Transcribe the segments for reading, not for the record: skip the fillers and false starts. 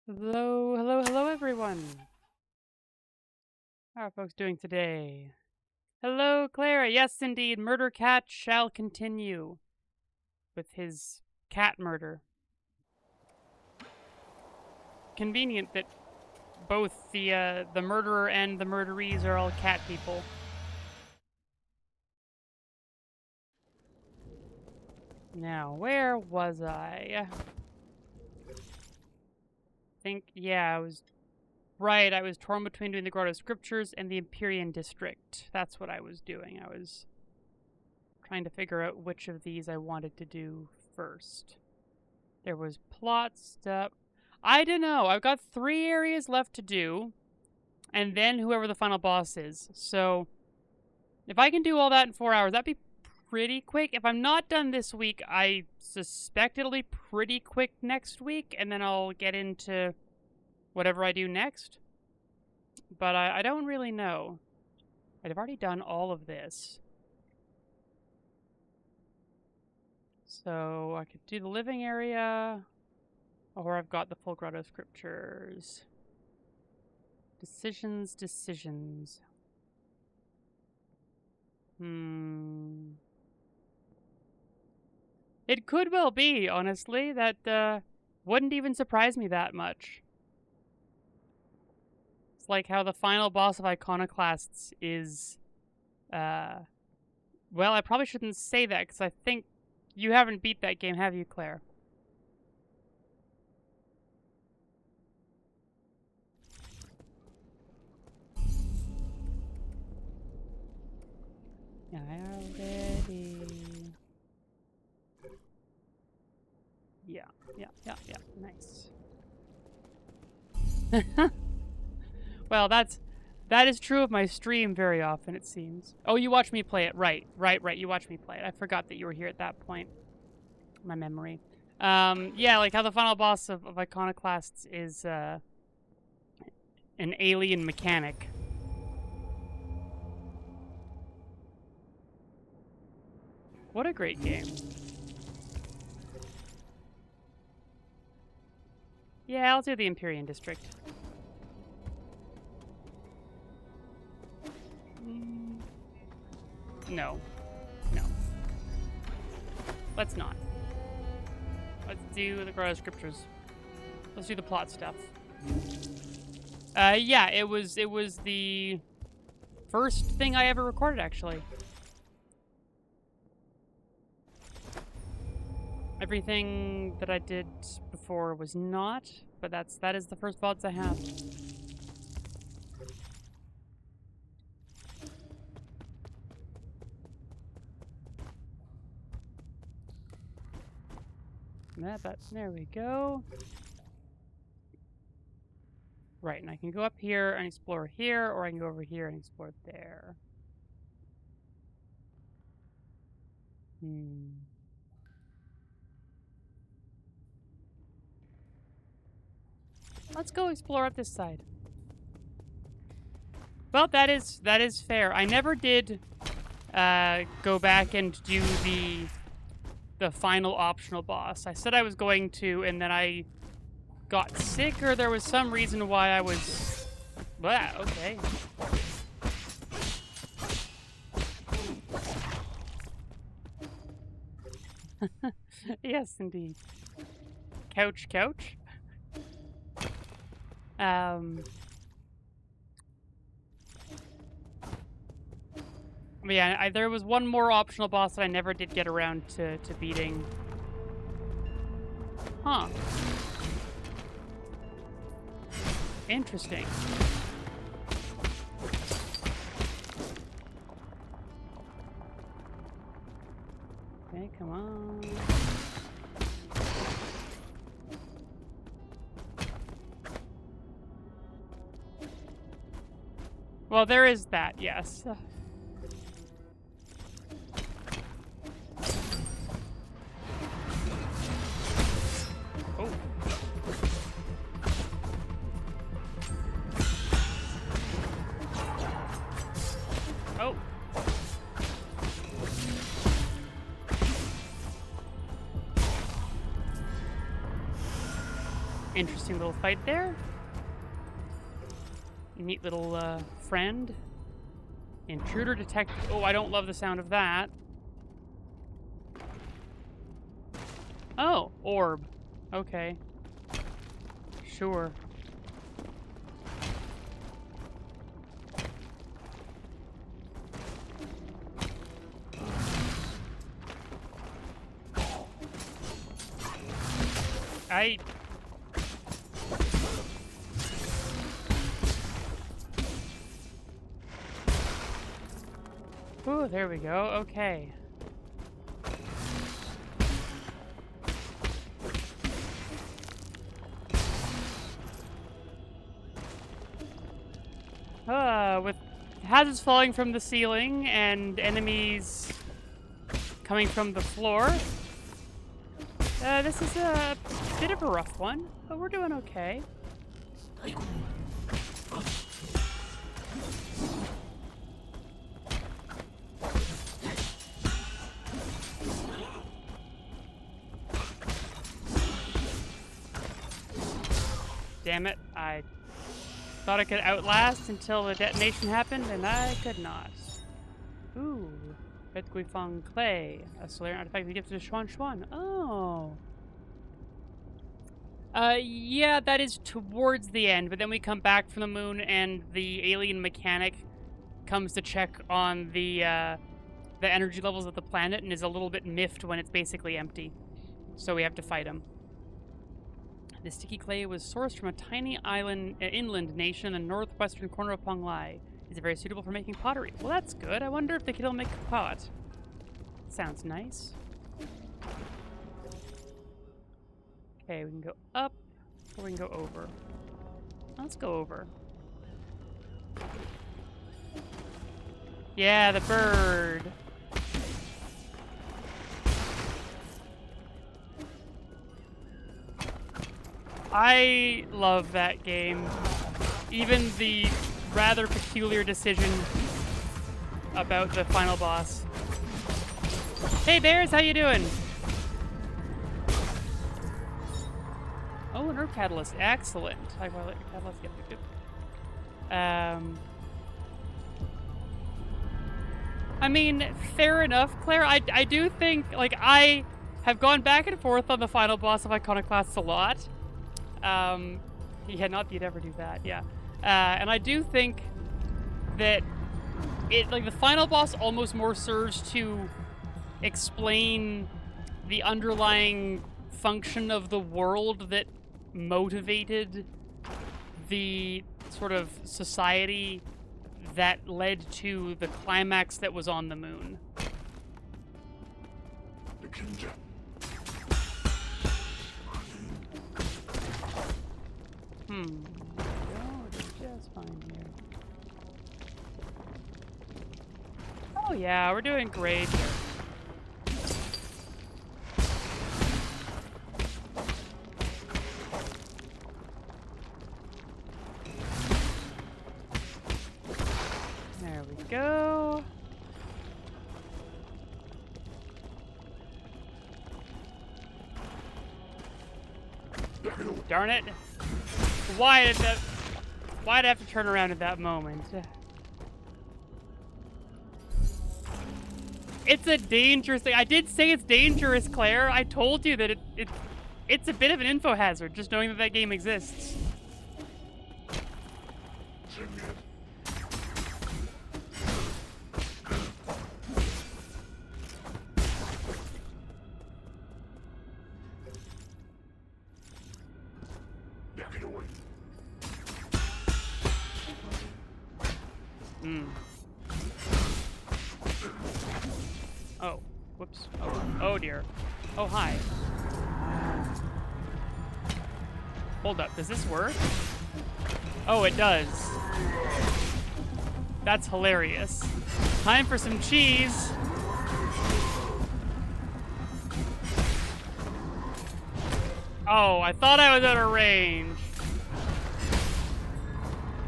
Hello, hello, hello, everyone. How are folks doing today? Hello, Clara. Yes, indeed, Murdercat shall continue with his cat murder. Convenient that both the murderer and the murderees are all cat people. Now, where was I? I was right. I was torn between doing the Grotto Scriptures and the Empyrean District. That's what I was doing. I was trying to figure out which of these I wanted to do first. There was plot stuff. I don't know. I've got 3 areas left to do, and then whoever the final boss is. So, if I can do all that in 4 hours, that'd be pretty quick. If I'm not done this week, I suspect it'll be pretty quick next week, and then I'll get into whatever I do next. But I don't really know. I've already done all of this. So, I could do the living area, or I've got the full Grotto Scriptures. Decisions. It could well be, honestly. That wouldn't even surprise me that much. It's like how the final boss of Iconoclasts is... well, I probably shouldn't say that, because I think you haven't beat that game, have you, Claire? Already. Yeah. Nice. Well, that is true of my stream very often, it seems. Oh, you watch me play it. Right. You watch me play it. I forgot that you were here at that point. My memory. Yeah, like how the final boss of Iconoclasts is an alien mechanic. What a great game. Yeah, I'll do the Empyrean District. No. Let's not. Let's do the Grotto Scriptures. Let's do the plot stuff. Yeah, it was the first thing I ever recorded, actually. Everything that I did before was not, but that is the first VODs I have. There we go. Right, and I can go up here and explore here, or I can go over here and explore there. Let's go explore up this side. Well, that is fair. I never did go back and do the final optional boss. I said I was going to, and then I got sick, or there was some reason why I was... Blah, okay. Yes, indeed. Couch. Yeah, there was one more optional boss that I never did get around to beating. Huh. Interesting. Okay, come on. Well, there is that, yes. Oh. Oh. Interesting little fight there. Neat little friend. Intruder detected. Oh, I don't love the sound of that. Oh, orb. Okay. Sure. Ooh, there we go. Okay. With hazards falling from the ceiling and enemies coming from the floor, this is a bit of a rough one, but we're doing okay. Damn it, I thought I could outlast until the detonation happened, and I could not. Ooh, Red Guifang Clay, a Solarian artifact gifted to Xuan Xuan. Oh. Yeah, that is towards the end, but then we come back from the moon, and the alien mechanic comes to check on the energy levels of the planet, and is a little bit miffed when it's basically empty. So we have to fight him. The sticky clay was sourced from a tiny inland nation in the northwestern corner of Penglai. It's very suitable for making pottery. Well, that's good. I wonder if the kid'll make a pot. Sounds nice. Okay, we can go up, or we can go over. Let's go over. Yeah, the bird. I love that game. Even the rather peculiar decision about the final boss. Hey Bears, how you doing? Oh, an herb catalyst. Excellent. High violet catalyst. Yep, yep, yep. I mean, fair enough, Claire. I do think, like, I have gone back and forth on the final boss of Iconoclasts a lot. Yeah, not that you'd ever do that, yeah. And I do think that it, like, the final boss almost more serves to explain the underlying function of the world that motivated the sort of society that led to the climax that was on the moon. Just fine here. Oh yeah, we're doing great. There we go. Darn it. Why'd I have to turn around at that moment? It's a dangerous thing. I did say it's dangerous, Claire. I told you that it's a bit of an info hazard, just knowing that that game exists. Oh, whoops. Oh dear. Oh, hi. Hold up, does this work? Oh, it does. That's hilarious. Time for some cheese. Oh, I thought I was out of range.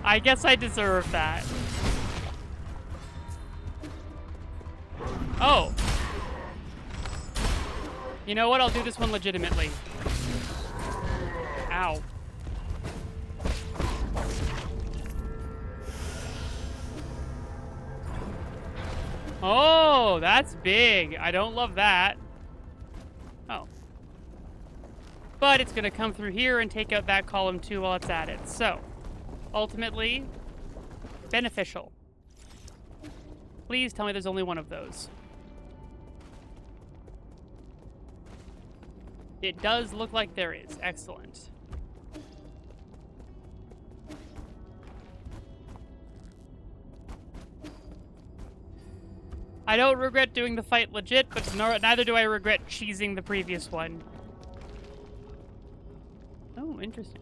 I guess I deserve that. Oh. You know what? I'll do this one legitimately. Ow. Oh, that's big. I don't love that. Oh. But it's going to come through here and take out that column too while it's at it. So, ultimately, beneficial. Please tell me there's only one of those. It does look like there is. Excellent. I don't regret doing the fight legit, but neither do I regret cheesing the previous one. Oh, interesting.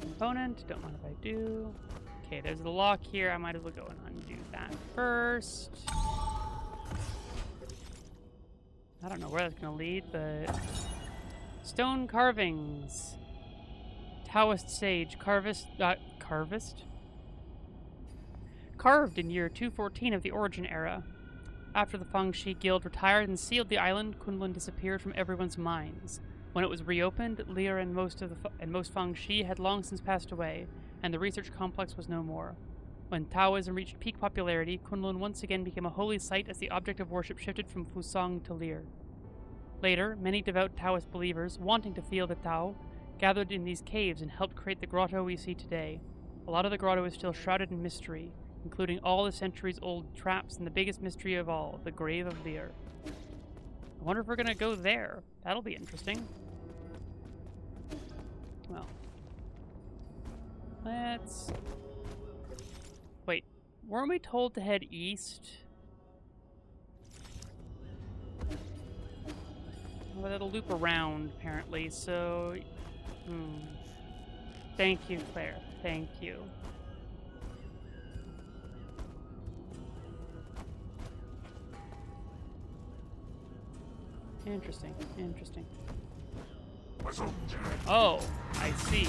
Component, don't mind if I do. Okay, there's the lock here. I might as well go and undo that first. I don't know where that's gonna lead, but stone carvings. Taoist sage, carved in year 214 of the Origin era. After the Fangxi Guild retired and sealed the island, Kunlun disappeared from everyone's minds. When it was reopened, Lear and most Fangxi had long since passed away, and the research complex was no more. When Taoism reached peak popularity, Kunlun once again became a holy site as the object of worship shifted from Fusang to Lear. Later, many devout Taoist believers, wanting to feel the Tao, gathered in these caves and helped create the grotto we see today. A lot of the grotto is still shrouded in mystery, including all the centuries-old traps and the biggest mystery of all, the Grave of Lear. I wonder if we're gonna go there. That'll be interesting. Well, let's... Wait, weren't we told to head east? Well, it'll loop around, apparently, so... Thank you, Claire. Thank you. Interesting, interesting. Oh, I see.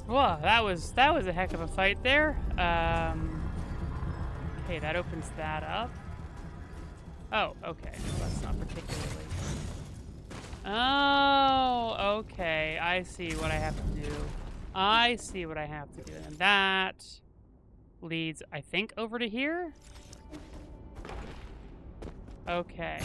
Whoa, that was a heck of a fight there. Okay, that opens that up. Oh, okay. Well, that's not particularly. Oh, okay. I see what I have to do. I see what I have to do. And that leads, I think, over to here? Okay.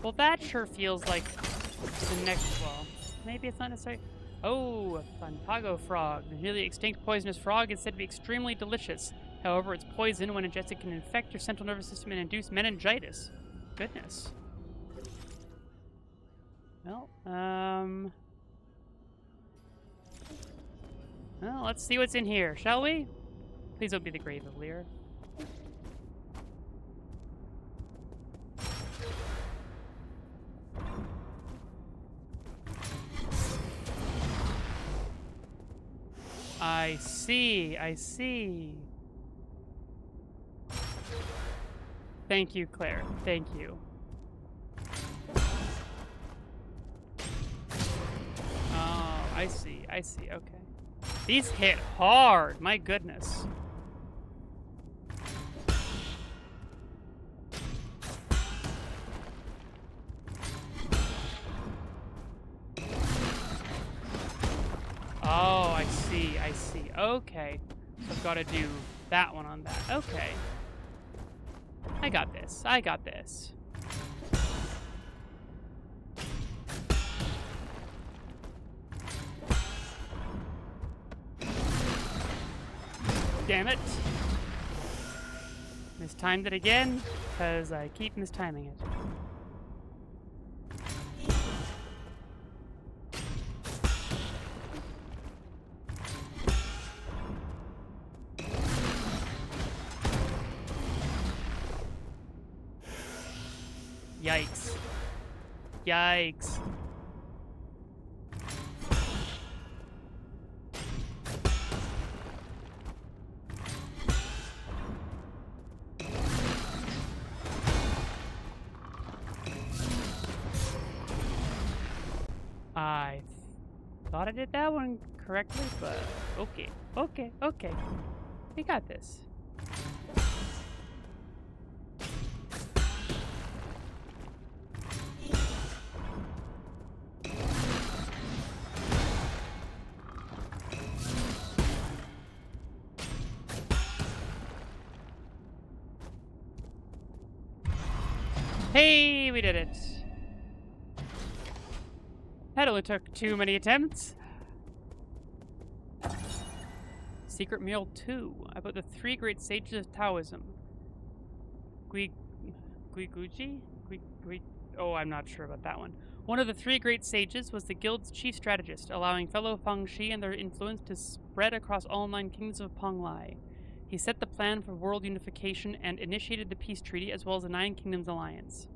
Well, that sure feels like the next, well, maybe it's not necessary. Oh, Fantago frog. The nearly extinct poisonous frog is said to be extremely delicious. However, its poison, when ingested, can infect your central nervous system and induce meningitis. Goodness. Well, well, let's see what's in here, shall we? Please don't be the Grave of Lear. I see, I see. Thank you, Claire. Thank you. Oh, I see, okay. These hit hard, my goodness. Oh, I see, I see. Okay. So I've got to do that one on that. Okay. I got this. I got this. Damn it. Mistimed it again, because I keep mistiming it. Yikes. Yikes. I thought I did that one correctly, but okay. Okay, okay. We got this. Hey, we did it. That only took too many attempts. Secret Mural 2, about the 3 great sages of Taoism. Guiguji? Oh, I'm not sure about that one. One of the 3 great sages was the guild's chief strategist, allowing fellow Fengshi and their influence to spread across all 9 kingdoms of Penglai. He set the plan for world unification and initiated the peace treaty as well as the 9 Kingdoms Alliance.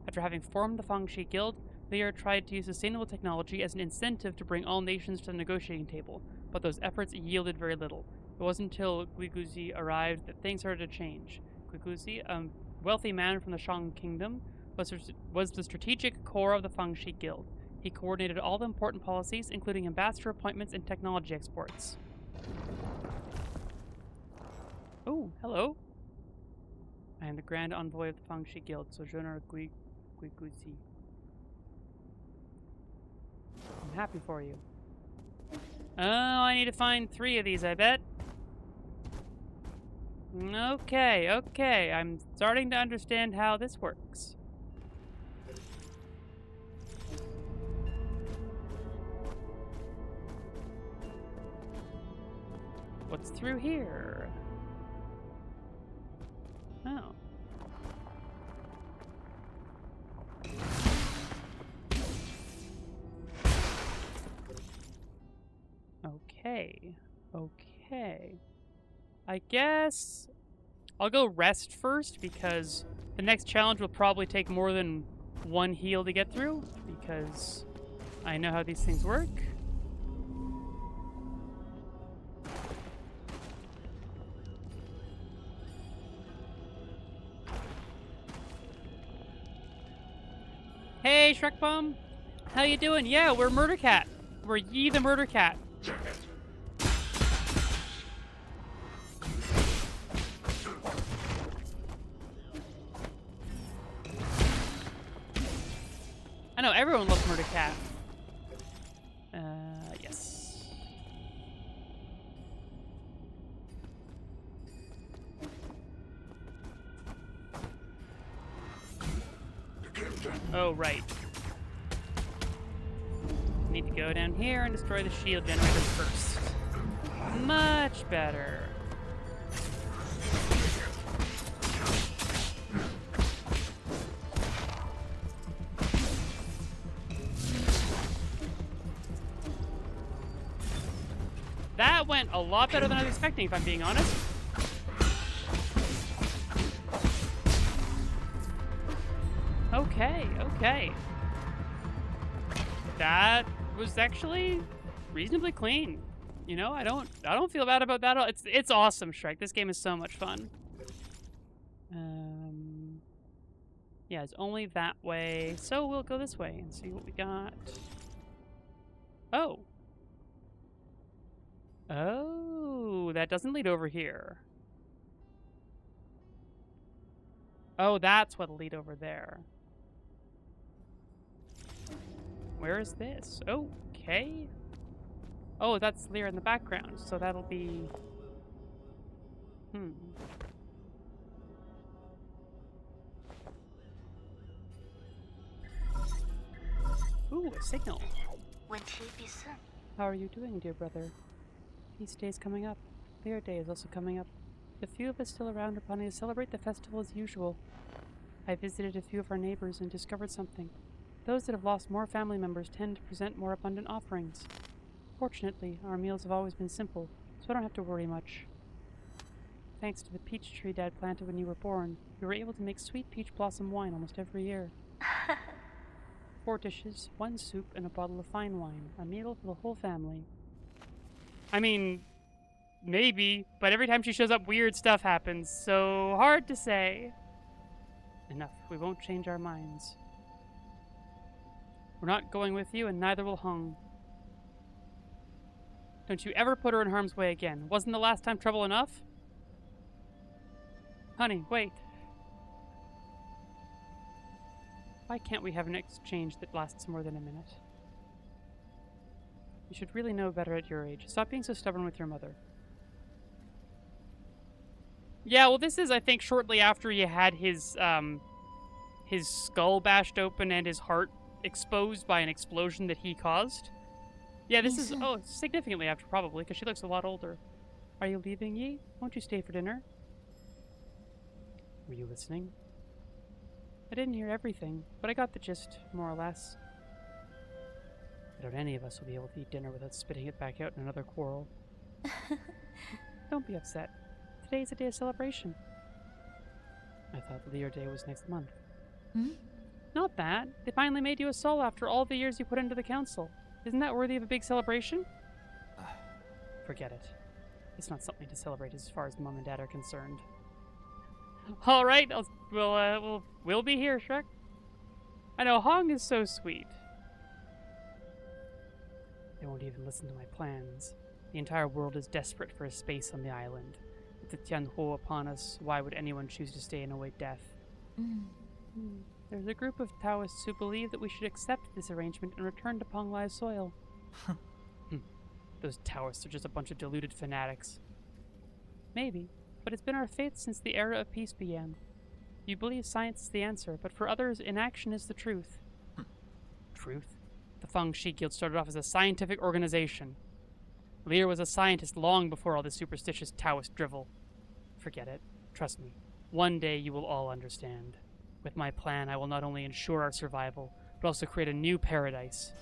After having formed the Fengshi Guild, Lear tried to use sustainable technology as an incentive to bring all nations to the negotiating table, but those efforts yielded very little. It wasn't until Guiguzi arrived that things started to change. Guiguzi, a wealthy man from the Shang Kingdom, was the strategic core of the Fengshi Guild. He coordinated all the important policies, including ambassador appointments and technology exports. Oh, hello. I am the Grand Envoy of the Fengshi Guild, Sojourner Guiguzi. I'm happy for you. Oh, I need to find 3 of these, I bet. Okay, okay. I'm starting to understand how this works. What's through here? Oh. Okay. Okay. I guess I'll go rest first because the next challenge will probably take more than 1 heal to get through because I know how these things work. Hey, Shrek Bum! How you doing? Yeah, we're Murdercat. We're Ye the Murdercat. I know, everyone loves Murdercat. Yes. Oh, right. Need to go down here and destroy the shield generator first. Much better. That went a lot better than I was expecting, if I'm being honest. Okay, okay. That was actually reasonably clean. You know, I don't feel bad about that at all. It's awesome, Shrek. This game is so much fun. Yeah, it's only that way. So we'll go this way and see what we got. Oh. Oh, that doesn't lead over here. Oh, that's what'll lead over there. Where is this? Okay. Oh, that's Lear in the background, so that'll be... Ooh, a signal. How are you doing, dear brother? Feast day is coming up. Lear Day is also coming up. The few of us still around are planning to celebrate the festival as usual. I visited a few of our neighbors and discovered something. Those that have lost more family members tend to present more abundant offerings. Fortunately, our meals have always been simple, so I don't have to worry much. Thanks to the peach tree Dad planted when you were born, we were able to make sweet peach blossom wine almost every year. 4 dishes, 1 soup, and a bottle of fine wine. A meal for the whole family. I mean, maybe, but every time she shows up, weird stuff happens, so hard to say. Enough. We won't change our minds. We're not going with you, and neither will Hung. Don't you ever put her in harm's way again. Wasn't the last time trouble enough? Honey, wait. Why can't we have an exchange that lasts more than a minute? You should really know better at your age. Stop being so stubborn with your mother. Yeah, well, this is, I think, shortly after he had his skull bashed open and his heart exposed by an explosion that he caused. Yeah, this is, significantly after, probably, because she looks a lot older. Are you leaving, Yi? Won't you stay for dinner? Were you listening? I didn't hear everything, but I got the gist, more or less. I doubt any of us will be able to eat dinner without spitting it back out in another quarrel. Don't be upset. Today's a day of celebration. I thought Lear Day was next month. Hmm? Not that. They finally made you a soul after all the years you put into the council. Isn't that worthy of a big celebration? Forget it. It's not something to celebrate as far as Mom and Dad are concerned. All right, we'll be here, Shrek. I know Hong is so sweet. They won't even listen to my plans. The entire world is desperate for a space on the island. With the Tianhuo upon us, why would anyone choose to stay and await death? There's a group of Taoists who believe that we should accept this arrangement and return to Penglai's soil. Those Taoists are just a bunch of deluded fanatics. Maybe, but it's been our faith since the era of peace began. You believe science is the answer, but for others, inaction is the truth. Truth? The Feng Shi Guild started off as a scientific organization. Lear was a scientist long before all this superstitious Taoist drivel. Forget it. Trust me. One day you will all understand. With my plan, I will not only ensure our survival, but also create a new paradise.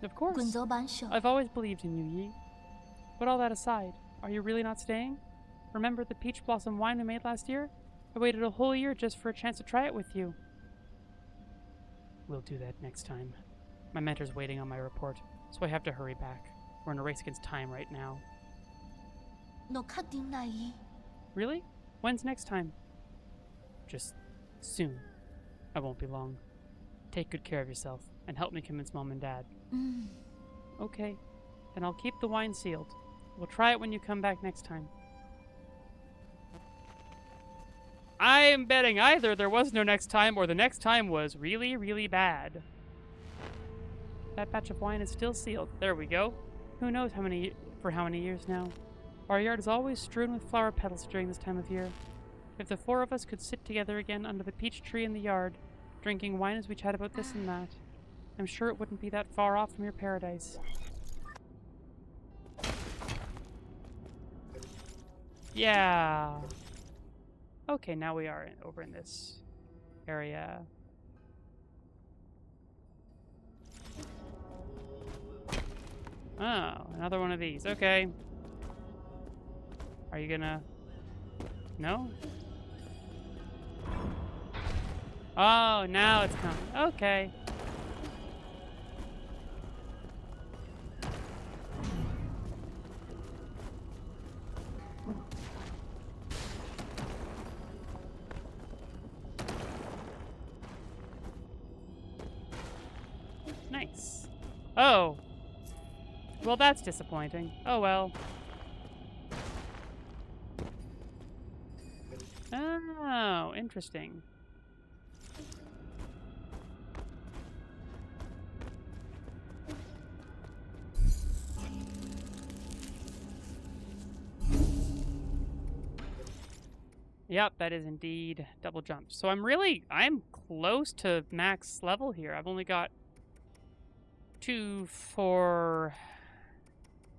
Of course. I've always believed in you, Yi. But all that aside, are you really not staying? Remember the peach blossom wine we made last year? I waited a whole year just for a chance to try it with you. We'll do that next time. My mentor's waiting on my report, so I have to hurry back. We're in a race against time right now. Really? When's next time? Just soon. I won't be long. Take good care of yourself, and help me convince Mom and Dad. Okay, then I'll keep the wine sealed. We'll try it when you come back next time. I am betting either there was no next time or the next time was really, really bad. That batch of wine is still sealed. There we go. Who knows how many years now. Our yard is always strewn with flower petals during this time of year. If the 4 of us could sit together again under the peach tree in the yard, drinking wine as we chat about this and that, I'm sure it wouldn't be that far off from your paradise. Yeah. Okay, now we are over in this area. Oh, another one of these. Okay. Are you gonna... No? Oh, now it's coming. Okay. Nice. Oh. Well, that's disappointing. Oh, well. Oh, interesting. Yep, that is indeed double jump. So I'm close to max level here. I've only got 2, 4,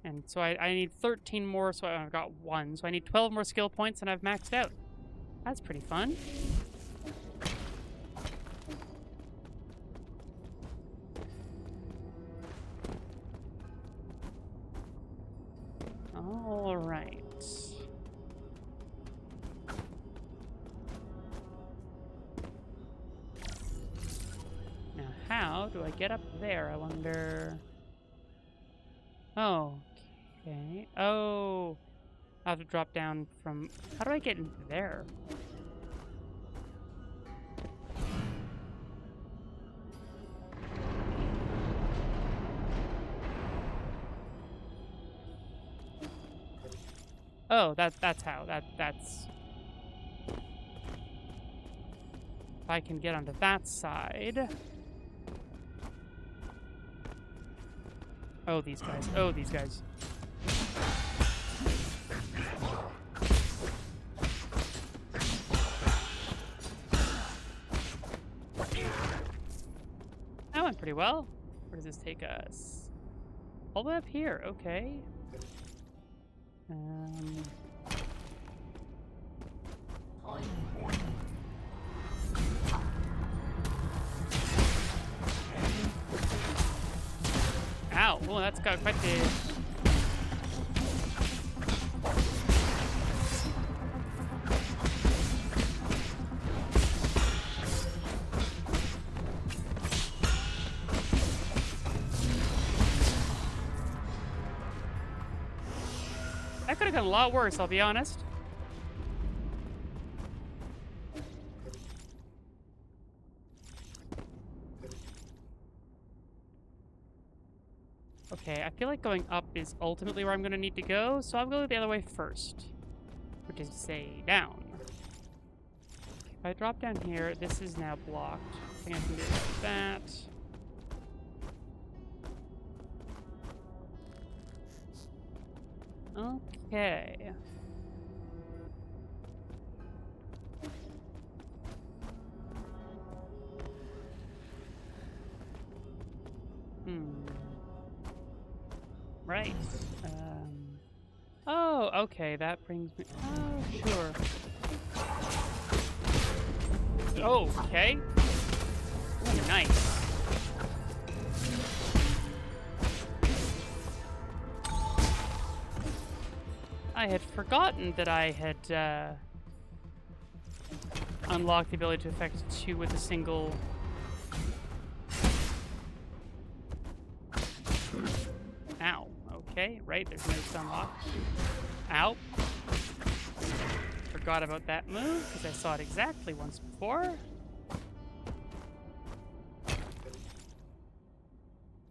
and so I need 13 more, so I've got 1. So I need 12 more skill points, and I've maxed out. That's pretty fun. All right. do I get up there, I wonder? Oh, okay. Oh, I have to drop down from... How do I get into there? Oh, that's how. That's... If I can get onto that side... Oh, these guys. Oh, these guys. That went pretty well. Where does this take us? All the way up here. Okay. Ow. Oh, that's got quite the... That could have gone a lot worse, I'll be honest. Okay, I feel like going up is ultimately where I'm going to need to go, so I'm going the other way first. Which is to say, down. If I drop down here, this is now blocked. I think I can do that. Okay. Right. Oh, okay, that brings me... Oh, sure. Oh, okay. Ooh, nice. I had forgotten that I had unlocked the ability to affect 2 with a single... Ow. Okay, right, there's no stun lock. Ow. Forgot about that move, because I saw it exactly once before.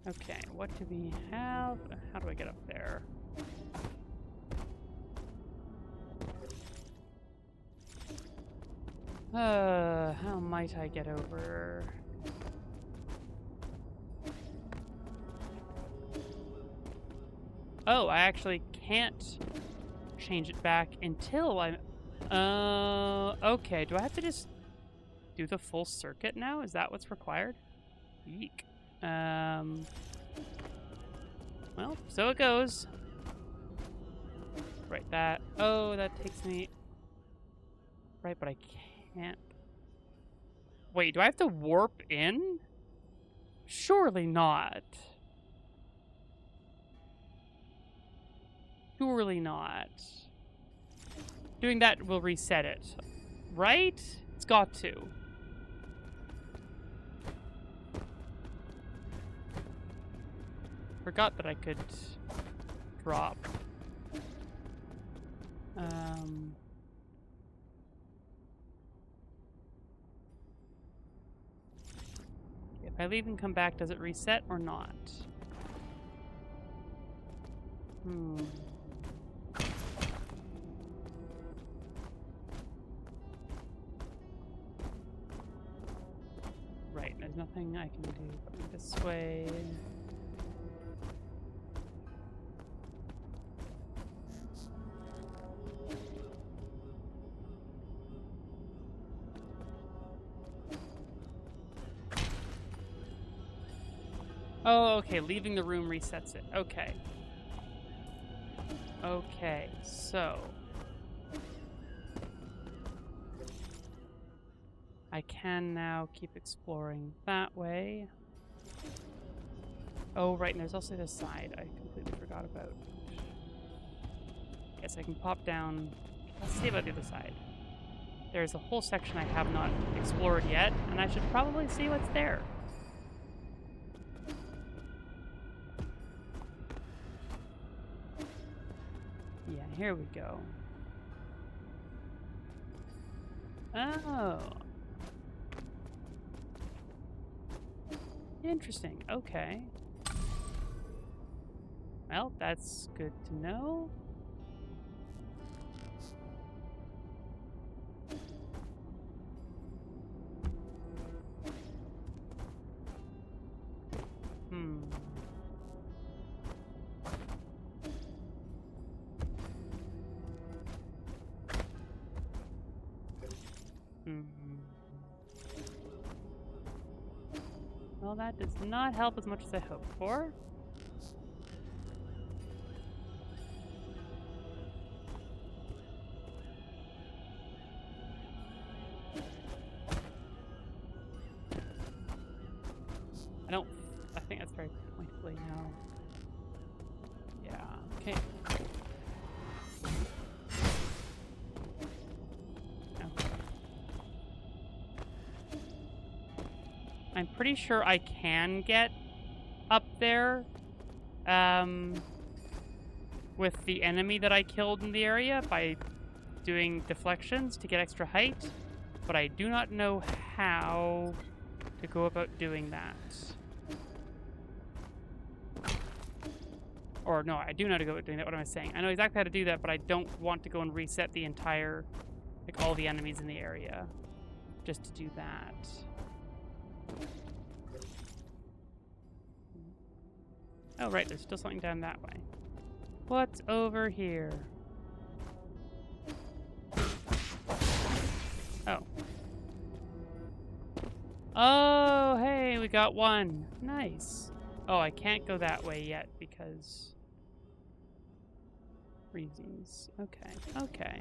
Okay, what do we have? How do I get up there? How might I get over? Oh, I actually can't change it back until I'm... okay. Do I have to just do the full circuit now? Is that what's required? Yeek. Well, so it goes. Right, that. Oh, that takes me... Right, but I can't... Wait, do I have to warp in? Surely not. Surely not. Doing that will reset it. Right? It's got to. Forgot that I could drop. If I leave and come back, does it reset or not? Right, there's nothing I can do but this way. Oh, okay, leaving the room resets it. Okay. Okay, so... I can now keep exploring that way. Oh, right, and there's also this side I completely forgot about. Yes, I can pop down. Let's see about the other side. There's a whole section I have not explored yet, and I should probably see what's there. Yeah, here we go. Oh. Interesting. Okay. Well, that's good to know. Well, that does not help as much as I hoped for. I think that's very pointedly now. Yeah, okay. I'm pretty sure I can get up there with the enemy that I killed in the area by doing deflections to get extra height, but I do not know how to go about doing that. Or no, I do know how to go about doing that. What am I saying? I know exactly how to do that, but I don't want to go and reset the entire, like all the enemies in the area just to do that. Oh, right, there's still something down that way. What's over here? Oh. Oh, hey, we got one. Nice. Oh, I can't go that way yet because... reasons. Okay, okay.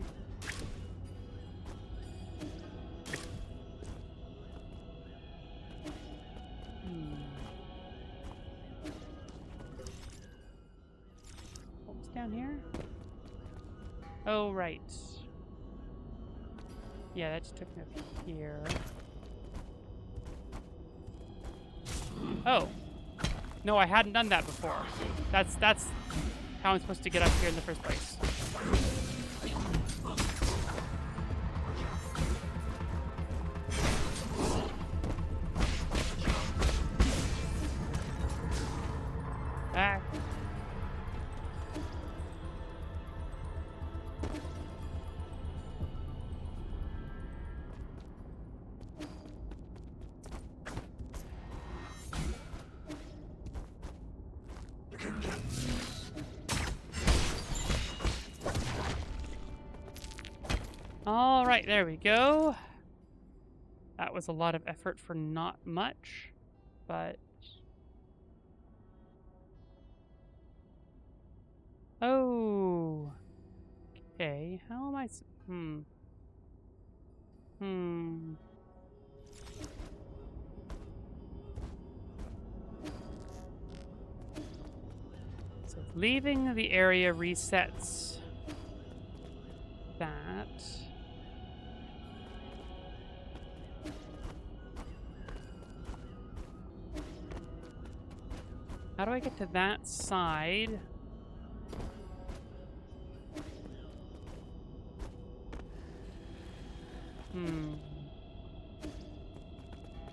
What's down here? Oh, right. Yeah, that just took me up here. Oh. No, I hadn't done that before. That's how I'm supposed to get up here in the first place. Ah. All right, there we go. That was a lot of effort for not much, but... Oh. Okay, how am I... So leaving the area resets that. How do I get to that side?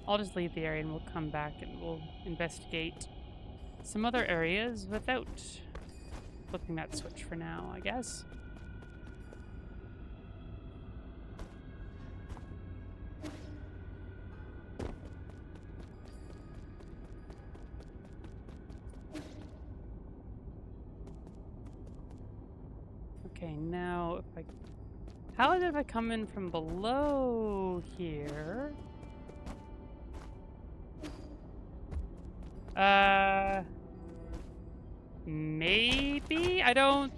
I'll just leave the area and we'll come back and we'll investigate some other areas without flipping that switch for now, I guess. Okay, now if I... How is it if I come in from below here? Maybe? I don't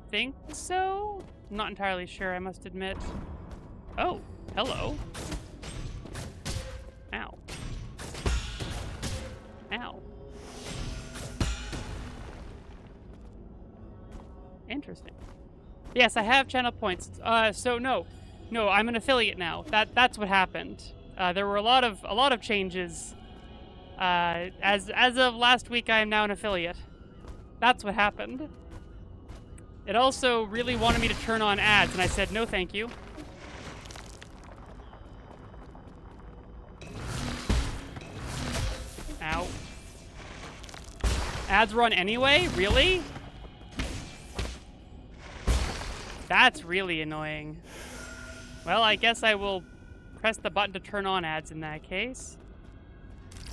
think so. I'm not entirely sure, I must admit. Oh, hello. Ow. Ow. Interesting. Yes, I have channel points. So no, I'm an affiliate now. That's what happened. There were a lot of changes. As of last week, I am now an affiliate. That's what happened. It also really wanted me to turn on ads, and I said, no thank you. Ow. Ads run anyway? Really? That's really annoying. Well, I guess I will press the button to turn on ads in that case.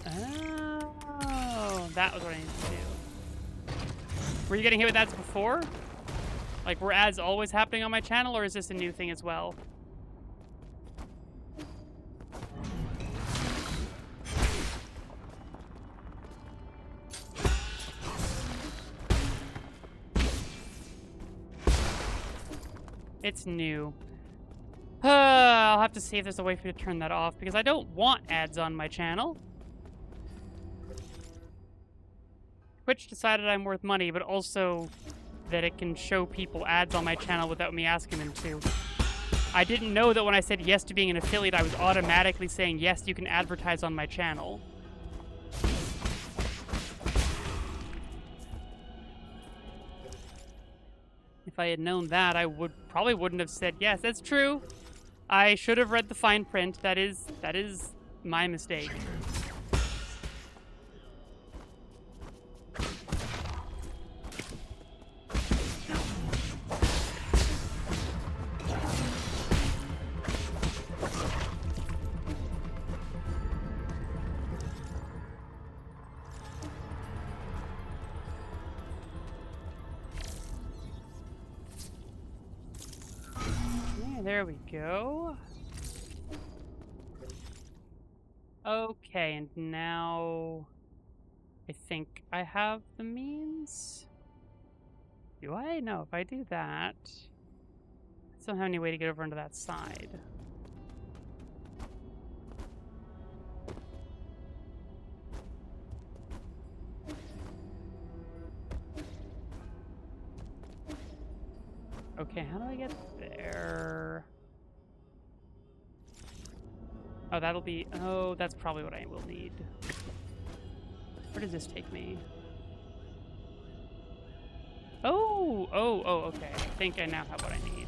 Oh, that was what I needed to do. Were you getting hit with ads before? Like, were ads always happening on my channel, or is this a new thing as well? It's new. I'll have to see if there's a way for me to turn that off, because I don't want ads on my channel. Twitch decided I'm worth money, but also that it can show people ads on my channel without me asking them to. I didn't know that when I said yes to being an affiliate, I was automatically saying, yes, you can advertise on my channel. If I had known that, I probably wouldn't have said yes. That's true. I should have read the fine print. That is my mistake. There we go. Okay, and now I think I have the means. Do I? No, if I do that, I don't have any way to get over onto that side. Okay, how do I get there? Oh, that'll be... Oh, that's probably what I will need. Where does this take me? Oh, okay. I think I now have what I need.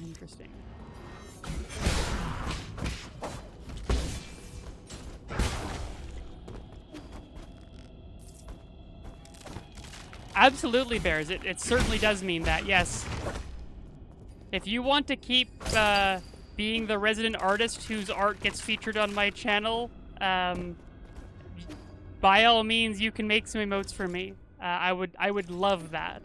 Interesting. Absolutely, Bears. It certainly does mean that, yes. If you want to keep being the resident artist whose art gets featured on my channel, by all means, you can make some emotes for me. I would love that.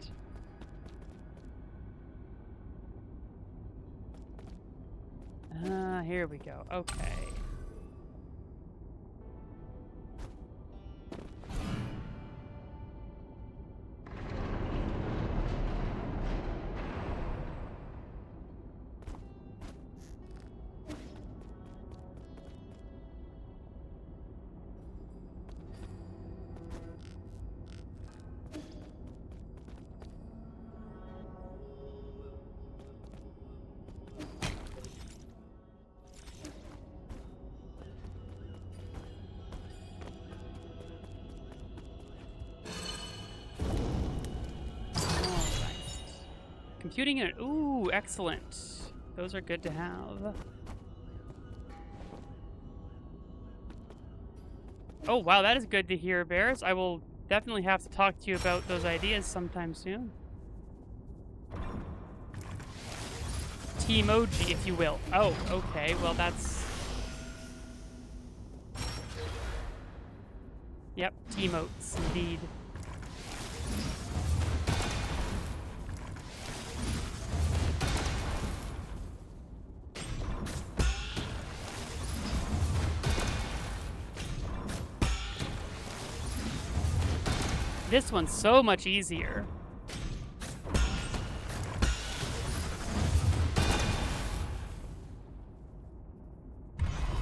Here we go. Okay. Computing unit. Ooh, excellent. Those are good to have. Oh, wow, that is good to hear, Bears. I will definitely have to talk to you about those ideas sometime soon. T-emoji, if you will. Oh, okay. Well, that's... Yep, T-emotes, indeed. This one's so much easier.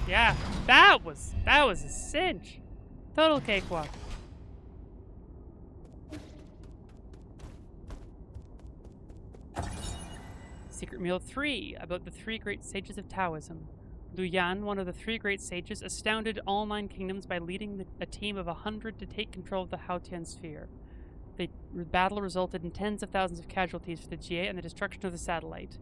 Yeah, that was a cinch. Total cakewalk. Secret Meal 3, about the 3 great sages of Taoism. Luyan, one of the 3 great sages, astounded all 9 kingdoms by leading a team of 100 to take control of the Haotian sphere. The battle resulted in tens of thousands of casualties for the Jie and the destruction of the satellite.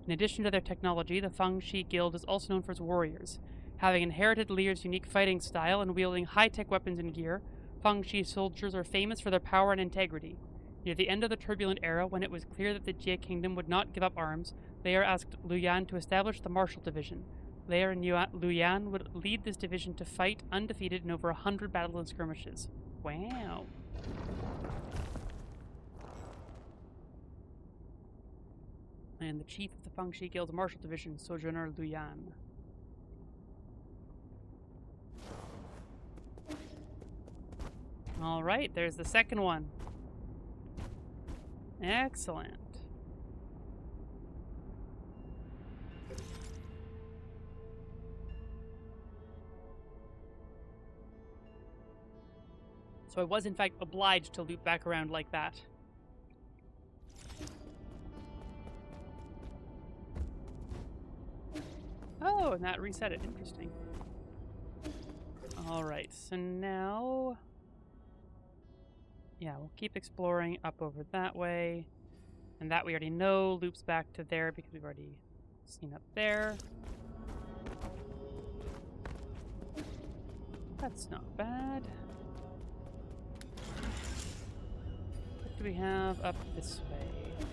In addition to their technology, the Fangxi Guild is also known for its warriors. Having inherited Lear's unique fighting style and wielding high-tech weapons and gear, Fangxi soldiers are famous for their power and integrity. Near the end of the turbulent era, when it was clear that the Jie kingdom would not give up arms, Lear asked Luyan to establish the Martial Division. Lear and Luyan would lead this division to fight undefeated in over 100 battles and skirmishes. Wow. And the chief of the Fangxi Guild's Martial Division, Sojourner Luyan. Alright, there's the second one. Excellent. So I was in fact obliged to loop back around like that. Oh, and that reset it. Interesting. Alright, so now... yeah, we'll keep exploring up over that way. And that we already know loops back to there because we've already seen up there. That's not bad. What do we have up this way?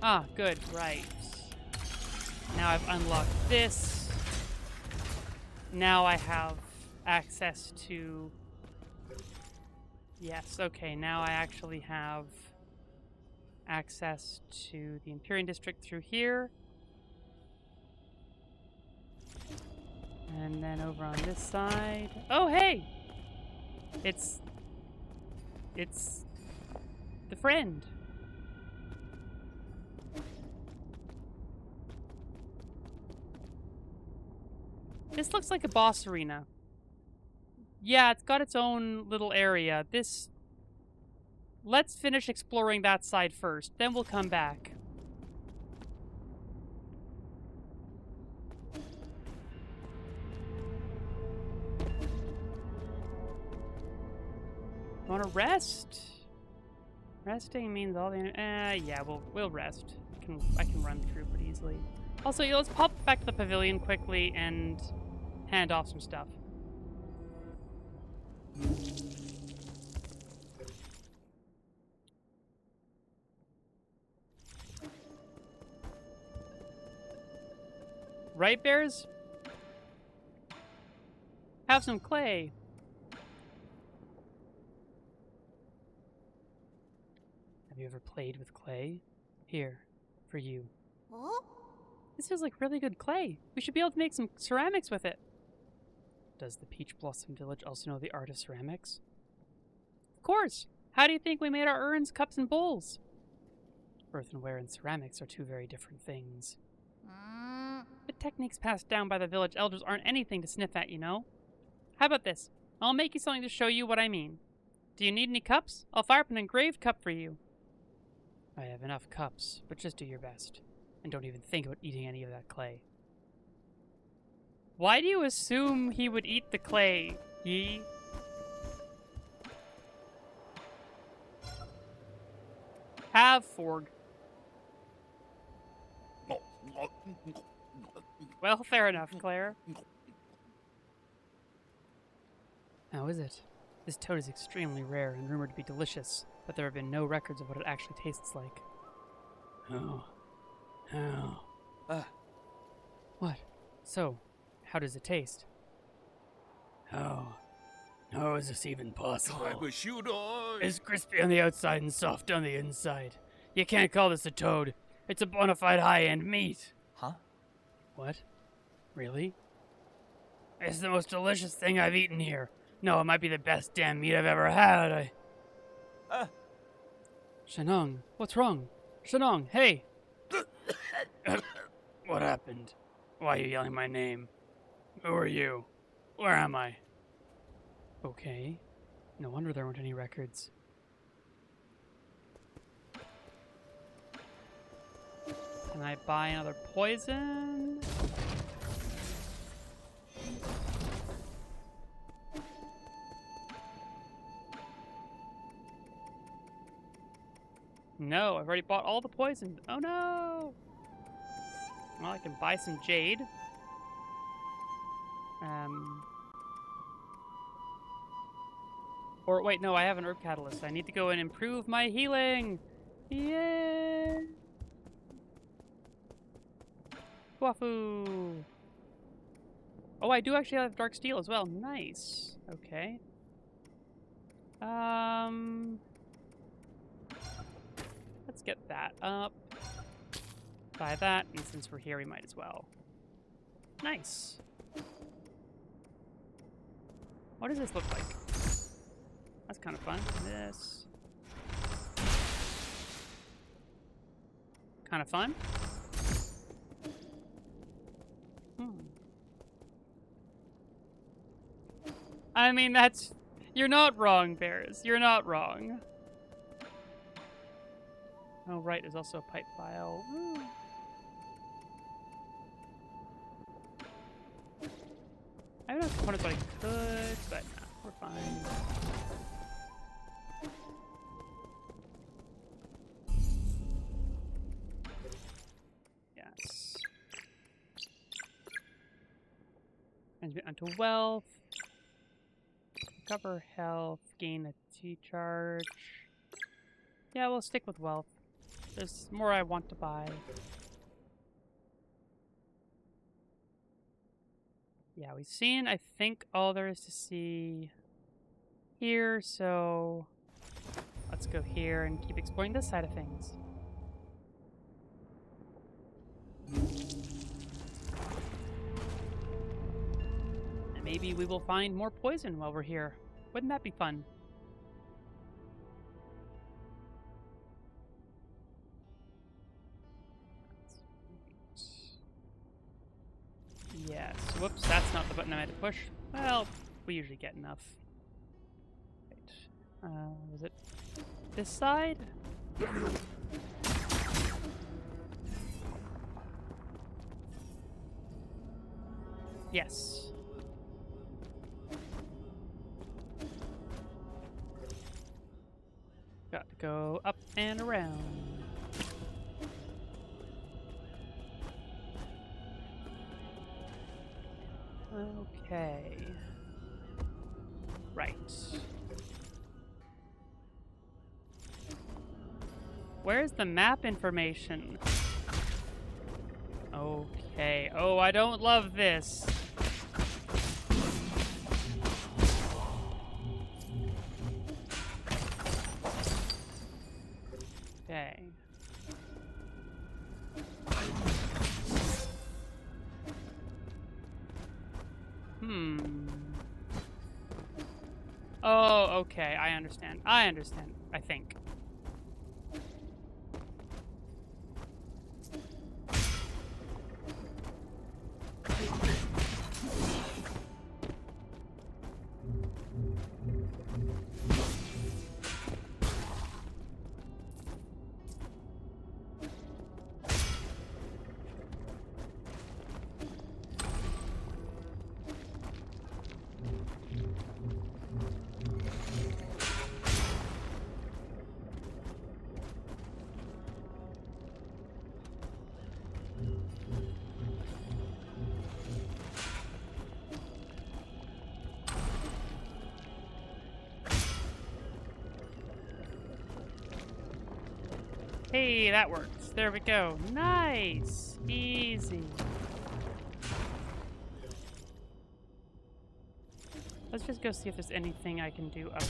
Ah, good, right. Now I've unlocked this. Now I have access to... yes, okay, now I actually have access to the Empyrean District through here. And then over on this side... oh, hey! It's the friend. This looks like a boss arena. Yeah, it's got its own little area. This... let's finish exploring that side first, then we'll come back. Wanna rest? Resting means all the... yeah, we'll rest. I can run through pretty easily. Also, yeah, let's pop back to the pavilion quickly and hand off some stuff. Right, bears? Have some clay. Have you ever played with clay? Here, for you. Huh? This feels like really good clay. We should be able to make some ceramics with it. Does the Peach Blossom Village also know the art of ceramics? Of course. How do you think we made our urns, cups, and bowls? Earthenware and ceramics are 2 very different things. The techniques passed down by the village elders aren't anything to sniff at, you know? How about this? I'll make you something to show you what I mean. Do you need any cups? I'll fire up an engraved cup for you. I have enough cups, but just do your best. And don't even think about eating any of that clay. Why do you assume he would eat the clay, Yi? Have Forg. Well, fair enough, Claire. How is it? This toad is extremely rare and rumored to be delicious, but there have been no records of what it actually tastes like. Oh. What? So, how does it taste? How is this even possible? It's crispy on the outside and soft on the inside. You can't call this a toad. It's a bona fide high-end meat. Huh? What? Really? It's the most delicious thing I've eaten here. No, it might be the best damn meat I've ever had. Shenong, what's wrong? Shenong, hey! What happened? Why are you yelling my name? Who are you? Where am I? Okay. No wonder there weren't any records. Can I buy another poison? No, I've already bought all the poison. Oh no! Well, I can buy some jade. Or wait, no, I have an herb catalyst. I need to go and improve my healing. Yeah. Wafu. Oh, I do actually have dark steel as well. Nice. Okay. Let's get that up. Buy that, and since we're here, we might as well. Nice. What does this look like? That's kind of fun. This. Kind of fun. I mean, that's... You're not wrong, Bears. You're not wrong. Oh, right. There's also a pipe file. Ooh. I have enough components that I could, but no, we're fine. Yes. Management onto wealth. Recover health. Gain a T-charge. Yeah, we'll stick with wealth. There's more I want to buy. Yeah, we've seen, I think, all there is to see here, so let's go here and keep exploring this side of things. And maybe we will find more poison while we're here. Wouldn't that be fun? Yes. Whoops, that's not the button I had to push. Well, we usually get enough. Right. Was it this side? Yes. Got to go up and around. Okay. Right. Where's the map information? Okay. Oh, I don't love this. Okay. Oh, okay. I understand. I understand. I think. Hey, that works. There we go. Nice. Easy. Let's just go see if there's anything I can do up.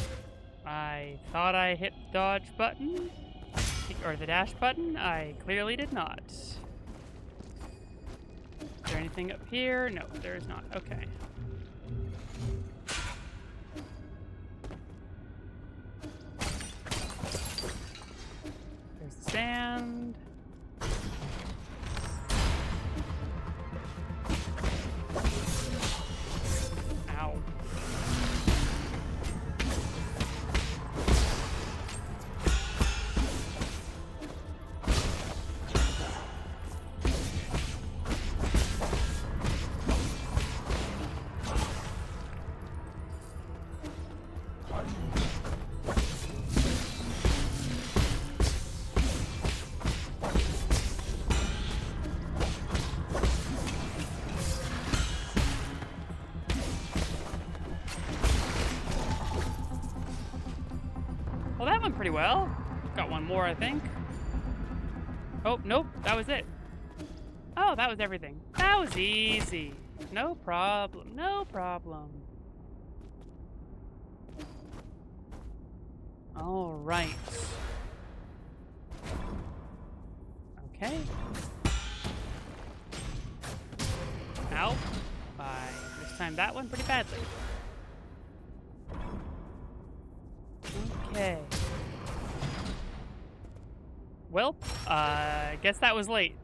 I thought I hit the dodge button. Or the dash button. I clearly did not. Is there anything up here? No, there is not. Okay. There's the sand. Ow. pretty well. Got one more, I think. Oh, nope, that was it. Oh, that was everything. That was easy. No problem, no problem. All right. Okay. Ow. I mistimed that one pretty badly. Okay. Well, guess that was late.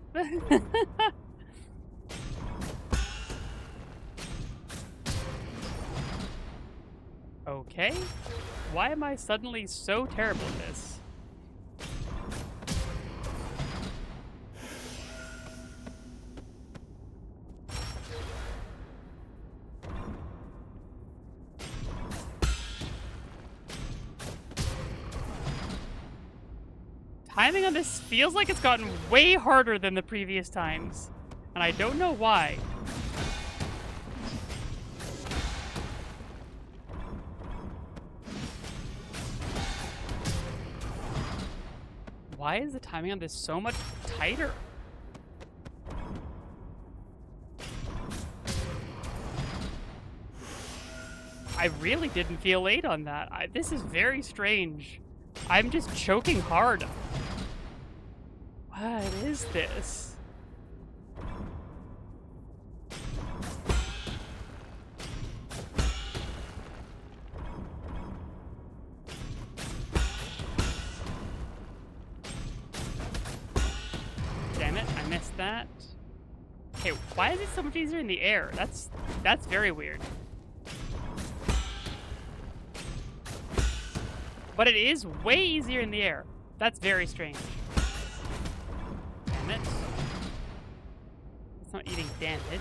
Okay. Why am I suddenly so terrible at this? Timing on this feels like it's gotten way harder than the previous times, and I don't know why. Why is the timing on this so much tighter? I really didn't feel late on that. This is very strange. I'm just choking hard. What is this? Damn it, I missed that. Okay, why is it so much easier in the air? That's very weird. But it is way easier in the air. That's very strange. Damn it. It's not eating damage.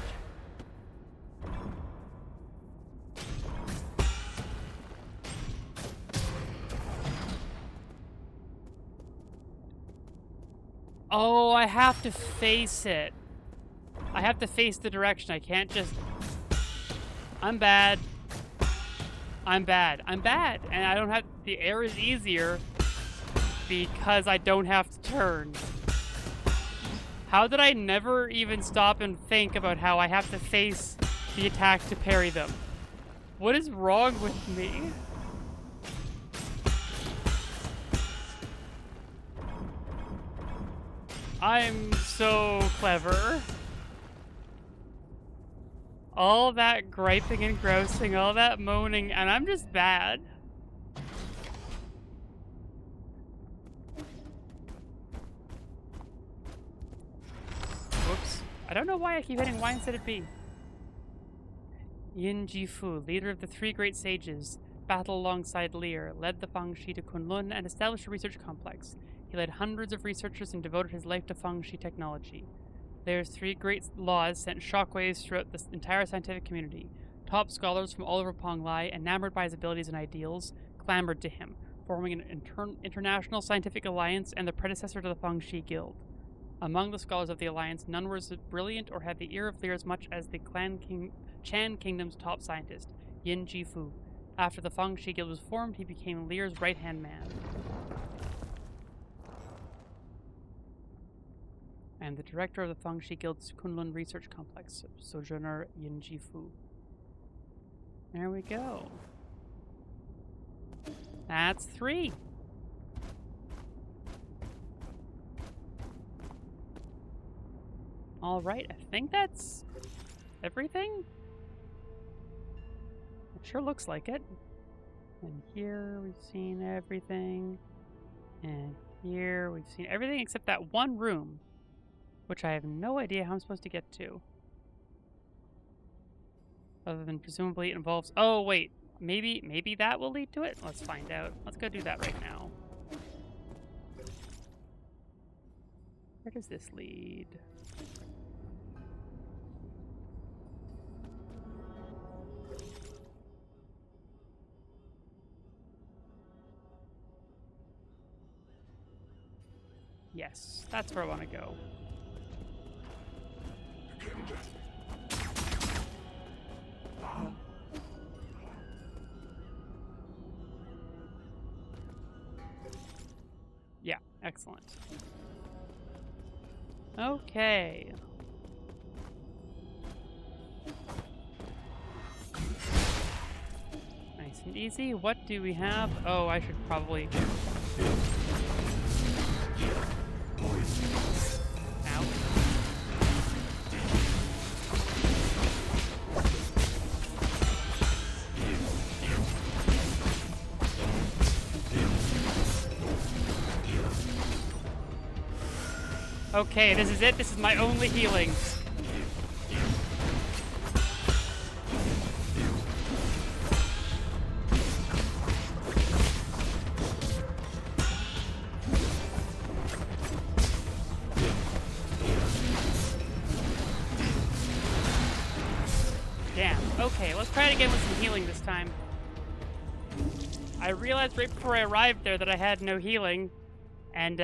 Oh, I have to face it. I have to face the direction. I can't just... I'm bad. I'm bad. I'm bad. And I don't have... The air is easier because I don't have to turn. How did I never even stop and think about how I have to face the attack to parry them? What is wrong with me? I'm so clever. All that griping and grousing, all that moaning, and I'm just bad. Whoops. I don't know why I keep hitting Y instead of B. Yin Jifu, leader of the three great sages, battled alongside Lear, led the Fangxi to Kunlun, and established a research complex. He led hundreds of researchers and devoted his life to Fangxi technology. Lear's three great laws sent shockwaves throughout the entire scientific community. Top scholars from all over Ponglai, enamored by his abilities and ideals, clamored to him, forming an international scientific alliance and the predecessor to the Fangxi Guild. Among the scholars of the alliance, none were as brilliant or had the ear of Lear as much as the Chan Kingdom's top scientist, Yin Jifu. After the Fangxi Guild was formed, he became Lear's right-hand man. And the director of the Fangxi Guild's Kunlun Research Complex, Sojourner Yin Jifu. There we go. That's 3. Alright, I think that's everything? It sure looks like it. And here we've seen everything. And here we've seen everything except that one room, which I have no idea how I'm supposed to get to. Other than presumably it involves... Oh, wait. Maybe that will lead to it? Let's find out. Let's go do that right now. Where does this lead? Yes, that's where I want to go. Excellent. Okay. Nice and easy. What do we have? Oh, I should probably... Ow. Okay, this is it. This is my only healing. Damn. Okay, let's try it again with some healing this time. I realized right before I arrived there that I had no healing, and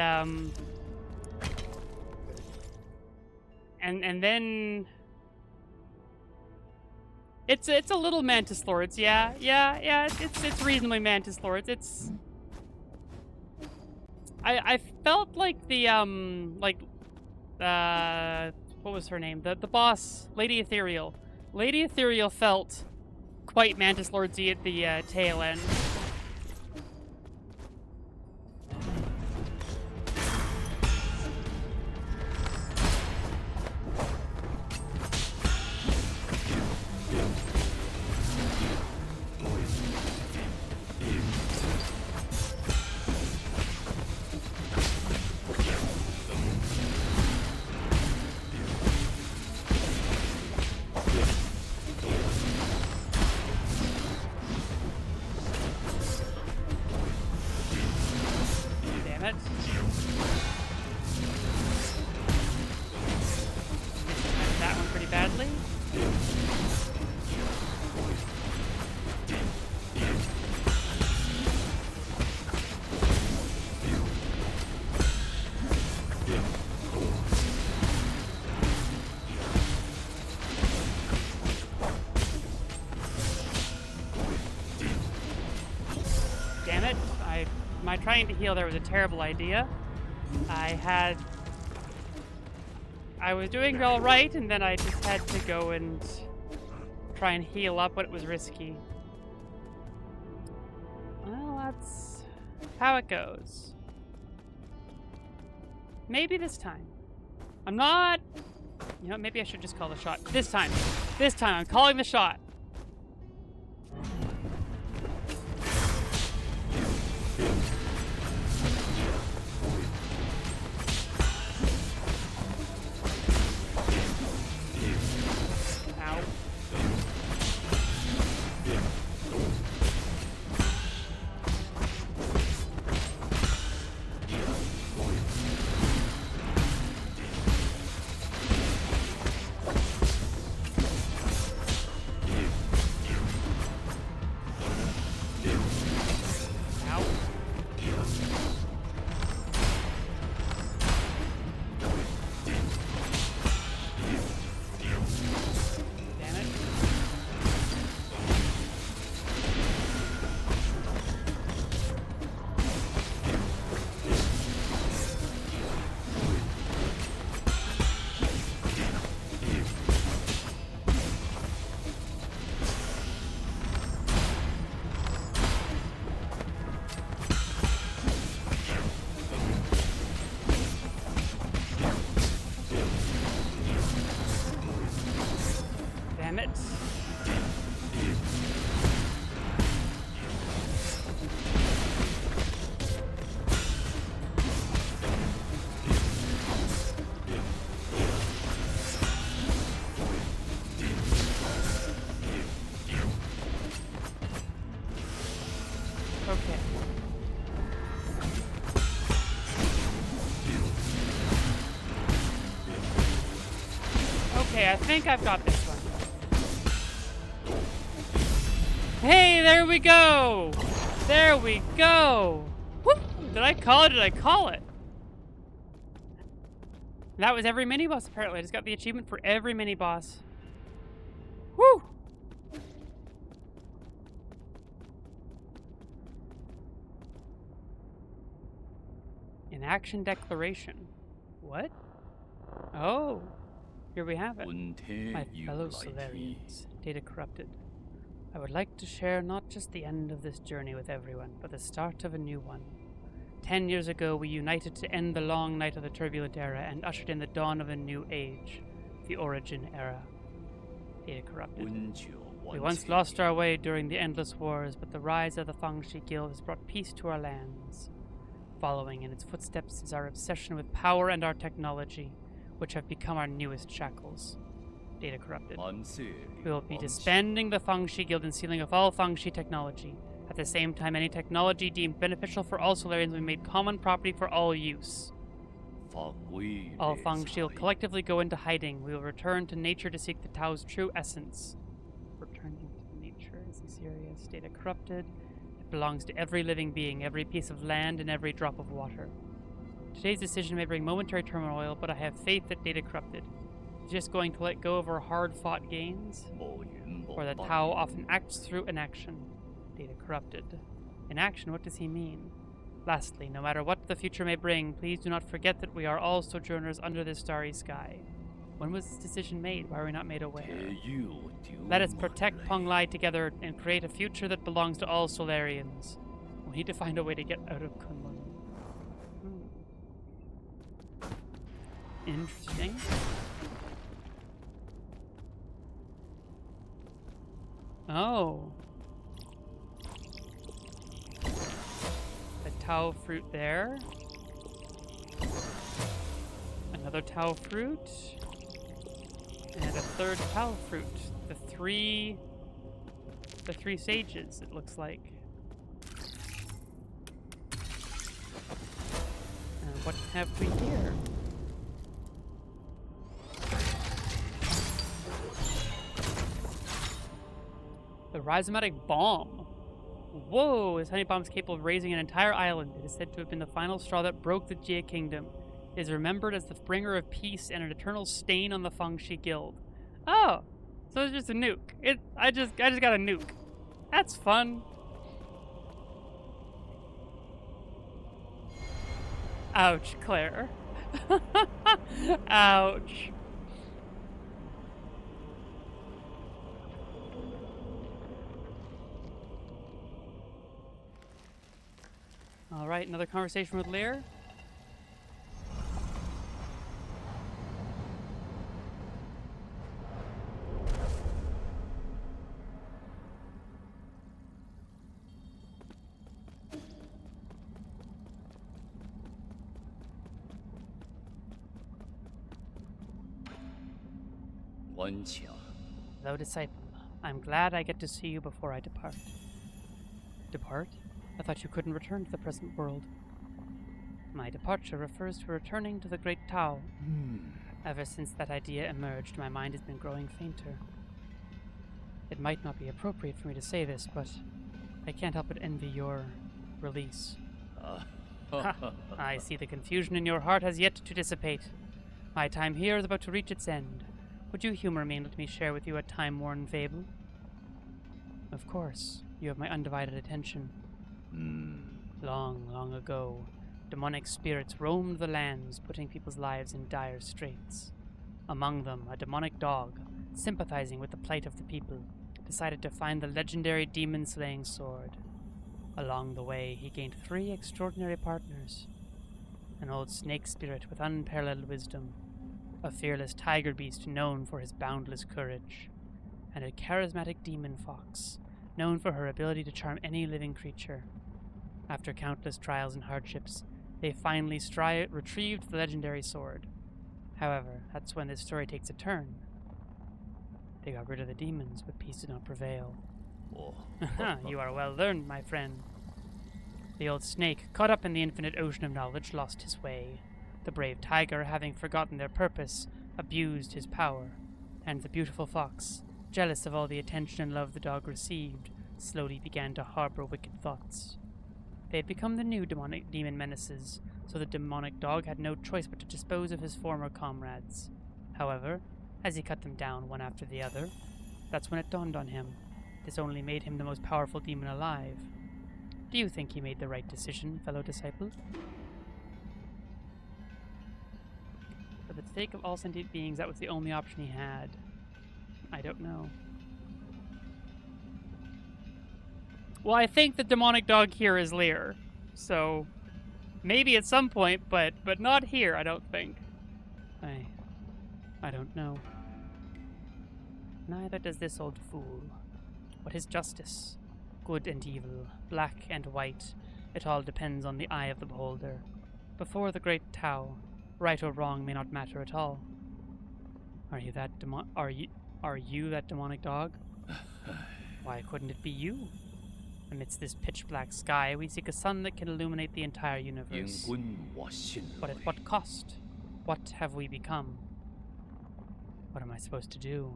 then it's a little Mantis Lords, yeah, it's reasonably Mantis Lords. It's I felt like the what was her name? The boss, Lady Ethereal. Lady Ethereal felt quite Mantis Lordsy at the tail end. That one pretty badly. Damn it. My trying to heal there was a terrible idea. I was doing all right, and then I just had to go and try and heal up, but it was risky. Well, that's how it goes. Maybe this time. I'm not... You know, maybe I should just call the shot. This time, I'm calling the shot. Damn it. Okay. Okay, I think I've got this one. Hey, there we go! There we go! Woo! Did I call it? Did I call it? That was every mini-boss, apparently. I just got the achievement for every mini-boss. Woo! An action declaration. What? Oh, here we have it. My fellow Solarians, data corrupted. I would like to share not just the end of this journey with everyone, but the start of a new one. 10 years ago, we united to end the long night of the turbulent era and ushered in the dawn of a new age, the Origin Era. Data corrupted. We once lost our way during the endless wars, but the rise of the Fangxi Guild has brought peace to our lands. Following in its footsteps is our obsession with power and our technology, which have become our newest shackles. Data corrupted. We will be disbanding the Fangxi Guild and sealing off all Fangxi technology. At the same time, any technology deemed beneficial for all Solarians will be made common property for all use. All Fangxi will collectively go into hiding. We will return to nature to seek the Tao's true essence. Returning to nature? Is he serious? Data corrupted. It belongs to every living being, every piece of land, and every drop of water. Today's decision may bring momentary turmoil, but I have faith that data corrupted is just going to let go of our hard-fought gains, or that Tao often acts through inaction. Data corrupted. Inaction, what does he mean? Lastly, no matter what the future may bring, please do not forget that we are all sojourners under this starry sky. When was this decision made? Why were we not made aware? Let us protect Penglai together and create a future that belongs to all Solarians. We need to find a way to get out of Kunlun. Interesting. Oh. The Tao fruit there. Another Tao fruit. And a third Tao fruit. The three sages, it looks like. And what have we here? The rhizomatic bomb. Whoa, this honey bomb is capable of raising an entire island. It is said to have been the final straw that broke the Jia Kingdom. It is remembered as the bringer of peace and an eternal stain on the Fangxi Guild. Oh, so it's just a nuke. I just got a nuke. That's fun. Ouch, Claire. Ouch. All right, another conversation with Lear. Hello, disciple. I'm glad I get to see you before I depart. Depart? I thought you couldn't return to the present world. My departure refers to returning to the Great Tao. Ever since that idea emerged, my mind has been growing fainter. It might not be appropriate for me to say this, but I can't help but envy your release. I see the confusion in your heart has yet to dissipate. My time here is about to reach its end. Would you humor me and let me share with you a time-worn fable? Of course, you have my undivided attention. Long, long ago, demonic spirits roamed the lands, putting people's lives in dire straits. Among them, a demonic dog, sympathizing with the plight of the people, decided to find the legendary demon-slaying sword. Along the way, he gained 3 extraordinary partners. An old snake spirit with unparalleled wisdom, a fearless tiger beast known for his boundless courage, and a charismatic demon fox, known for her ability to charm any living creature. After countless trials and hardships, they finally retrieved the legendary sword. However, that's when this story takes a turn. They got rid of the demons, but peace did not prevail. You are well learned, my friend. The old snake, caught up in the infinite ocean of knowledge, lost his way. The brave tiger, having forgotten their purpose, abused his power. And the beautiful fox, jealous of all the attention and love the dog received, slowly began to harbor wicked thoughts. They had become the new demon menaces, so the demonic dog had no choice but to dispose of his former comrades. However, as he cut them down one after the other, that's when it dawned on him. This only made him the most powerful demon alive. Do you think he made the right decision, fellow disciple? For the sake of all sentient beings, that was the only option he had. I don't know. Well, I think the demonic dog here is Lear. So, maybe at some point, but not here, I don't think. I don't know. Neither does this old fool. What is justice? Good and evil, black and white. It all depends on the eye of the beholder. Before the great Tao, right or wrong may not matter at all. Are you that demonic dog? Why couldn't it be you? Amidst this pitch-black sky, we seek a sun that can illuminate the entire universe. But at what cost? What have we become? What am I supposed to do?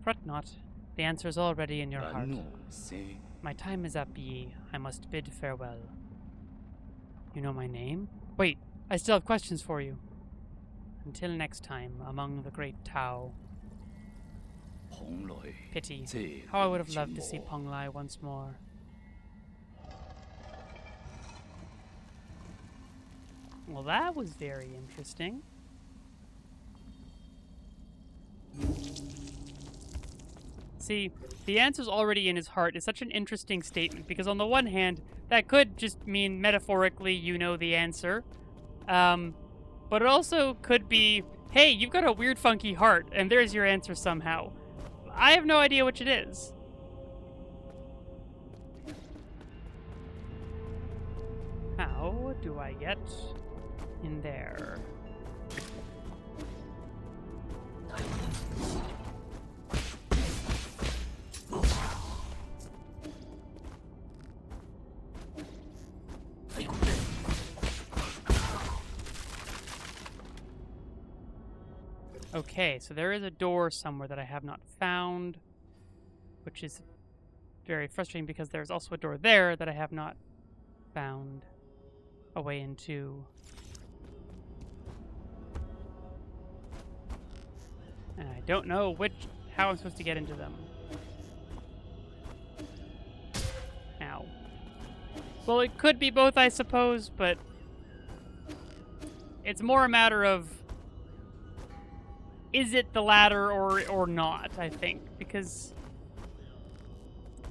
Fret not. The answer is already in your heart. My time is up, Yi. I must bid farewell. You know my name? Wait, I still have questions for you. Until next time, among the great Tao. Pity. How I would have loved to see Ponglai once more. Well, that was very interesting. See, the answer's already in his heart is such an interesting statement, because on the one hand, that could just mean metaphorically you know the answer. But it also could be, hey, you've got a weird funky heart, and there's your answer somehow. I have no idea which it is. How do I get in there? Okay, so there is a door somewhere that I have not found, which is very frustrating because there's also a door there that I have not found a way into. And I don't know how I'm supposed to get into them. Ow. Well, it could be both, I suppose, but it's more a matter of, is it the latter or not, I think, because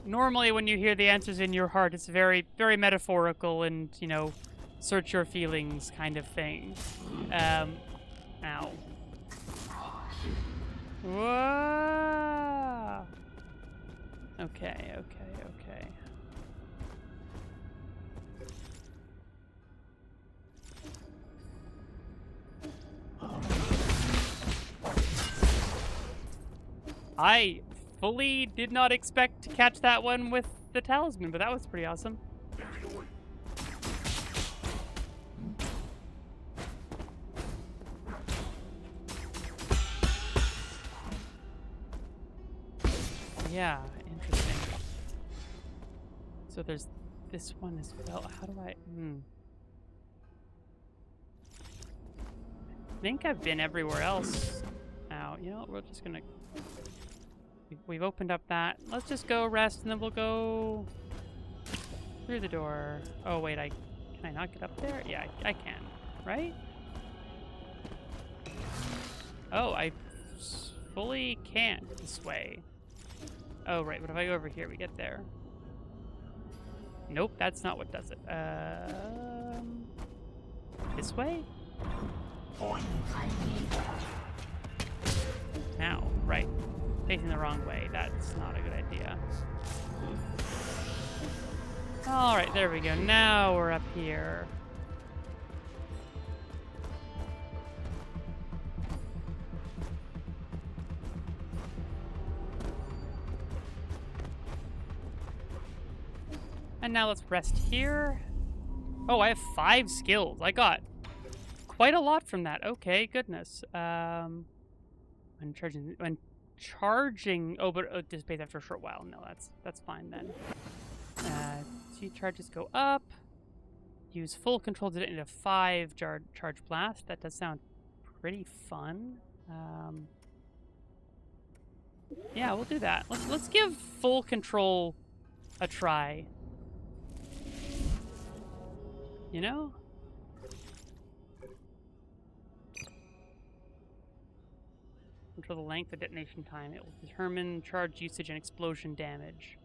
normally when you hear the answers in your heart, it's very, very metaphorical and, you know, search your feelings kind of thing. Ow. Whoa! Okay. I fully did not expect to catch that one with the talisman, but that was pretty awesome. Yeah, interesting. So there's this one as well. How do I... I think I've been everywhere else. Now, you know what? We're just gonna... We've opened up that. Let's just go rest, and then we'll go through the door. Oh, wait, can I not get up there? Yeah, I can, right? Oh, I fully can't this way. Oh, right, but if I go over here, we get there. Nope, that's not what does it. This way? Ow, right. Facing the wrong way. That's not a good idea. Alright, there we go. Now we're up here. And now let's rest here. Oh, I have 5 skills. I got quite a lot from that. Okay, goodness. When charging, oh, but it dissipates after a short while. No, that's fine then. 2 charges go up. Use full control to detonate a 5 charge blast. That does sound pretty fun. Yeah, we'll do that. Let's give full control a try. You know? control the length of detonation time. It will determine charge usage and explosion damage.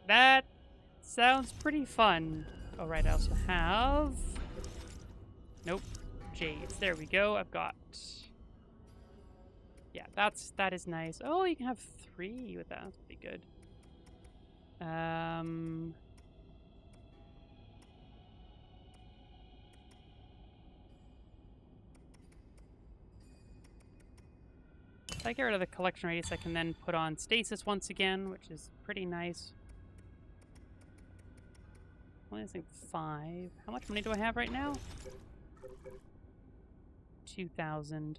That sounds pretty fun. All right, I also have... Nope. Jades. There we go. I've got... Yeah, that is nice. Oh, you can have 3 with that. That's pretty good. If I get rid of the collection radius, I can then put on stasis once again, which is pretty nice. Only I think 5. How much money do I have right now? 2,000.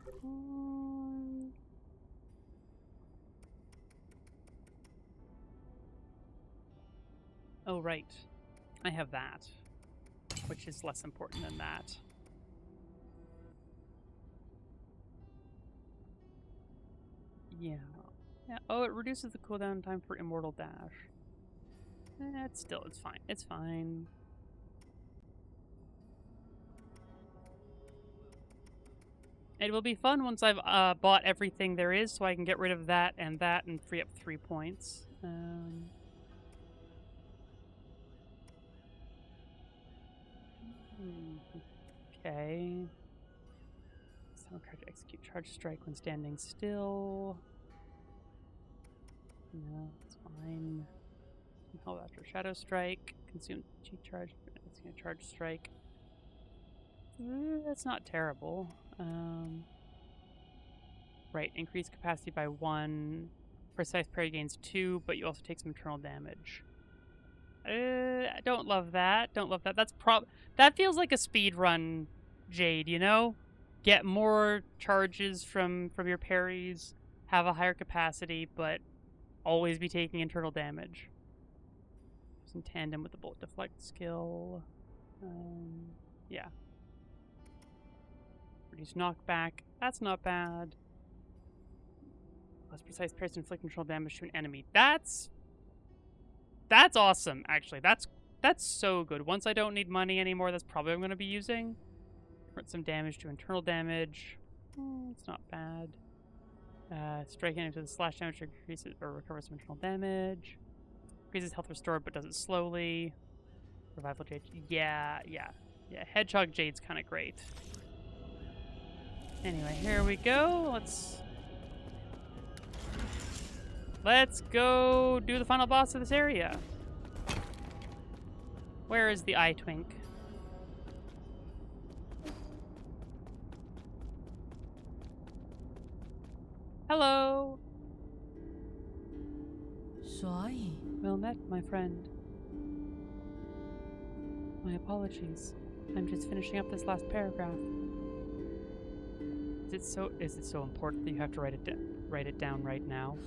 Oh, right. I have that, which is less important than that. Yeah. Oh, it reduces the cooldown time for Immortal Dash. It's fine. It's fine. It will be fun once I've bought everything there is, so I can get rid of that and free up 3 points. Okay. Someone tried to execute Charge Strike when standing still. No, it's fine. Hold after Shadow Strike. Consume G Charge. It's going to Charge Strike. That's not terrible. Right, increase capacity by 1. Precise parry gains 2, but you also take some internal damage. I don't love that. Don't love that. That feels like a speed run, Jade, you know? Get more charges from your parries, have a higher capacity, but always be taking internal damage. It's in tandem with the bullet deflect skill. Yeah. Reduce knockback. That's not bad. Less precise parries to inflict control damage to an enemy. That's awesome, actually. That's so good. Once I don't need money anymore, that's probably what I'm going to be using. Put some damage to internal damage. It's not bad. Striking into the slash damage increases or recovers some internal damage. Increases health restored, but does it slowly. Revival Jade. Yeah. Hedgehog Jade's kind of great. Anyway, here we go. Let's go do the final boss of this area. Where is the eye twink? Hello. Well met, my friend. My apologies. I'm just finishing up this last paragraph. Is it so important that you have to write it down right now?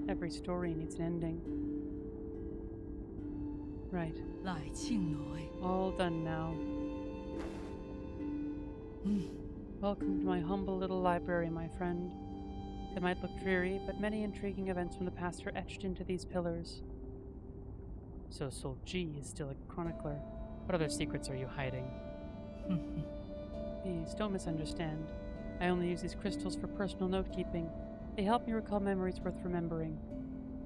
Every story needs an ending. Right. All done now. Welcome to my humble little library, my friend. It might look dreary, but many intriguing events from the past are etched into these pillars. So Soul G is still a chronicler. What other secrets are you hiding? Please, don't misunderstand. I only use these crystals for personal note-keeping. They help me recall memories worth remembering.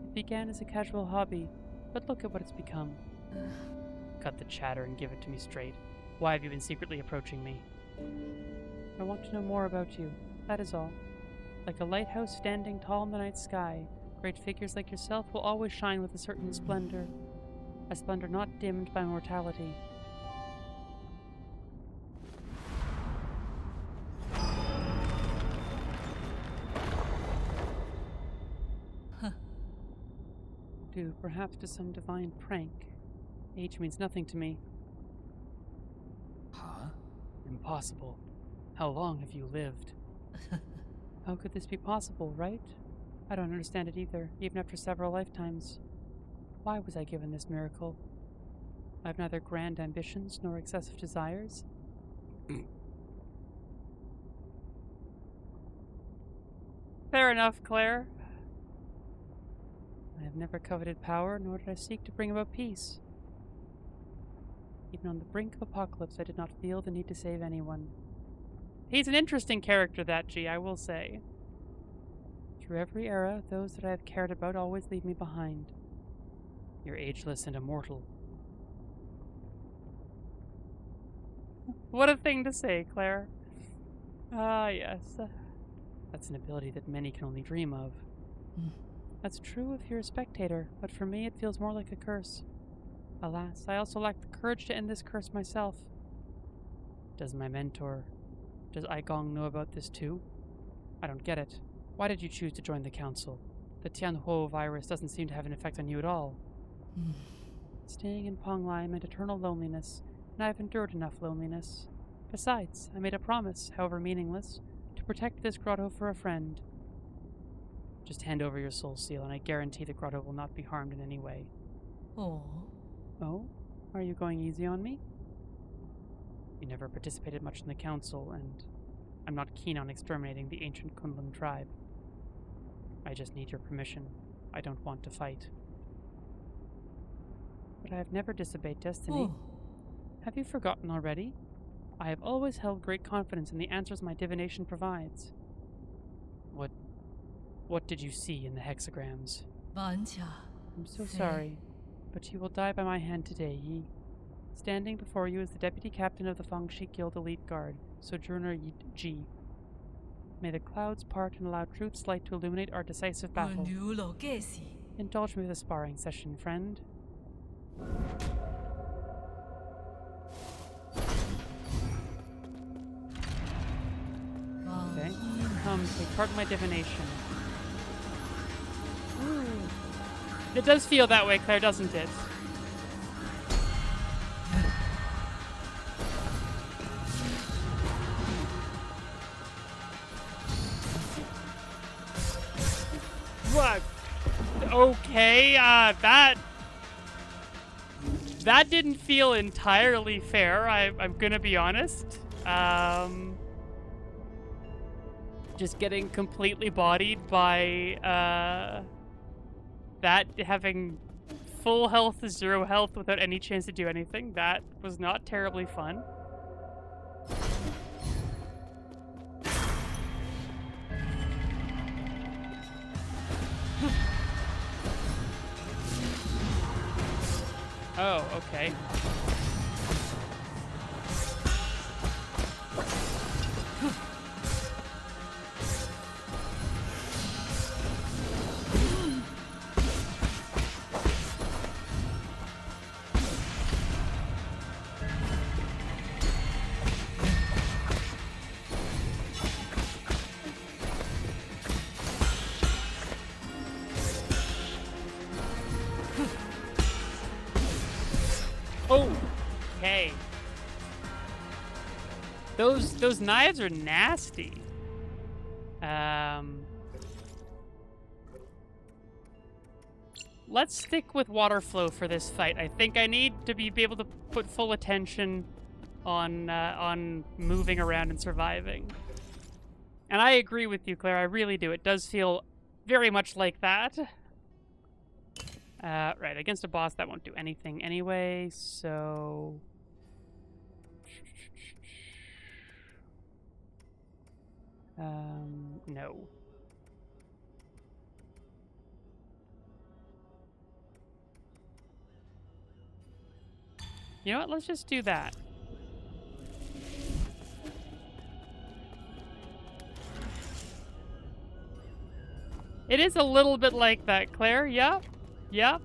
It began as a casual hobby, but look at what it's become. Cut the chatter and give it to me straight. Why have you been secretly approaching me? I want to know more about you. That is all. Like a lighthouse standing tall in the night sky, great figures like yourself will always shine with a certain splendor. A splendor not dimmed by mortality. Due perhaps to some divine prank. Age means nothing to me. Huh? Impossible. How long have you lived? How could this be possible, right? I don't understand it either, even after several lifetimes. Why was I given this miracle? I have neither grand ambitions nor excessive desires. Fair enough, Claire. I have never coveted power, nor did I seek to bring about peace. Even on the brink of apocalypse, I did not feel the need to save anyone. He's an interesting character, that G, I will say. Through every era, those that I have cared about always leave me behind. You're ageless and immortal. What a thing to say, Claire. Ah, yes. That's an ability that many can only dream of. That's true if you're a spectator, but for me it feels more like a curse. Alas, I also lack the courage to end this curse myself. Does my mentor, does Aigong know about this too? I don't get it. Why did you choose to join the council? The Tianhuo virus doesn't seem to have an effect on you at all. Staying in Ponglai meant eternal loneliness, and I've endured enough loneliness. Besides, I made a promise, however meaningless, to protect this grotto for a friend. Just hand over your soul seal, and I guarantee the grotto will not be harmed in any way. Oh. Oh? Are you going easy on me? You never participated much in the council, and I'm not keen on exterminating the ancient Kunlun tribe. I just need your permission. I don't want to fight. But I have never disobeyed destiny. Have you forgotten already? I have always held great confidence in the answers my divination provides. What did you see in the hexagrams? I'm so sorry, but you will die by my hand today, Yi. Standing before you is the deputy captain of the Fangshi Guild Elite Guard, Sojourner Yi Ji. May the clouds part and allow truth's light to illuminate our decisive battle. Indulge me with a sparring session, friend. Okay, come take part in my divination. Ooh. It does feel that way, Claire, doesn't it? What? Okay, that didn't feel entirely fair, I'm gonna be honest. Just getting completely bodied by, that having full health to 0 health without any chance to do anything. That was not terribly fun. Oh, okay. Okay. Those knives are nasty. Let's stick with water flow for this fight. I think I need to be able to put full attention on moving around and surviving. And I agree with you, Claire. I really do. It does feel very much like that. Right, against a boss, that won't do anything anyway, so... no. You know what? Let's just do that. It is a little bit like that, Claire. Yeah. Yeah.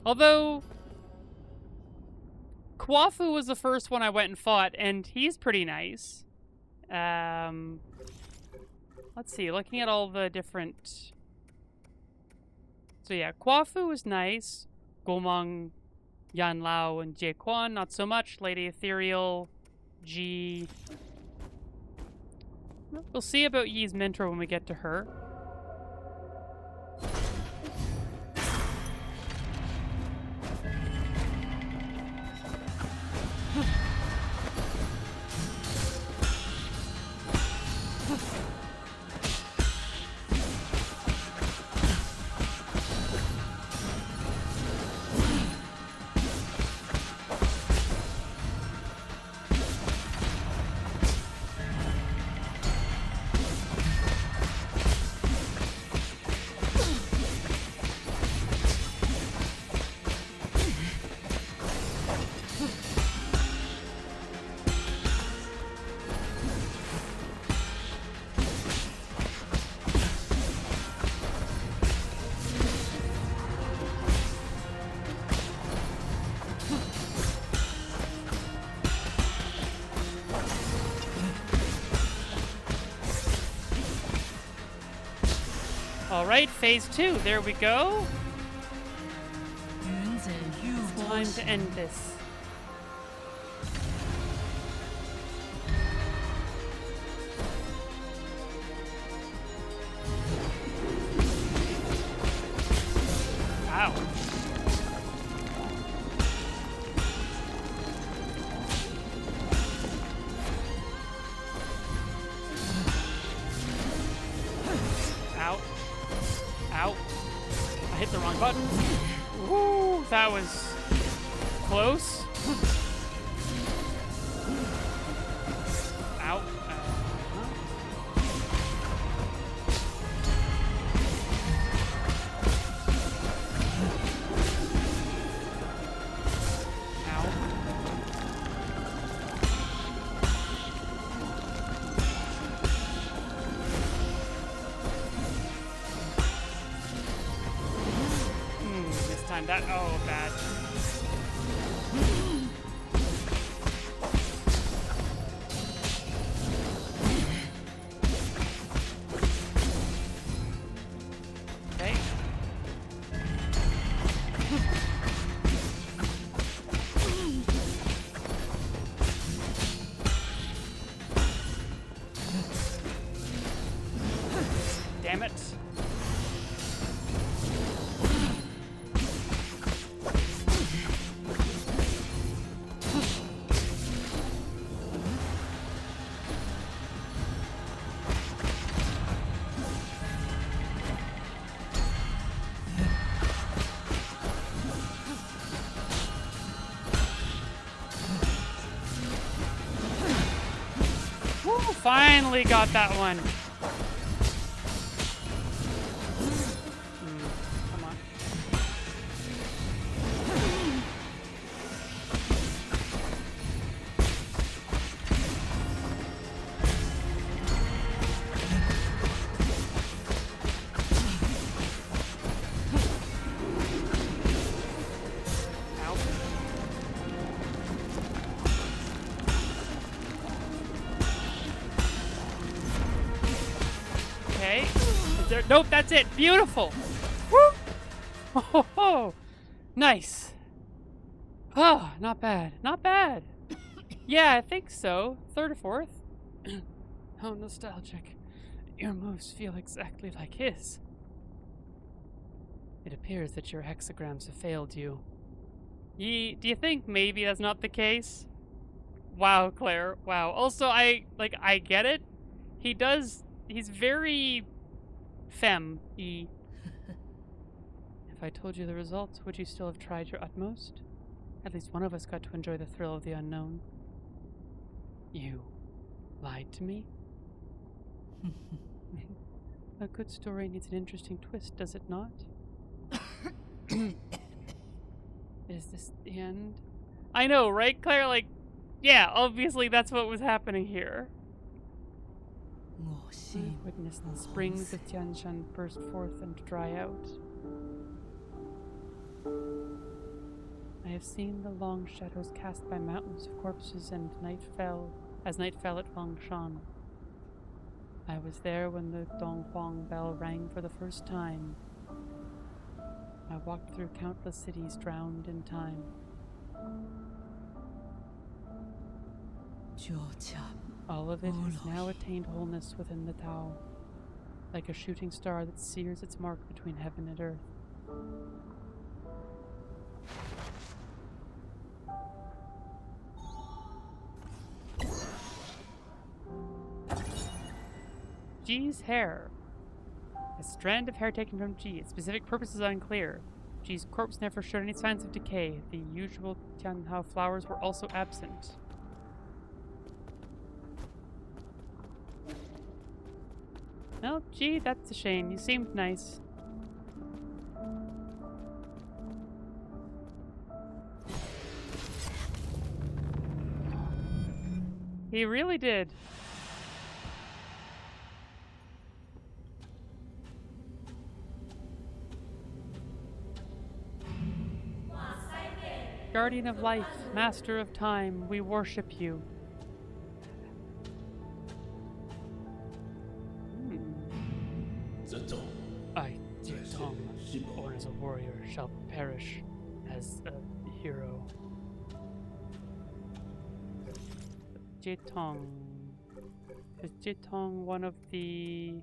Although Kwafu was the first one I went and fought, and he's pretty nice. Let's see, looking at all the different... So yeah, Kwafu was nice. Gomang, Yan Lao, and Jie Quan, not so much. Lady Ethereal, G. We'll see about Yi's mentor when we get to her. All right, phase 2. There we go. It's time to end this. Ow. Ow. Ow. I hit the wrong button. Woo, that was close. Ow. That, oh, bad. Okay. Damn it. Finally got that one. Come on. Ow. Okay. Is there? Nope, that's it. Beautiful. Woo! Oh, nice. Oh, not bad. Not bad. Yeah, I think so. Third or fourth. How nostalgic. Your moves feel exactly like his. It appears that your hexagrams have failed you. Do you think maybe that's not the case? Wow, Claire. Wow. Also, I get it. He's very femme-y. If I told you the results, would you still have tried your utmost? At least one of us got to enjoy the thrill of the unknown. You lied to me? A good story needs an interesting twist, does it not? Is this the end? I know, right, Claire? Like, yeah, obviously that's what was happening here. I've witnessed the springs of Tianshan burst forth and dry out. I have seen the long shadows cast by mountains of corpses and night fell at Wangshan. I was there when the Donghuang bell rang for the first time. I walked through countless cities drowned in time. All of it has now attained wholeness within the Tao, like a shooting star that sears its mark between heaven and earth. G's hair. A strand of hair taken from G. Its specific purpose is unclear. G's corpse never showed any signs of decay. The usual Tianhao flowers were also absent. Well, gee, that's a shame. You seemed nice. He really did. Guardian of life, master of time, we worship you. I Born as a warrior shall perish as a hero. Jetong. Is Jetong one of the...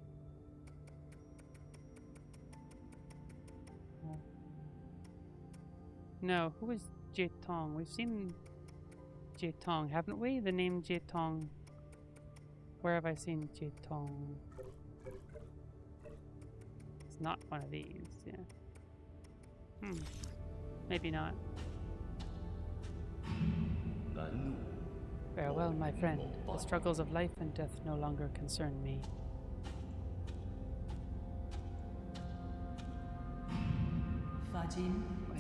No, who is Jetong? We've seen Jetong, haven't we? The name Jetong. Where have I seen Jetong? It's not one of these, yeah. Maybe not. Farewell, my friend. The struggles of life and death no longer concern me.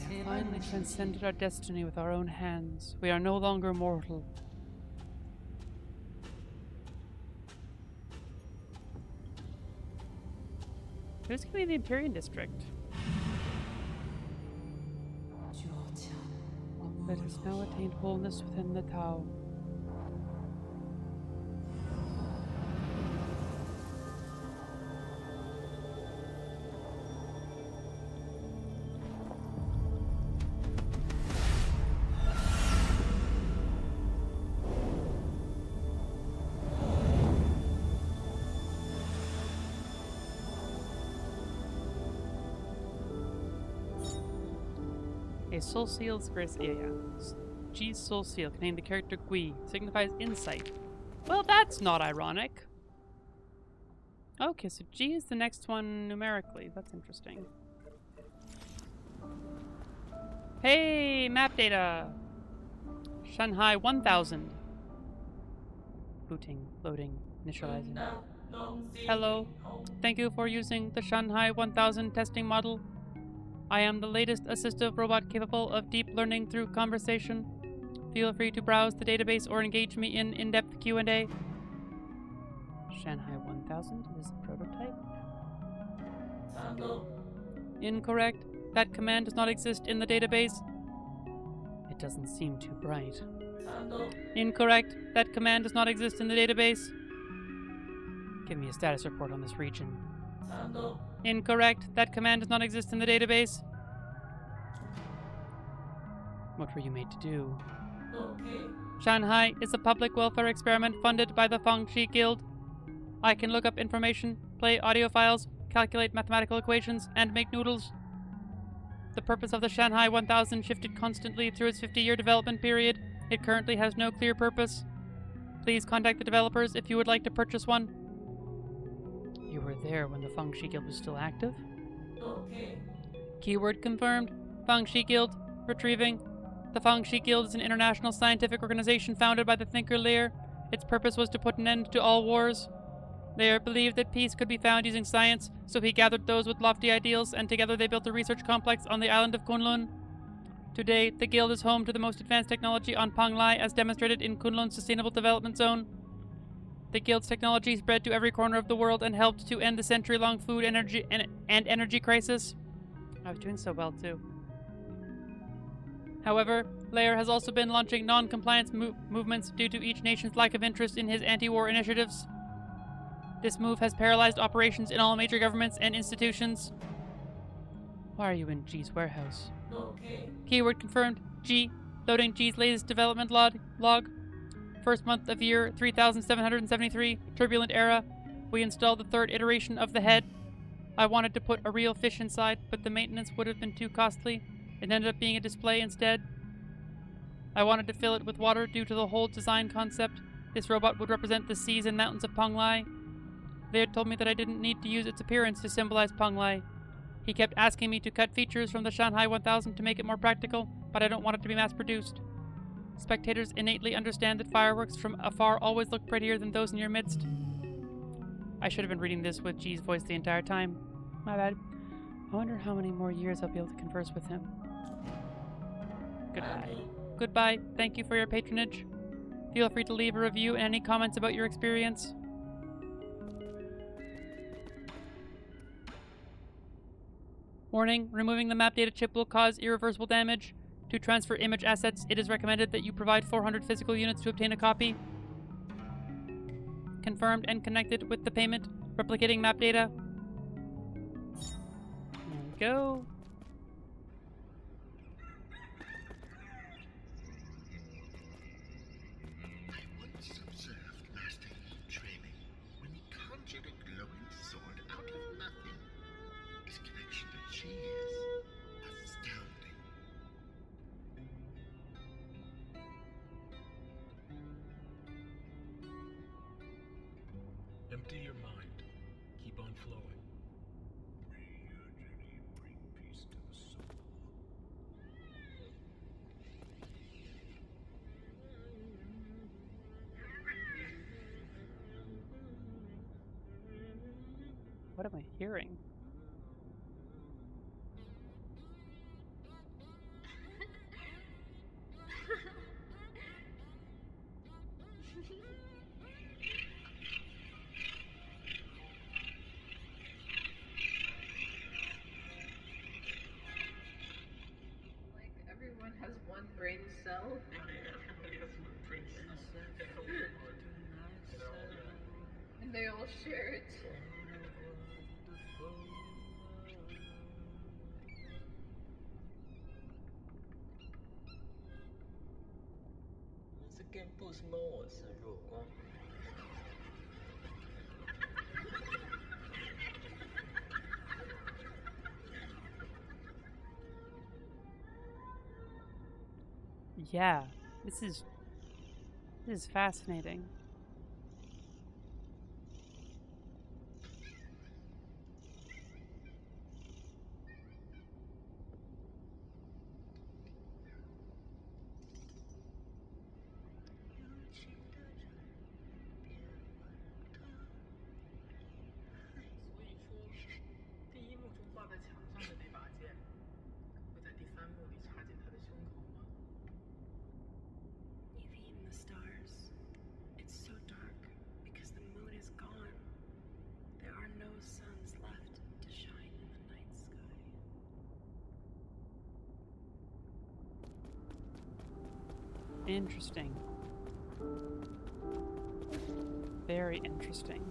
We have finally transcended our destiny with our own hands. We are no longer mortal. Who's going to be the Empyrean District? Let us now attain wholeness within the Tao. A soul seal's grace. Yeah. G's soul seal contained the character Gui, signifies insight. Well, that's not ironic. Okay, so G is the next one numerically. That's interesting. Hey, map data! Shanghai 1000. Booting, loading, initializing. Hello. Thank you for using the Shanghai 1000 testing model. I am the latest assistive robot capable of deep learning through conversation. Feel free to browse the database or engage me in in-depth Q&A. Shanghai 1000 is a prototype? Incorrect. That command does not exist in the database. It doesn't seem too bright. Incorrect. That command does not exist in the database. Give me a status report on this region. Incorrect. That command does not exist in the database. What were you made to do? Shanghai is a public welfare experiment funded by the Fangxi Guild. I can look up information, play audio files, calculate mathematical equations, and make noodles. The purpose of the Shanghai 1000 shifted constantly through its 50-year development period. It currently has no clear purpose. Please contact the developers if you would like to purchase one. You were there when the Fangxi Guild was still active? Keyword confirmed. Fangxi Guild. Retrieving. The Fangxi Guild is an international scientific organization founded by the thinker Lear. Its purpose was to put an end to all wars. Lear believed that peace could be found using science, so he gathered those with lofty ideals, and together they built a research complex on the island of Kunlun. Today, the Guild is home to the most advanced technology on Panglai, as demonstrated in Kunlun's Sustainable Development Zone. The Guild's technology spread to every corner of the world and helped to end the century-long food energy and energy crisis. I was doing so well, too. However, Lear has also been launching non-compliance movements due to each nation's lack of interest in his anti-war initiatives. This move has paralyzed operations in all major governments and institutions. Why are you in G's warehouse? Keyword confirmed. G. Loading G's latest development log. First month of year 3773, turbulent era. We installed the third iteration of the head. I wanted to put a real fish inside, but the maintenance would have been too costly. It ended up being a display instead. I wanted to fill it with water due to the whole design concept. This robot would represent the seas and mountains of Panglai. They had told me that I didn't need to use its appearance to symbolize Panglai. He kept asking me to cut features from the Shanghai 1000 to make it more practical, but I don't want it to be mass-produced. Spectators innately understand that fireworks from afar always look prettier than those in your midst. I should have been reading this with G's voice the entire time. My bad. I wonder how many more years I'll be able to converse with him. Goodbye. Goodbye. Thank you for your patronage. Feel free to leave a review and any comments about your experience. Warning, removing the map data chip will cause irreversible damage. To transfer image assets, it is recommended that you provide 400 physical units to obtain a copy. Confirmed and connected with the payment. Replicating map data. go. I once observed Master Yi training when he conjured a glowing sword out of nothing. His connection to chi is astounding. Empty your mind. Keep on flowing. May your journey bring peace to the soul. What am I hearing? Like, everyone has one brain cell. And they all share it.这 game 不是猫，我是弱光。Yeah, this is fascinating. You've eaten the stars. It's so dark because the moon is gone. There are no suns left to shine in the night sky. Interesting. Very interesting.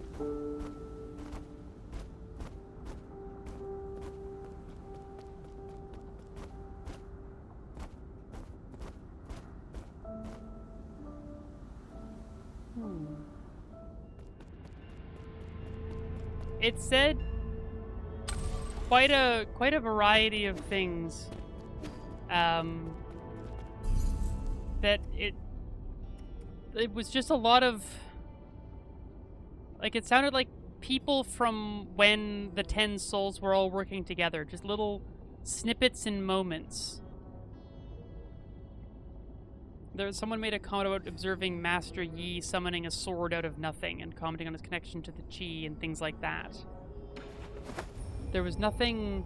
It said quite a variety of things. That it was just a lot of, like, it sounded like people from when the 10 souls were all working together, just little snippets and moments. Someone made a comment about observing Master Yi summoning a sword out of nothing and commenting on his connection to the chi and things like that. There was nothing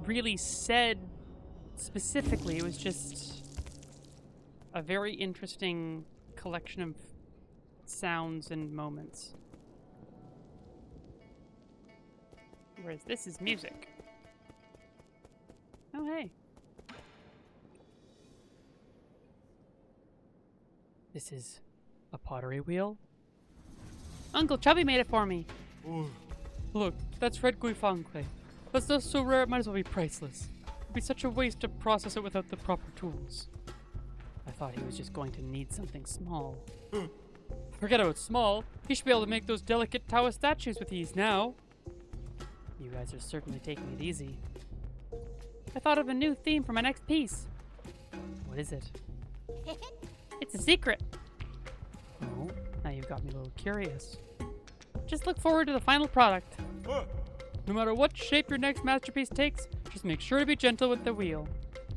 really said specifically. It was just a very interesting collection of sounds and moments. Whereas this is music. Oh, hey. This is a pottery wheel? Uncle Chubby made it for me. Oh, Look, that's red guifang clay. That's just so rare it might as well be priceless. It'd be such a waste to process it without the proper tools. I thought he was just going to need something small. Forget about small. He should be able to make those delicate Taoist statues with ease now. You guys are certainly taking it easy. I thought of a new theme for my next piece. What is it? It's a secret. Oh, now you've got me a little curious. Just look forward to the final product. No matter what shape your next masterpiece takes, just make sure to be gentle with the wheel.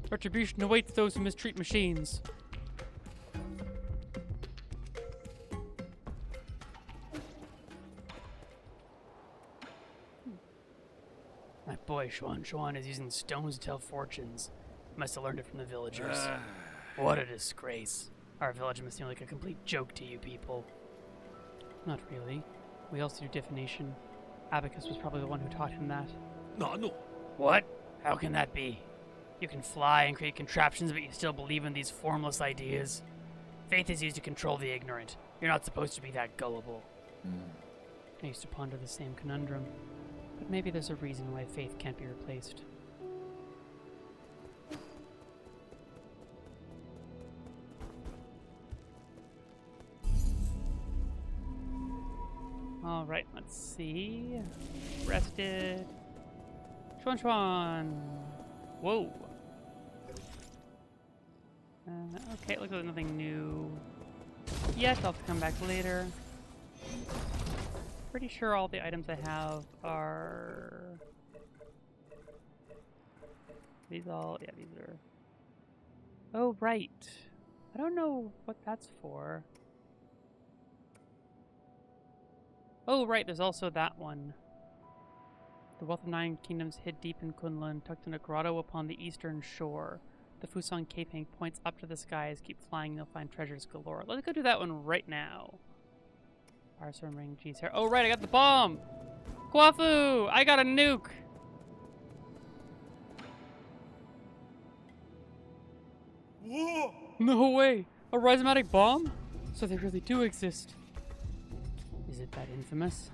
Retribution awaits those who mistreat machines. My boy Xuan Xuan is using stones to tell fortunes. Must have learned it from the villagers. What a disgrace. Our village must seem like a complete joke to you people. Not really. We also do divination. Abacus was probably the one who taught him that. no. What? How can that be? You can fly and create contraptions, but you still believe in these formless ideas? Faith is used to control the ignorant. You're not supposed to be that gullible. I used to ponder the same conundrum. But maybe there's a reason why faith can't be replaced. Alright, let's see. Rested. Chuan Chuan! Whoa! Okay, looks like nothing new yet. I'll have to come back later. Pretty sure all the items I have are... These all... Yeah, these are... Oh, right. I don't know what that's for. Oh, right, there's also that one. The wealth of 9 kingdoms hid deep in Kunlun, tucked in a grotto upon the eastern shore. The Fusang Cape Hang points up to the skies. Keep flying, you'll find treasures galore. Let's go do that one right now. Firestorm ring, geez hair. Oh, right, I got the bomb! Kwafu! I got a nuke! Whoa! No way! A rhizomatic bomb? So they really do exist. Is it that infamous?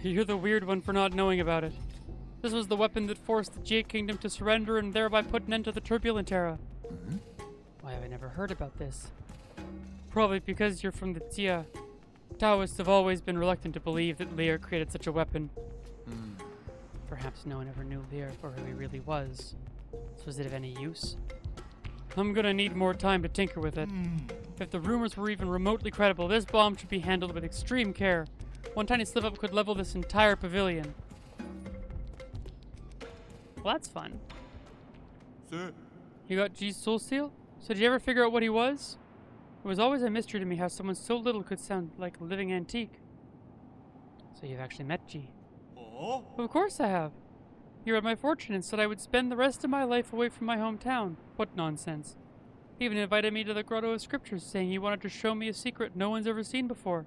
You're the weird one for not knowing about it. This was the weapon that forced the Jade Kingdom to surrender and thereby put an end to the turbulent era. Why have I never heard about this? Probably because you're from the Xia. Taoists have always been reluctant to believe that Lear created such a weapon. Perhaps no one ever knew Lear for who he really was. So is it of any use? I'm gonna need more time to tinker with it. If the rumors were even remotely credible, this bomb should be handled with extreme care. One tiny slip-up could level this entire pavilion. Well, that's fun. Sir. You got G's soul seal? So did you ever figure out what he was? It was always a mystery to me how someone so little could sound like a living antique. So you've actually met G? Oh? Of course I have. He read my fortune and said I would spend the rest of my life away from my hometown. What nonsense. He even invited me to the Grotto of Scriptures, saying he wanted to show me a secret no one's ever seen before.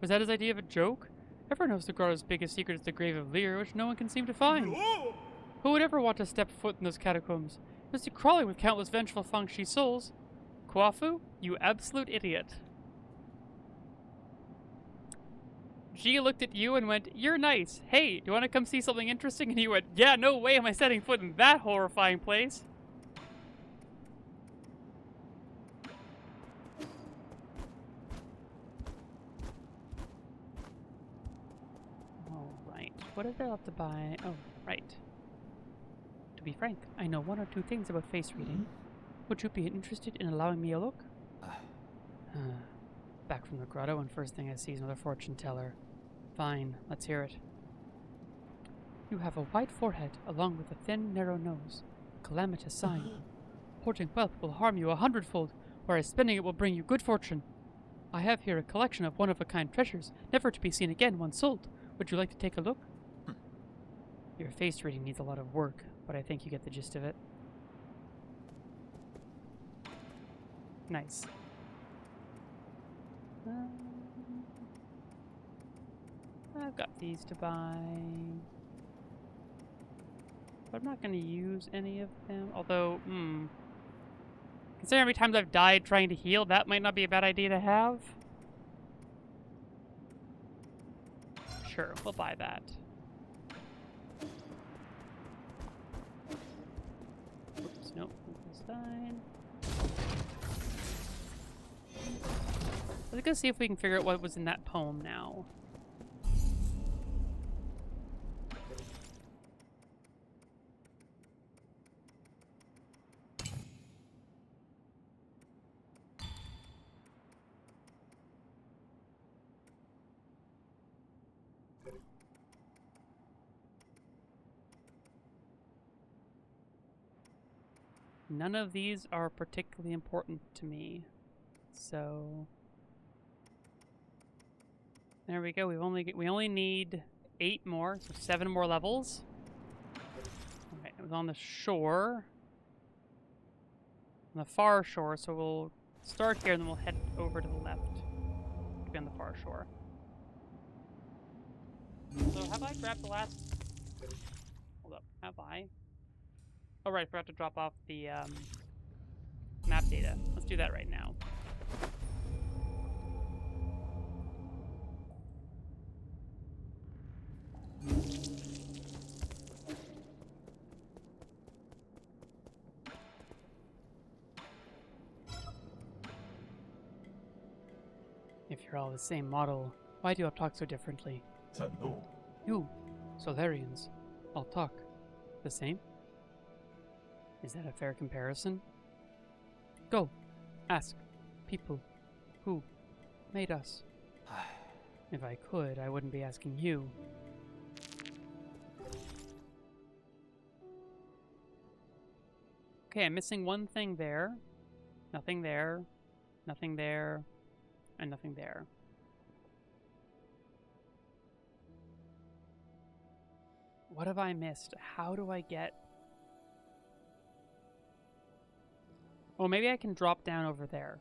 Was that his idea of a joke? Everyone knows the Grotto's biggest secret is the grave of Lear, which no one can seem to find. Whoa! Who would ever want to step foot in those catacombs? Must be crawling with countless vengeful Fang Shi souls. Kwafu, you absolute idiot. G looked at you and went, "You're nice. Hey, do you want to come see something interesting?" And you went, "Yeah, no way am I setting foot in that horrifying place." Alright, what is there left to buy? Oh, right. To be frank, I know one or two things about face reading. Would you be interested in allowing me a look? Back from the grotto, and first thing I see is another fortune teller. Fine, let's hear it. You have a wide forehead, along with a thin, narrow nose. Calamitous sign. Hoarding wealth will harm you 100-fold, whereas spending it will bring you good fortune. I have here a collection of one-of-a-kind treasures, never to be seen again once sold. Would you like to take a look? Your face reading needs a lot of work, but I think you get the gist of it. Nice. I've got these to buy. But I'm not going to use any of them. Although, considering how many times I've died trying to heal, that might not be a bad idea to have. Sure, we'll buy that. Oops, nope, this side. Let's go see if we can figure out what was in that poem now. None of these are particularly important to me, so there we go. We only need 8 more, so 7 more levels. Okay, it was on the shore, on the far shore. So we'll start here, and then we'll head over to the left to be on the far shore. So have I grabbed the last? Hold up, have I? Oh right, I forgot to drop off the map data. Let's do that right now. If you're all the same model, why do you all talk so differently? Sano. You, Solarians, all talk the same? Is that a fair comparison? Go, ask people who made us. If I could, I wouldn't be asking you. Okay, I'm missing one thing there. Nothing there. Nothing there. And nothing there. What have I missed? How do I get... Oh, maybe I can drop down over there.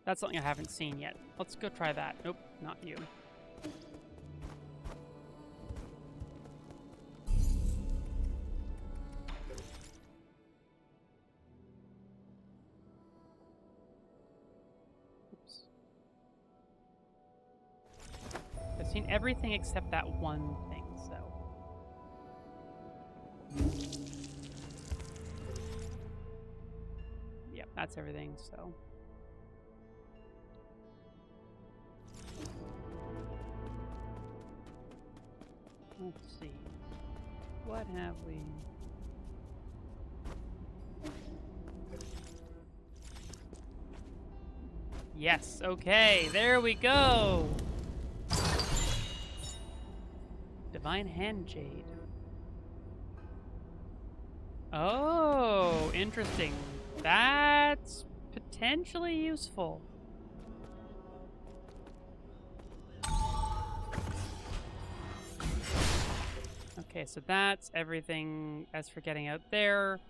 That's something I haven't seen yet. Let's go try that. Nope, not you. Oops. I've seen everything except that one thing, so... Yep, that's everything, so... Let's see. What have we... Yes, okay, there we go! Divine Hand Jade. Oh, interesting. That's potentially useful. Okay, so that's everything. As for getting out there,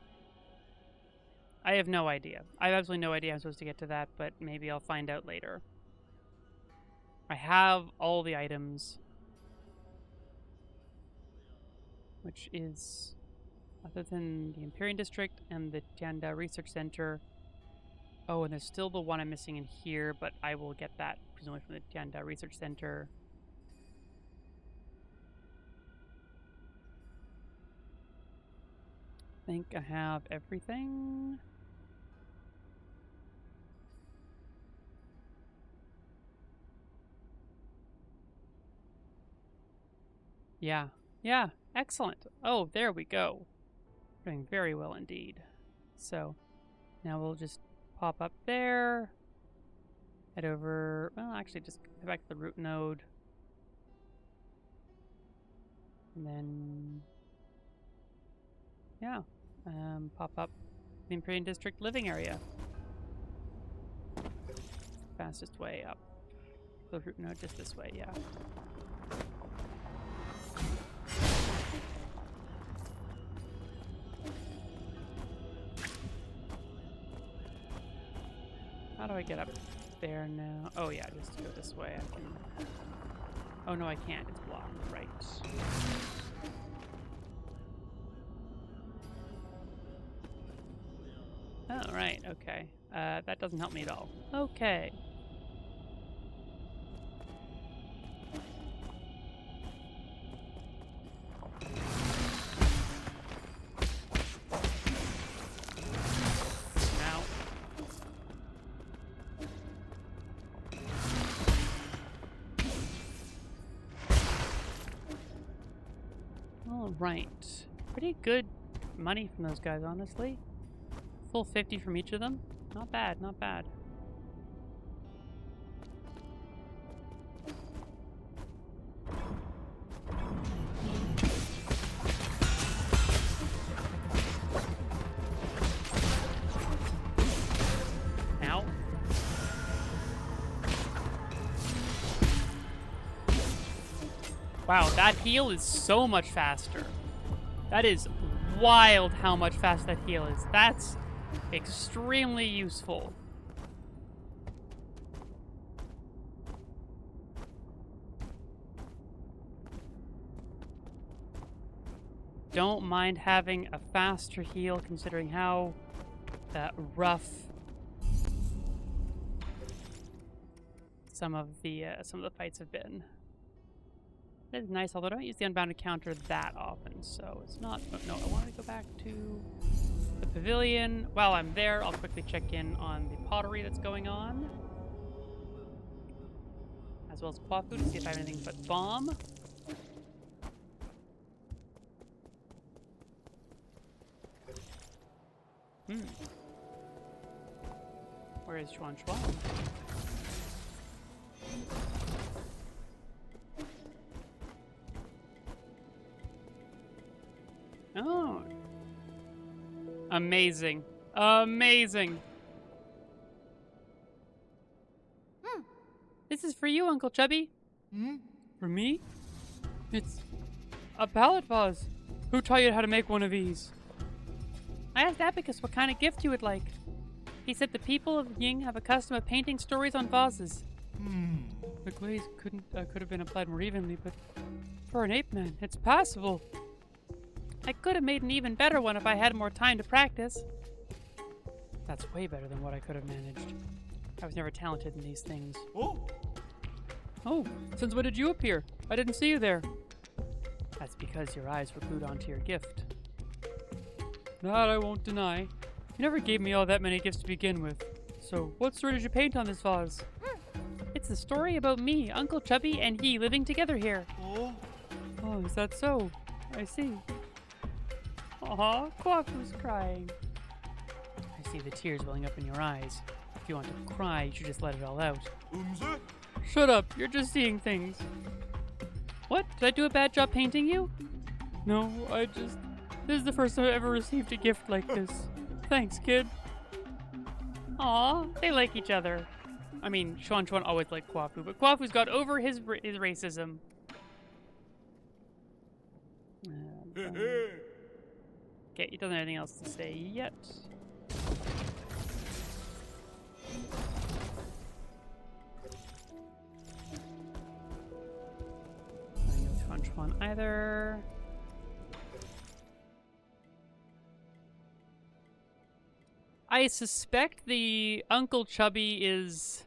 I have no idea. I have absolutely no idea how I'm supposed to get to that, but maybe I'll find out later. I have all the items, which is, other than the Empyrean District and the Tianda Research Center. Oh, and there's still the one I'm missing in here, but I will get that presumably from the Tianda Research Center. I think I have everything. Yeah. Yeah. Excellent. Oh, there we go. Doing very well indeed. So, now we'll just pop up there. Head over... Well, actually, just head back to the root node. And then... Yeah. Pop up the Empyrean District living area. Fastest way up. The root node just this way, yeah. How do I get up there now? Oh yeah, just go this way. I can... Oh no, I can't. It's blocked. Right. Oh, right. Okay. That doesn't help me at all. Okay. Now. All right. Pretty good money from those guys, honestly. Full 50 from each of them. Not bad, not bad. Ow. Wow, that heal is so much faster. That is wild how much faster that heal is. That's extremely useful. Don't mind having a faster heal considering how rough some of the fights have been. That is nice, although I don't use the unbound encounter that often, so it's not... Oh, no, I want to go back to the pavilion. While I'm there, I'll quickly check in on the pottery that's going on. as well as Quafu to see if I have anything but bomb. Where is Chuan Chuan? Oh. Amazing. Amazing. This is for you, Uncle Chubby. For me? It's a palette vase. Who taught you how to make one of these? I asked Abacus what kind of gift you would like. He said the people of Ying have a custom of painting stories on vases. The glaze could have been applied more evenly, but for an ape man, it's passable. I could have made an even better one if I had more time to practice. That's way better than what I could have managed. I was never talented in these things. Oh, since when did you appear? I didn't see you there. That's because your eyes were glued onto your gift. That I won't deny. You never gave me all that many gifts to begin with. So, what story did you paint on this vase? It's a story about me, Uncle Chubby, and he living together here. Oh, is that so? I see. Aw, Quafu's crying. I see the tears welling up in your eyes. If you want to cry, you should just let it all out. Shut up, you're just seeing things. What? Did I do a bad job painting you? No, this is the first time I've ever received a gift like this. Thanks, kid. Aw, they like each other. I mean, Chuan Chuan always liked Quafu, but Quafu's got over his racism. Okay, he doesn't have anything else to say yet. No Chuan Chuan either. I suspect the Uncle Chubby is...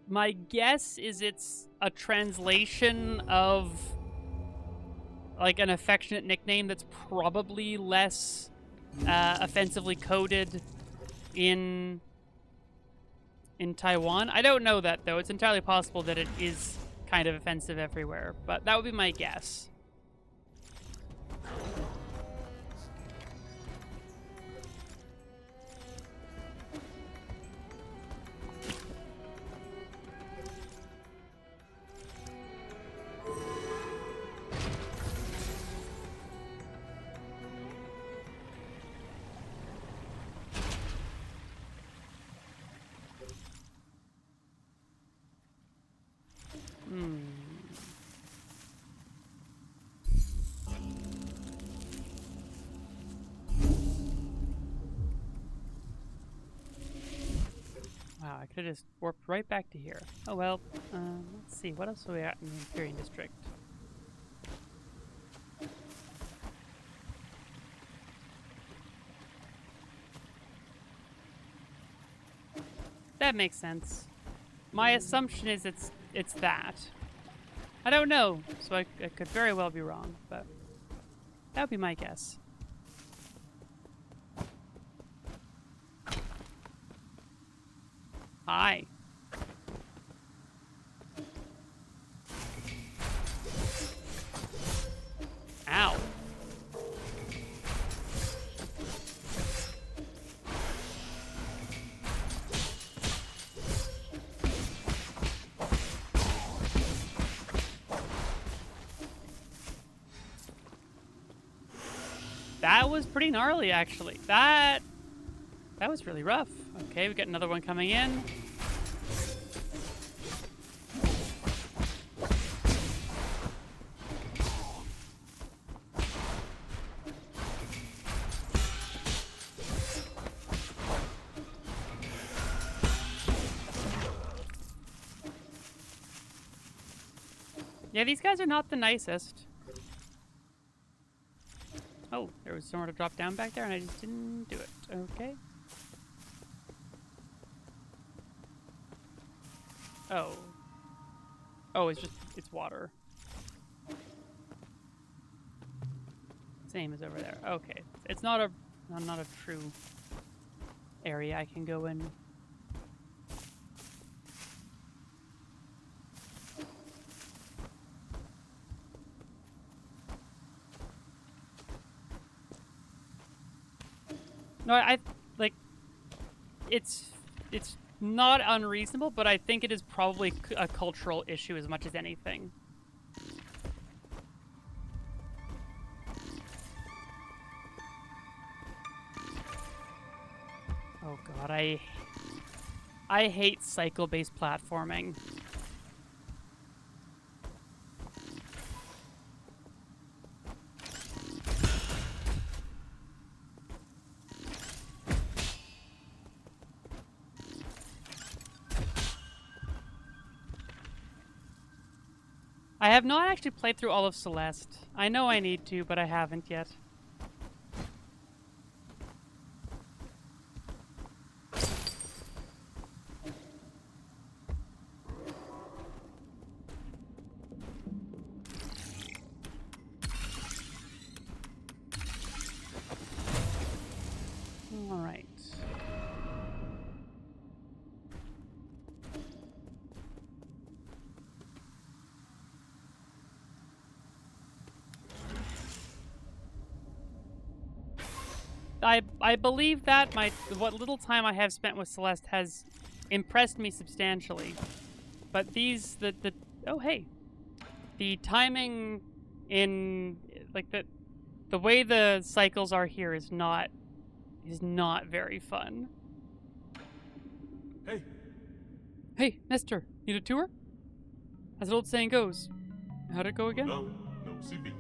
My guess is it's a translation of like an affectionate nickname that's probably less offensively coded in Taiwan. I don't know that, though. It's entirely possible that it is kind of offensive everywhere, but that would be my guess. Wow, I could have just warped right back to here. Oh well, let's see, what else are we at in the Imperial District? That makes sense. My assumption is it's that. I don't know, so I could very well be wrong, but that would be my guess. Hi. Ow. That was pretty gnarly, actually. That was really rough. Okay, we got another one coming in. Yeah, these guys are not the nicest. Oh, there was somewhere to drop down back there and I just didn't do it. Okay. Oh. Oh, it's water. Same as over there. Okay. It's not a true area I can go in. No, I like it's not unreasonable, but I think it is probably a cultural issue as much as anything. Oh god, I hate cycle-based platforming. I have not actually played through all of Celeste. I know I need to, but I haven't yet. All right. I believe that what little time I have spent with Celeste has impressed me substantially. But these oh hey. The timing in like the way the cycles are here is not very fun. Hey, Hey, Nestor, need a tour? As an old saying goes, how'd it go again? no sleeping.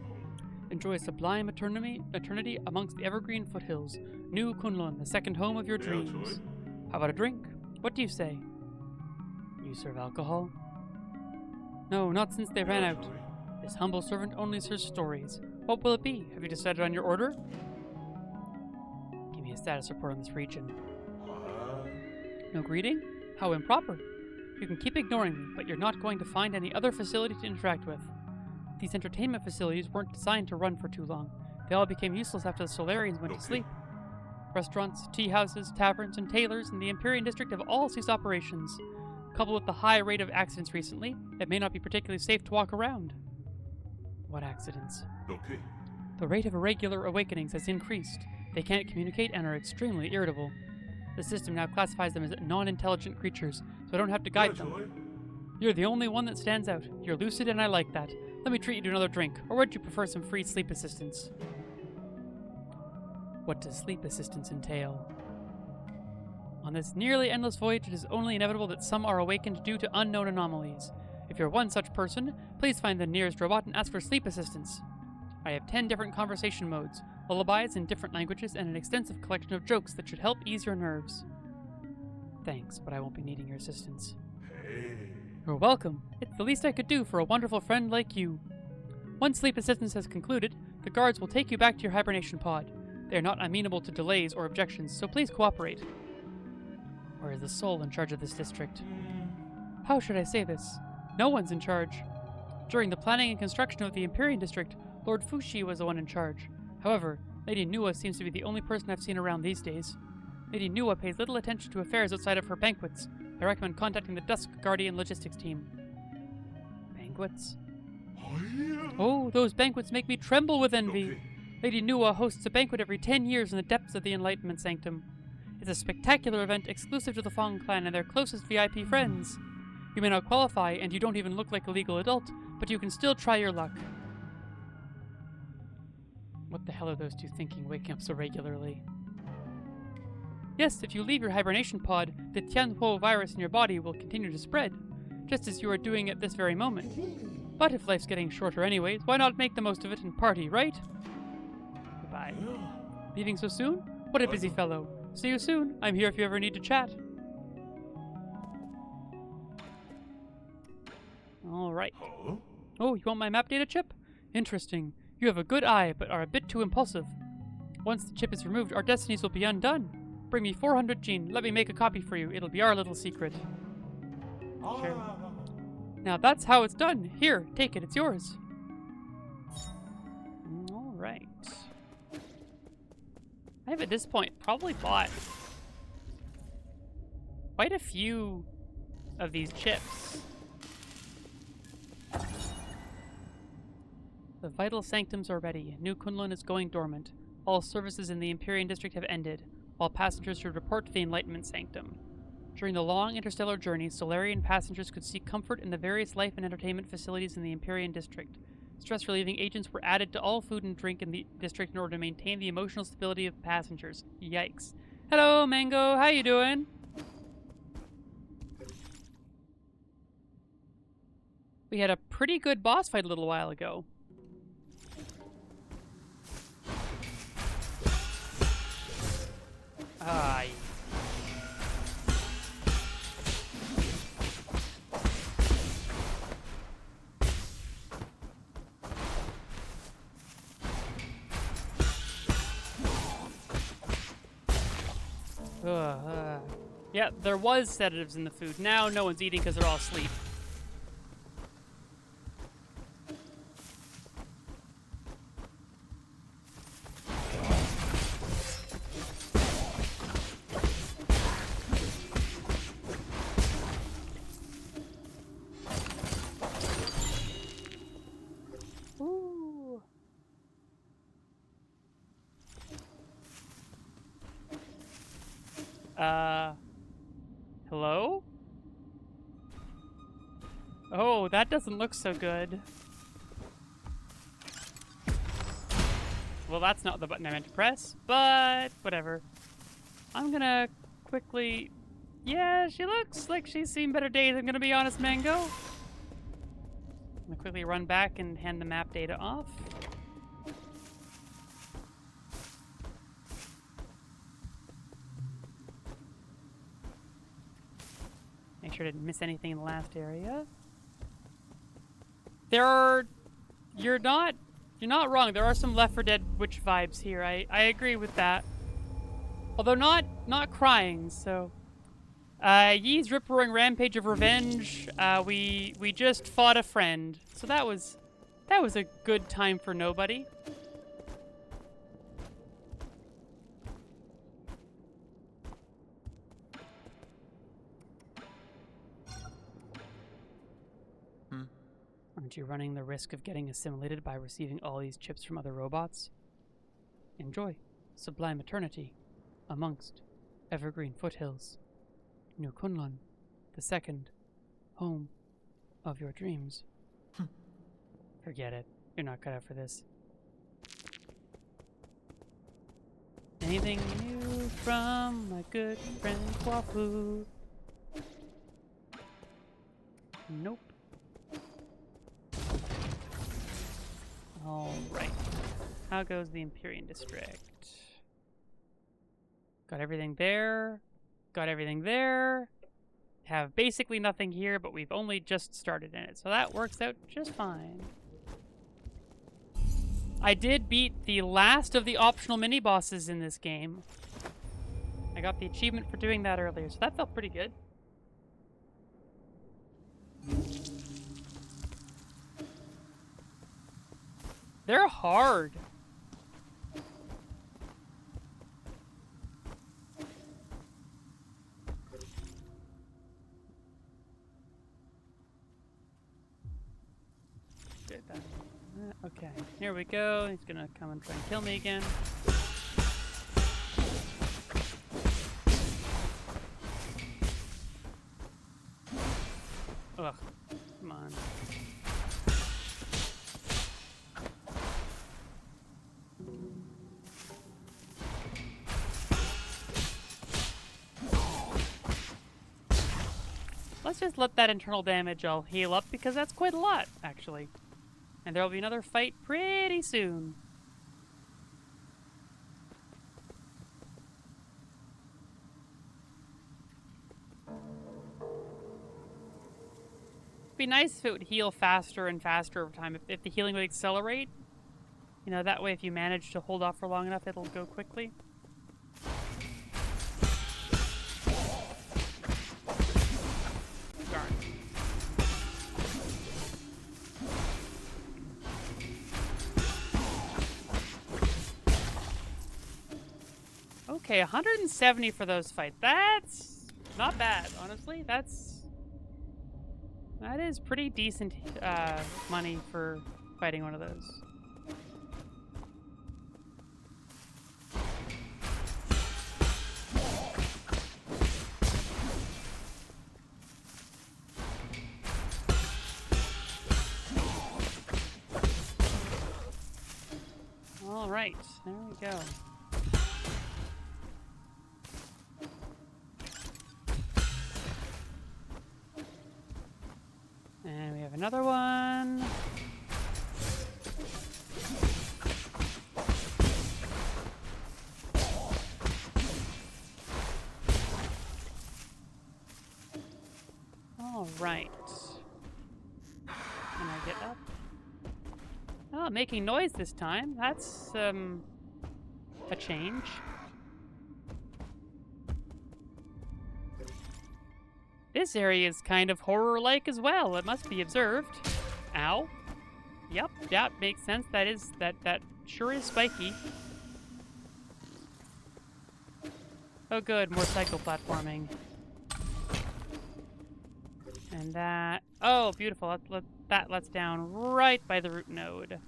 Enjoy a sublime eternity amongst the evergreen foothills. New Kunlun, the second home of your Yeah, dreams. Troy. How about a drink? What do you say? You serve alcohol? No, not since they ran out. This humble servant only serves stories. What will it be? Have you decided on your order? Give me a status report on this region. No greeting? How improper. You can keep ignoring me, but you're not going to find any other facility to interact with. These entertainment facilities weren't designed to run for too long. They all became useless after the Solarians went to sleep. Restaurants, tea houses, taverns, and tailors in the Empyrean district have all ceased operations. Coupled with the high rate of accidents recently, it may not be particularly safe to walk around. What accidents? Okay. The rate of irregular awakenings has increased. They can't communicate and are extremely irritable. The system now classifies them as non-intelligent creatures, so I don't have to guide them. You're the only one that stands out. You're lucid and I like that. Let me treat you to another drink, or would you prefer some free sleep assistance? What does sleep assistance entail? On this nearly endless voyage, it is only inevitable that some are awakened due to unknown anomalies. If you're one such person, please find the nearest robot and ask for sleep assistance. I have 10 different conversation modes, lullabies in different languages, and an extensive collection of jokes that should help ease your nerves. Thanks, but I won't be needing your assistance. Hey. You're welcome. It's the least I could do for a wonderful friend like you. Once sleep assistance has concluded, the guards will take you back to your hibernation pod. They are not amenable to delays or objections, so please cooperate. Or is the soul in charge of this district? How should I say this? No one's in charge. During the planning and construction of the Empyrean district, Lord Fushi was the one in charge. However, Lady Nua seems to be the only person I've seen around these days. Lady Nua pays little attention to affairs outside of her banquets. I recommend contacting the Dusk Guardian logistics team. Banquets? Oh, those banquets make me tremble with envy. Okay. Lady Nua hosts a banquet every 10 years in the depths of the Enlightenment Sanctum. It's a spectacular event exclusive to the Fong clan and their closest VIP friends. You may not qualify, and you don't even look like a legal adult, but you can still try your luck. What the hell are those two thinking, waking up so regularly? Yes, if you leave your hibernation pod, the Tianhuo virus in your body will continue to spread, just as you are doing at this very moment. But if life's getting shorter anyways, why not make the most of it and party, right? Goodbye. Leaving so soon? What a busy fellow. See you soon. I'm here if you ever need to chat. Alright. Huh? Oh, you want my map data chip? Interesting. You have a good eye, but are a bit too impulsive. Once the chip is removed, our destinies will be undone. Bring me 400 gene. Let me make a copy for you. It'll be our little secret. Sure. Now that's how it's done. Here, take it. It's yours. Alright. I have at this point probably bought quite a few of these chips. The vital sanctums are ready. New Kunlun is going dormant. All services in the Empyrean district have ended. All passengers should report to the Enlightenment Sanctum. During the long interstellar journey, Solarian passengers could seek comfort in the various life and entertainment facilities in the Empyrean District. Stress-relieving agents were added to all food and drink in the district in order to maintain the emotional stability of passengers. Yikes. Hello, Mango. How you doing? We had a pretty good boss fight a little while ago. Aye. Yeah, there was sedatives in the food. Now no one's eating because they're all asleep. Ooh. Hello? Oh, that doesn't look so good. Well, that's not the button I meant to press, but whatever. I'm gonna quickly... Yeah, she looks like she's seen better days, I'm gonna be honest, Mango. I'm gonna quickly run back and hand the map data off. Make sure I didn't miss anything in the last area. You're not wrong. There are some Left 4 Dead witch vibes here. I agree with that. Although not crying, so. Yee's rip-roaring rampage of revenge. We just fought a friend. So that was a good time for nobody. Aren't you running the risk of getting assimilated by receiving all these chips from other robots? Enjoy sublime eternity amongst evergreen foothills. New Kunlun, the second home of your dreams. Forget it. You're not cut out for this. Anything new from my good friend Kwafu? Nope. Alright. How goes the Empyrean District? Got everything there. Got everything there. Have basically nothing here, but we've only just started in it, so that works out just fine. I did beat the last of the optional mini-bosses in this game. I got the achievement for doing that earlier, so that felt pretty good. They're hard. Good. Okay, here we go. He's gonna come and try and kill me again. Ugh, come on. Let's just let that internal damage all heal up, because that's quite a lot, actually. And there will be another fight pretty soon. It'd be nice if it would heal faster and faster over time. If the healing would accelerate, you know, that way if you manage to hold off for long enough, it'll go quickly. Darn. Okay, 170 for those fights. That's not bad, honestly. That is pretty decent money for fighting one of those. right, there we go. And we have another one. All right. Can I get up? Oh, making noise this time. That's, a change. This area is kind of horror-like as well. It must be observed. Ow. Yep, that makes sense. That is, that sure is spiky. Oh good, more cycle platforming. And that, oh beautiful, that lets down right by the root node.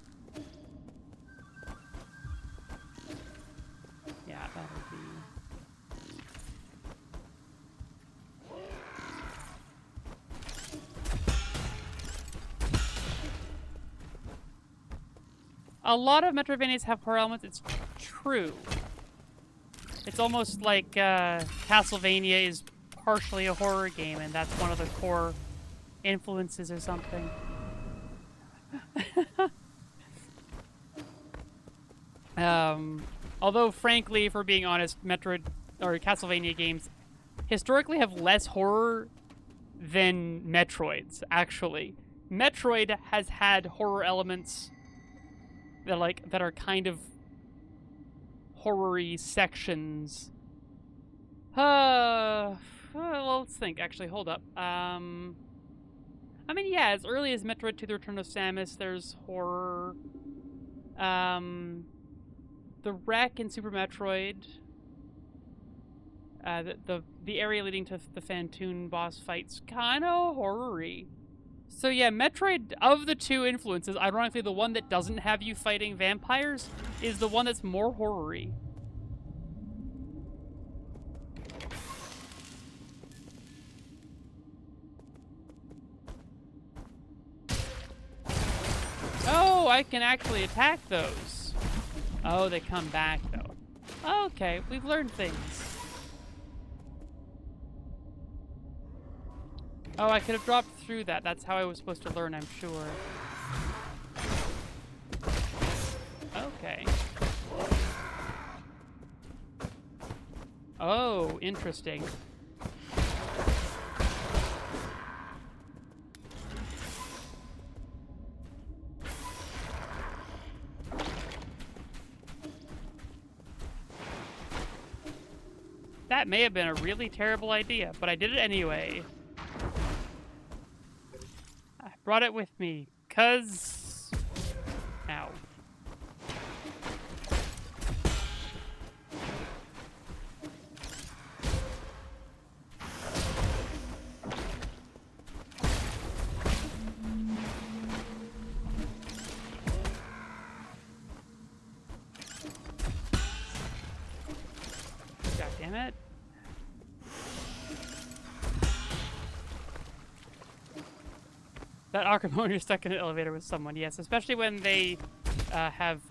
Yeah, that would be... A lot of Metroidvanias have horror elements, it's true. It's almost like Castlevania is partially a horror game, and that's one of the core influences or something. Although, frankly, if we're being honest, Metroid or Castlevania games historically have less horror than Metroids, actually. Metroid has had horror elements that are kind of horror-y sections. Well, let's think. Actually, hold up. I mean, yeah, as early as Metroid 2: The Return of Samus, there's horror. The wreck in Super Metroid. The area leading to the Phantoon boss fight's kind of horror-y. So yeah, Metroid, of the two influences, ironically the one that doesn't have you fighting vampires is the one that's more horror-y. Oh, I can actually attack those. Oh, they come back though. Okay, we've learned things. Oh, I could have dropped through that. That's how I was supposed to learn, I'm sure. Okay. Oh, interesting. That may have been a really terrible idea, but I did it anyway. I brought it with me, 'cause... Ow. God damn it. That awkward moment you're stuck in an elevator with someone, yes. Especially when they have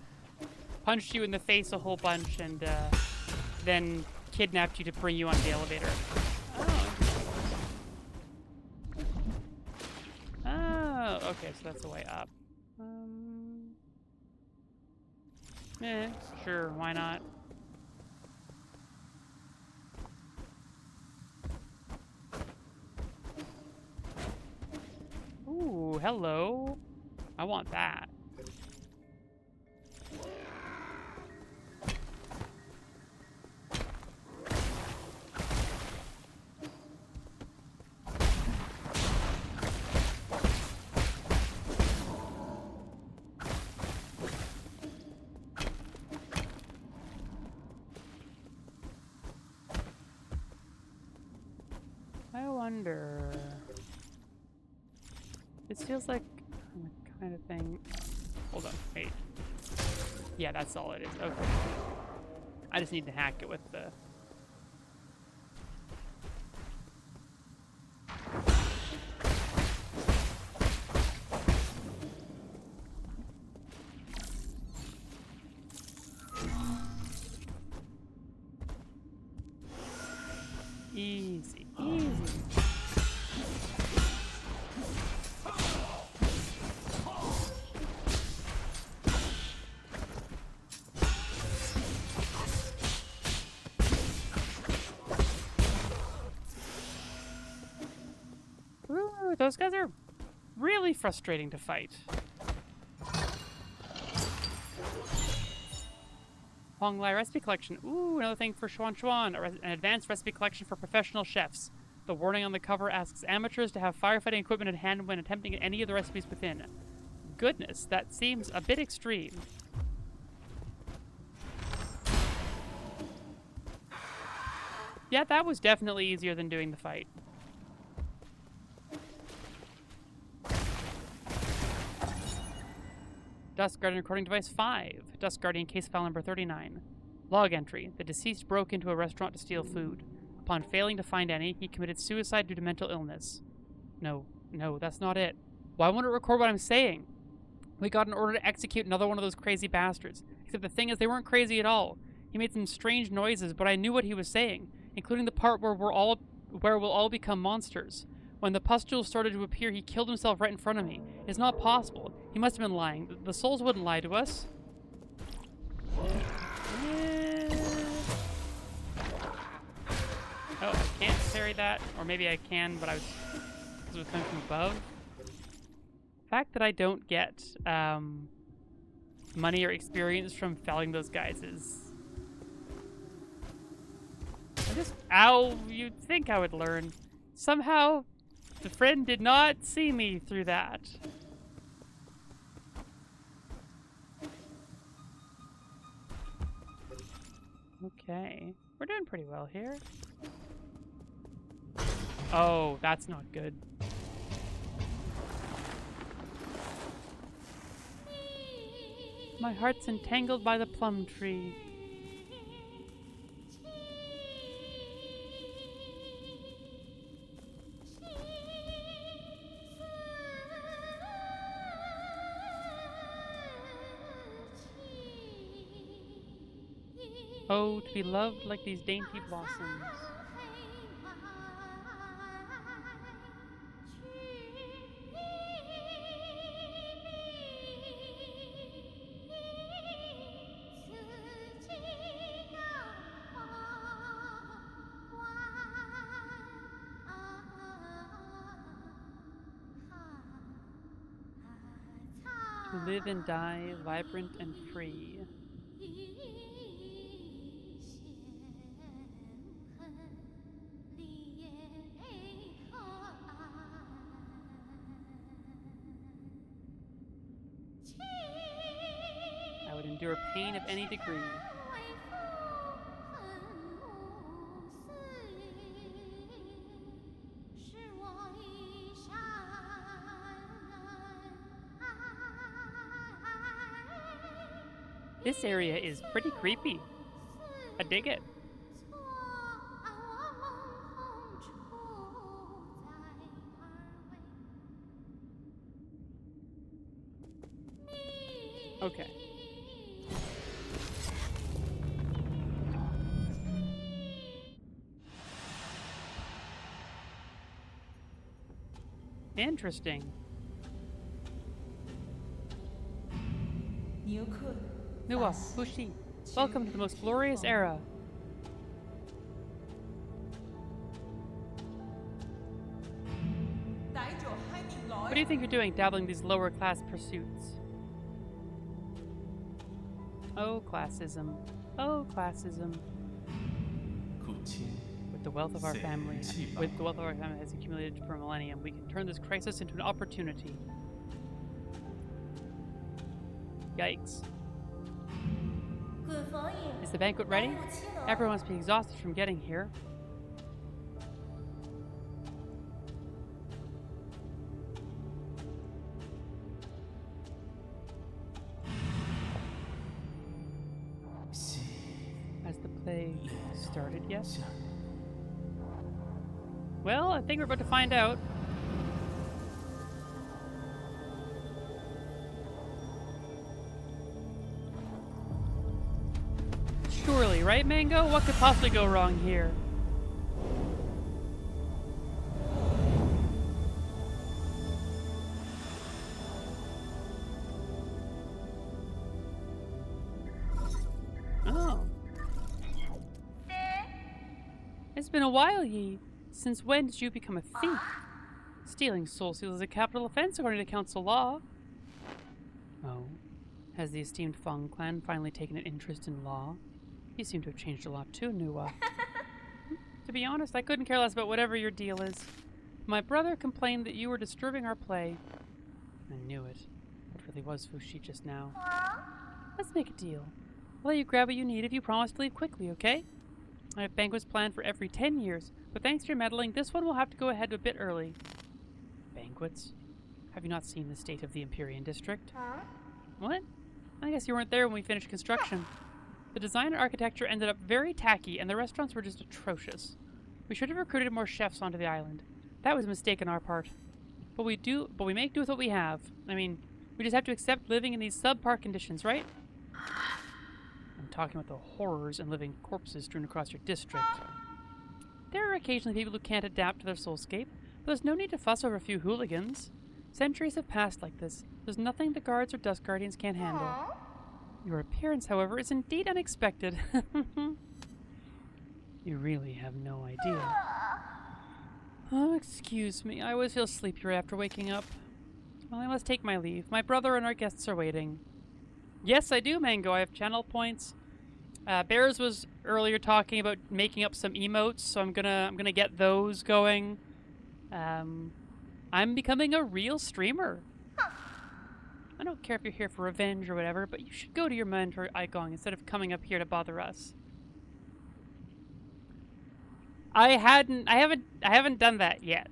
punched you in the face a whole bunch and then kidnapped you to bring you onto the elevator. Oh, okay, so that's the way up. Sure, why not? Ooh, hello. I want that. I wonder... This feels like the kind of thing... Hold on, wait. Yeah, that's all it is. Okay. I just need to hack it with the... Easy, easy. Ooh, those guys are really frustrating to fight. Honglai recipe collection. Ooh, another thing for Xuan Xuan. An advanced recipe collection for professional chefs. The warning on the cover asks amateurs to have firefighting equipment in hand when attempting any of the recipes within. Goodness, that seems a bit extreme. Yeah, that was definitely easier than doing the fight. Dust Guardian recording device 5. Dust Guardian case file number 39. Log entry. The deceased broke into a restaurant to steal food. Upon failing to find any, he committed suicide due to mental illness. No, that's not it. Why won't it record what I'm saying? We got an order to execute another one of those crazy bastards. Except the thing is, they weren't crazy at all. He made some strange noises, but I knew what he was saying, including the part where we'll all become monsters. When the pustules started to appear, he killed himself right in front of me. It's not possible. He must have been lying. The souls wouldn't lie to us. Oh, I can't parry that. Or maybe I can, but because it was coming from above. The fact that I don't get money or experience from felling those guys is... Ow, you'd think I would learn. Somehow... the friend did not see me through that. Okay. We're doing pretty well here. Oh, that's not good. My heart's entangled by the plum tree. Oh, to be loved like these dainty blossoms. To live and die, vibrant and free. I would endure pain of any degree. This area is pretty creepy. I dig it. Okay. Interesting. Nuwa, Fushi, welcome to the most glorious era. What do you think you're doing, dabbling these lower class pursuits? Oh, classism. Oh, classism. With the wealth of our family has accumulated for a millennium, we can turn this crisis into an opportunity. Yikes. Is the banquet ready? Everyone must be exhausted from getting here. Has the play started yet? Well, I think we're about to find out. Surely, right, Mango? What could possibly go wrong here? It's been a while, Yi. Since when did you become a thief? Stealing soul seals is a capital offense according to council law. Oh. Has the esteemed Fong clan finally taken an interest in law? You seem to have changed a lot too, Nuwa. To be honest, I couldn't care less about whatever your deal is. My brother complained that you were disturbing our play. I knew it. It really was Fushi just now. Let's make a deal. I'll let you grab what you need if you promise to leave quickly, okay? I have banquets planned for every 10 years, but thanks to your meddling, this one will have to go ahead a bit early. Banquets? Have you not seen the state of the Empyrean district? What? I guess you weren't there when we finished construction. The design and architecture ended up very tacky, and the restaurants were just atrocious. We should have recruited more chefs onto the island. That was a mistake on our part. But we make do with what we have. I mean, we just have to accept living in these subpar conditions, right? I'm talking about the horrors and living corpses strewn across your district. There are occasionally people who can't adapt to their soulscape, but there's no need to fuss over a few hooligans. Centuries have passed like this. There's nothing the guards or dust guardians can't handle. Your appearance, however, is indeed unexpected. You really have no idea. Oh, excuse me. I always feel sleepy right after waking up. Well, I must take my leave. My brother and our guests are waiting. Yes, I do, Mango. I have channel points. Bears was earlier talking about making up some emotes, so I'm gonna get those going. I'm becoming a real streamer. I don't care if you're here for revenge or whatever, but you should go to your mentor Igong instead of coming up here to bother us. I haven't done that yet.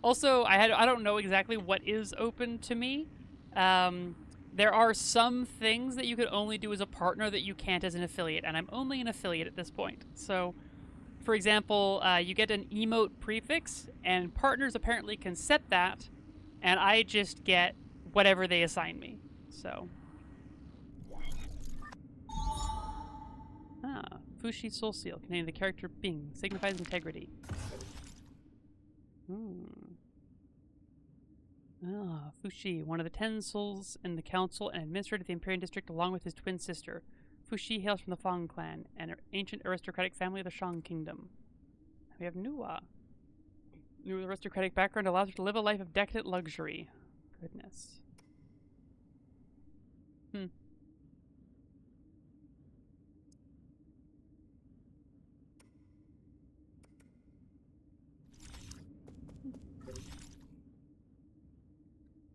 Also, I don't know exactly what is open to me. There are some things that you could only do as a partner that you can't as an affiliate, and I'm only an affiliate at this point. So, for example, you get an emote prefix, and partners apparently can set that, and I just get whatever they assign me. So. Fushi Soul Seal, containing the character Bing, signifies integrity. Fushi, one of the 10 souls in the council and administrator of the Empyrean district along with his twin sister. Fushi hails from the Fong clan, an ancient aristocratic family of the Shang kingdom. We have Nuwa. Nuwa's aristocratic background allows her to live a life of decadent luxury. Goodness.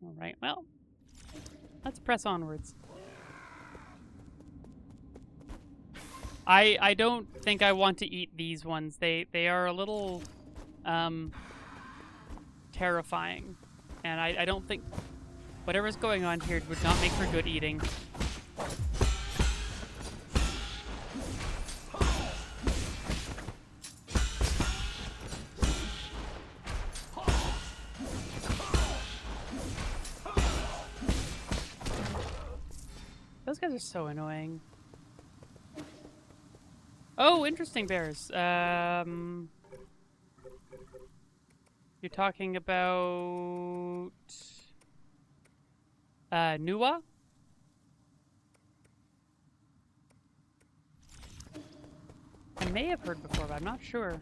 Alright, well, let's press onwards. I don't think I want to eat these ones. They are a little terrifying. And I don't think whatever's going on here would not make for good eating. Those guys are so annoying. Oh, interesting, Bears. You're talking about Nuwa? I may have heard before, but I'm not sure.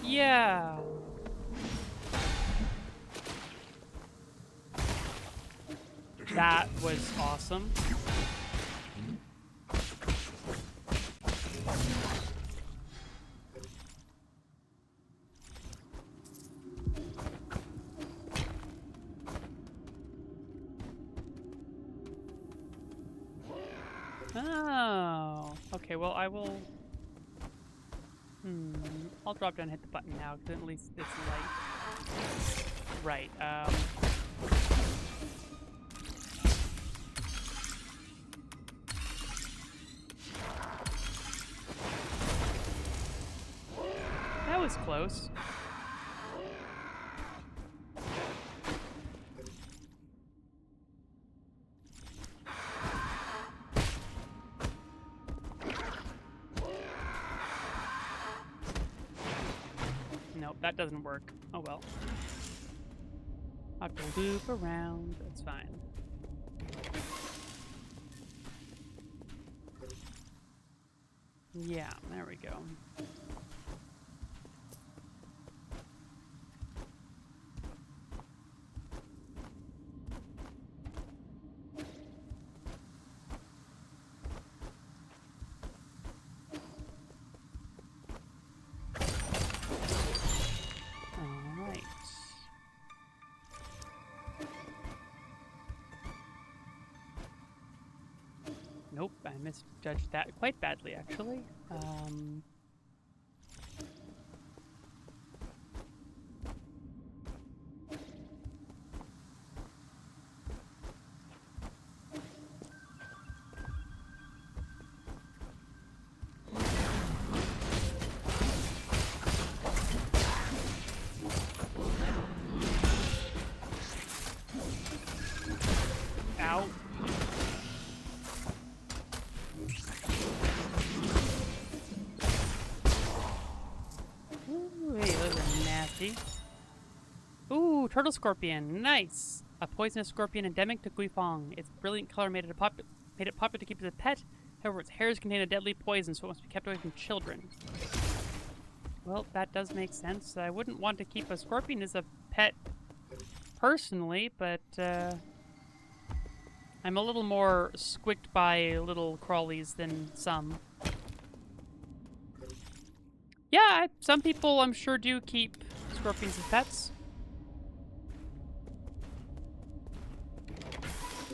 Yeah. That was awesome. Oh. Okay, well, I will... I'll drop down and hit the button now, because at least it's light. Right, that was close. Nope, that doesn't work. Oh well. I'll have to loop around. That's fine. Yeah, there we go. All right. Nope, I misjudged that quite badly, actually. Ow. Ooh, hey, those are nasty. Ooh, turtle scorpion, nice. A poisonous scorpion endemic to Guifang. Its brilliant color made it popular to keep as a pet. However, its hairs contain a deadly poison, so it must be kept away from children. Well, that does make sense. I wouldn't want to keep a scorpion as a pet personally, but I'm a little more squicked by little crawlies than some. Yeah, some people I'm sure do keep scorpions as pets.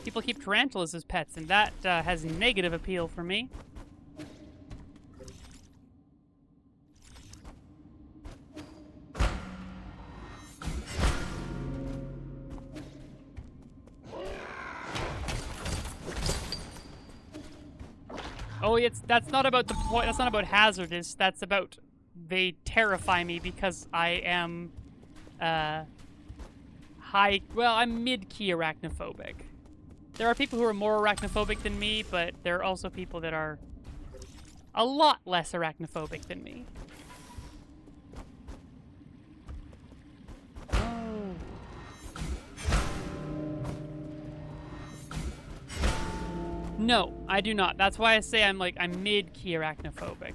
People keep tarantulas as pets, and that has negative appeal for me. Oh, that's not about the point. That's not about hazardous. That's about they terrify me because I am I'm mid-key arachnophobic. There are people who are more arachnophobic than me, but there are also people that are a lot less arachnophobic than me. Oh. No, I do not. That's why I say I'm mid-key arachnophobic.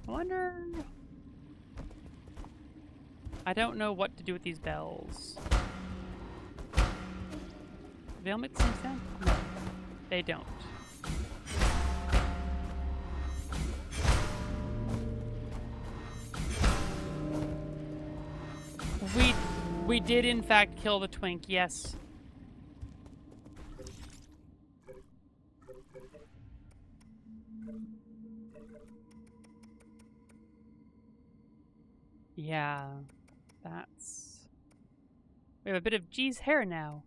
I wonder... I don't know what to do with these bells. Do they all make the same sound? No, they don't. We did in fact kill the twink, yes. Yeah, that's... We have a bit of G's hair now.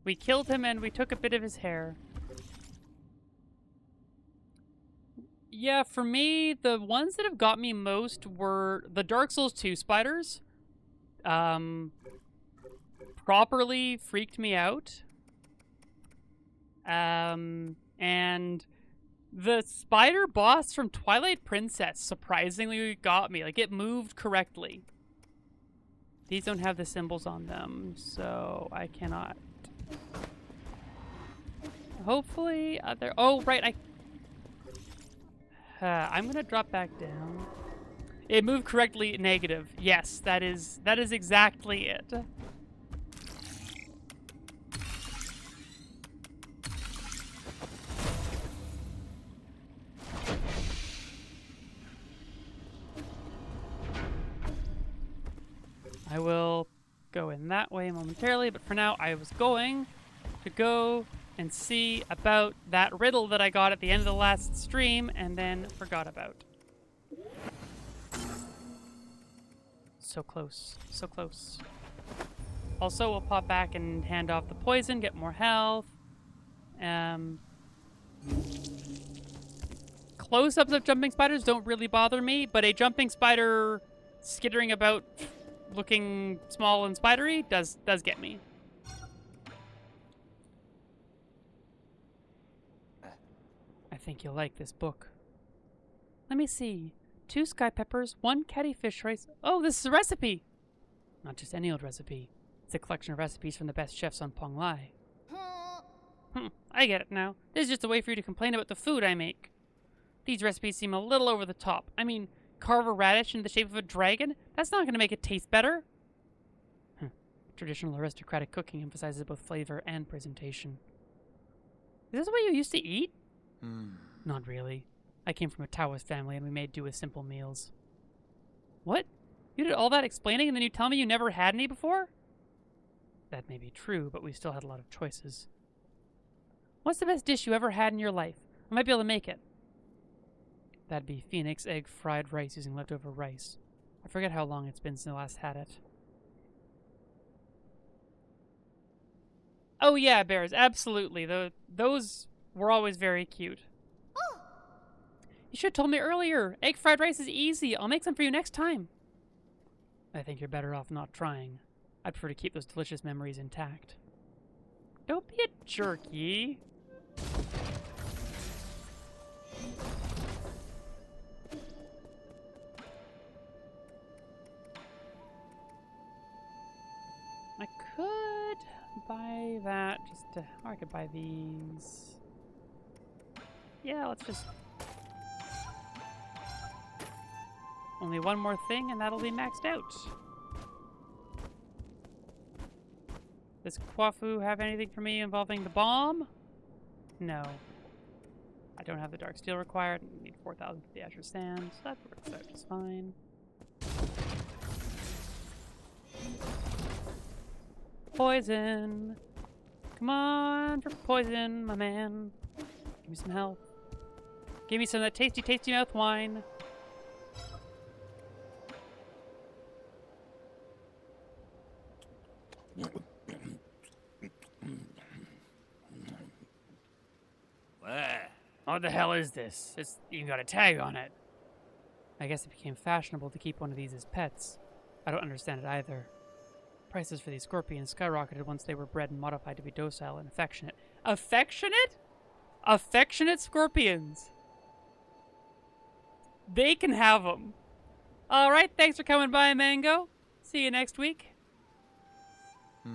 We killed him and we took a bit of his hair. Yeah, for me, the ones that have got me most were the Dark Souls 2 spiders. Properly freaked me out. And the spider boss from Twilight Princess surprisingly got me. Like, it moved correctly. These don't have the symbols on them, so I cannot. Hopefully, other... Oh, right, I'm gonna drop back down. It moved correctly, negative. Yes, that is exactly it. I will go in that way momentarily, but for now I was going to go and see about that riddle that I got at the end of the last stream and then forgot about. So close, so close. Also, we'll pop back and hand off the poison, get more health. Close-ups of jumping spiders don't really bother me, but a jumping spider skittering about looking small and spidery does get me. I think you'll like this book. Let me see. 2 sky peppers, 1 catty fish rice. Oh, this is a recipe! Not just any old recipe. It's a collection of recipes from the best chefs on Pong Lai. I get it now. This is just a way for you to complain about the food I make. These recipes seem a little over the top. I mean, carve a radish in the shape of a dragon? That's not going to make it taste better. Traditional aristocratic cooking emphasizes both flavor and presentation. Is this the way you used to eat? Not really. I came from a Taoist family and we made do with simple meals. What? You did all that explaining and then you tell me you never had any before? That may be true, but we still had a lot of choices. What's the best dish you ever had in your life? I might be able to make it. That'd be phoenix egg fried rice using leftover rice. I forget how long it's been since I last had it. Oh yeah, bears, absolutely. Those were always very cute. You should have told me earlier. Egg fried rice is easy. I'll make some for you next time. I think you're better off not trying. I'd prefer to keep those delicious memories intact. Don't be a jerky. I could buy that just to... Or I could buy these. Yeah, let's just... Only one more thing and that'll be maxed out. Does Kwafu have anything for me involving the bomb? No. I don't have the dark steel required. I need 4,000 for the Azure Sand, so that works out just fine. Poison! Come on for poison, my man. Give me some health. Give me some of that tasty, tasty mouth wine. What the hell is this? It's even got a tag on it. I guess it became fashionable to keep one of these as pets. I don't understand it either. Prices for these scorpions skyrocketed once they were bred and modified to be docile and affectionate. Affectionate? Affectionate scorpions. They can have them. Alright, thanks for coming by, Mango. See you next week. The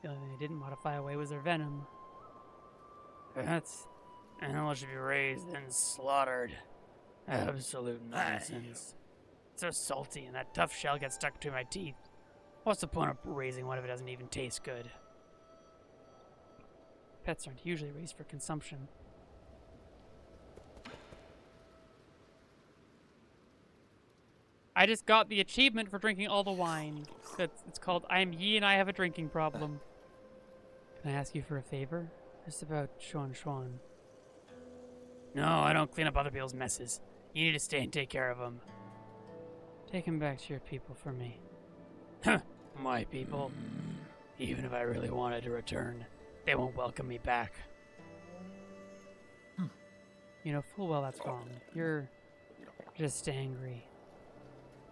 only thing they didn't modify away was their venom. That's... Animals should be raised and slaughtered. Absolute nonsense. It's so salty and that tough shell gets stuck between my teeth. What's the point of raising one if it doesn't even taste good? Pets aren't usually raised for consumption. I just got the achievement for drinking all the wine. It's called I'm Yi and I have a drinking problem. Can I ask you for a favor? Just about Xuan Xuan. No, I don't clean up other people's messes. You need to stay and take care of them. Take him back to your people for me. Huh, my people. Even if I really wanted to return, they won't welcome me back. You know full well that's wrong. You're just angry.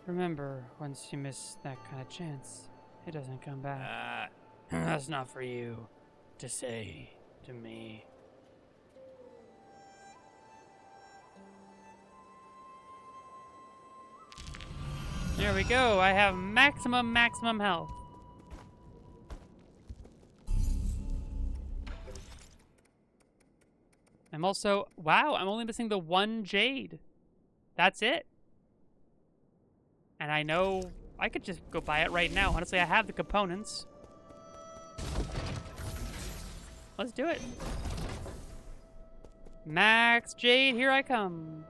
Remember, once you miss that kind of chance, it doesn't come back. That's not for you to say to me. There we go. I have maximum health. I'm also... Wow, I'm only missing the 1 jade. That's it. And I know... I could just go buy it right now. Honestly, I have the components. Let's do it. Max jade, here I come.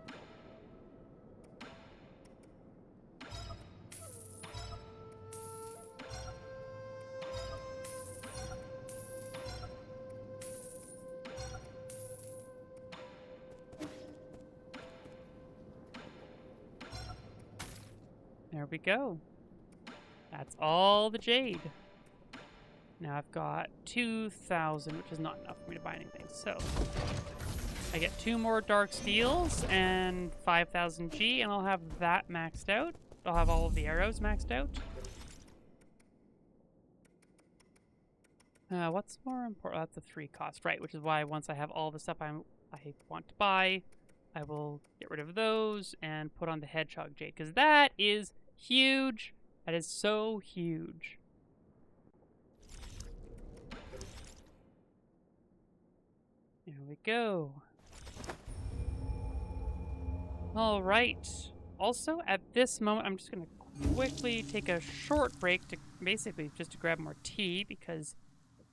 There we go. That's all the jade. Now I've got 2,000, which is not enough for me to buy anything. So I get 2 more dark steels and 5,000 G, and I'll have that maxed out. I'll have all of the arrows maxed out. What's more important? That's a 3 cost, right? Which is why once I have all the stuff I want to buy, I will get rid of those and put on the hedgehog jade, because that is huge. That is so huge. There we go. All right. Also, at this moment, I'm just going to quickly take a short break to basically just to grab more tea because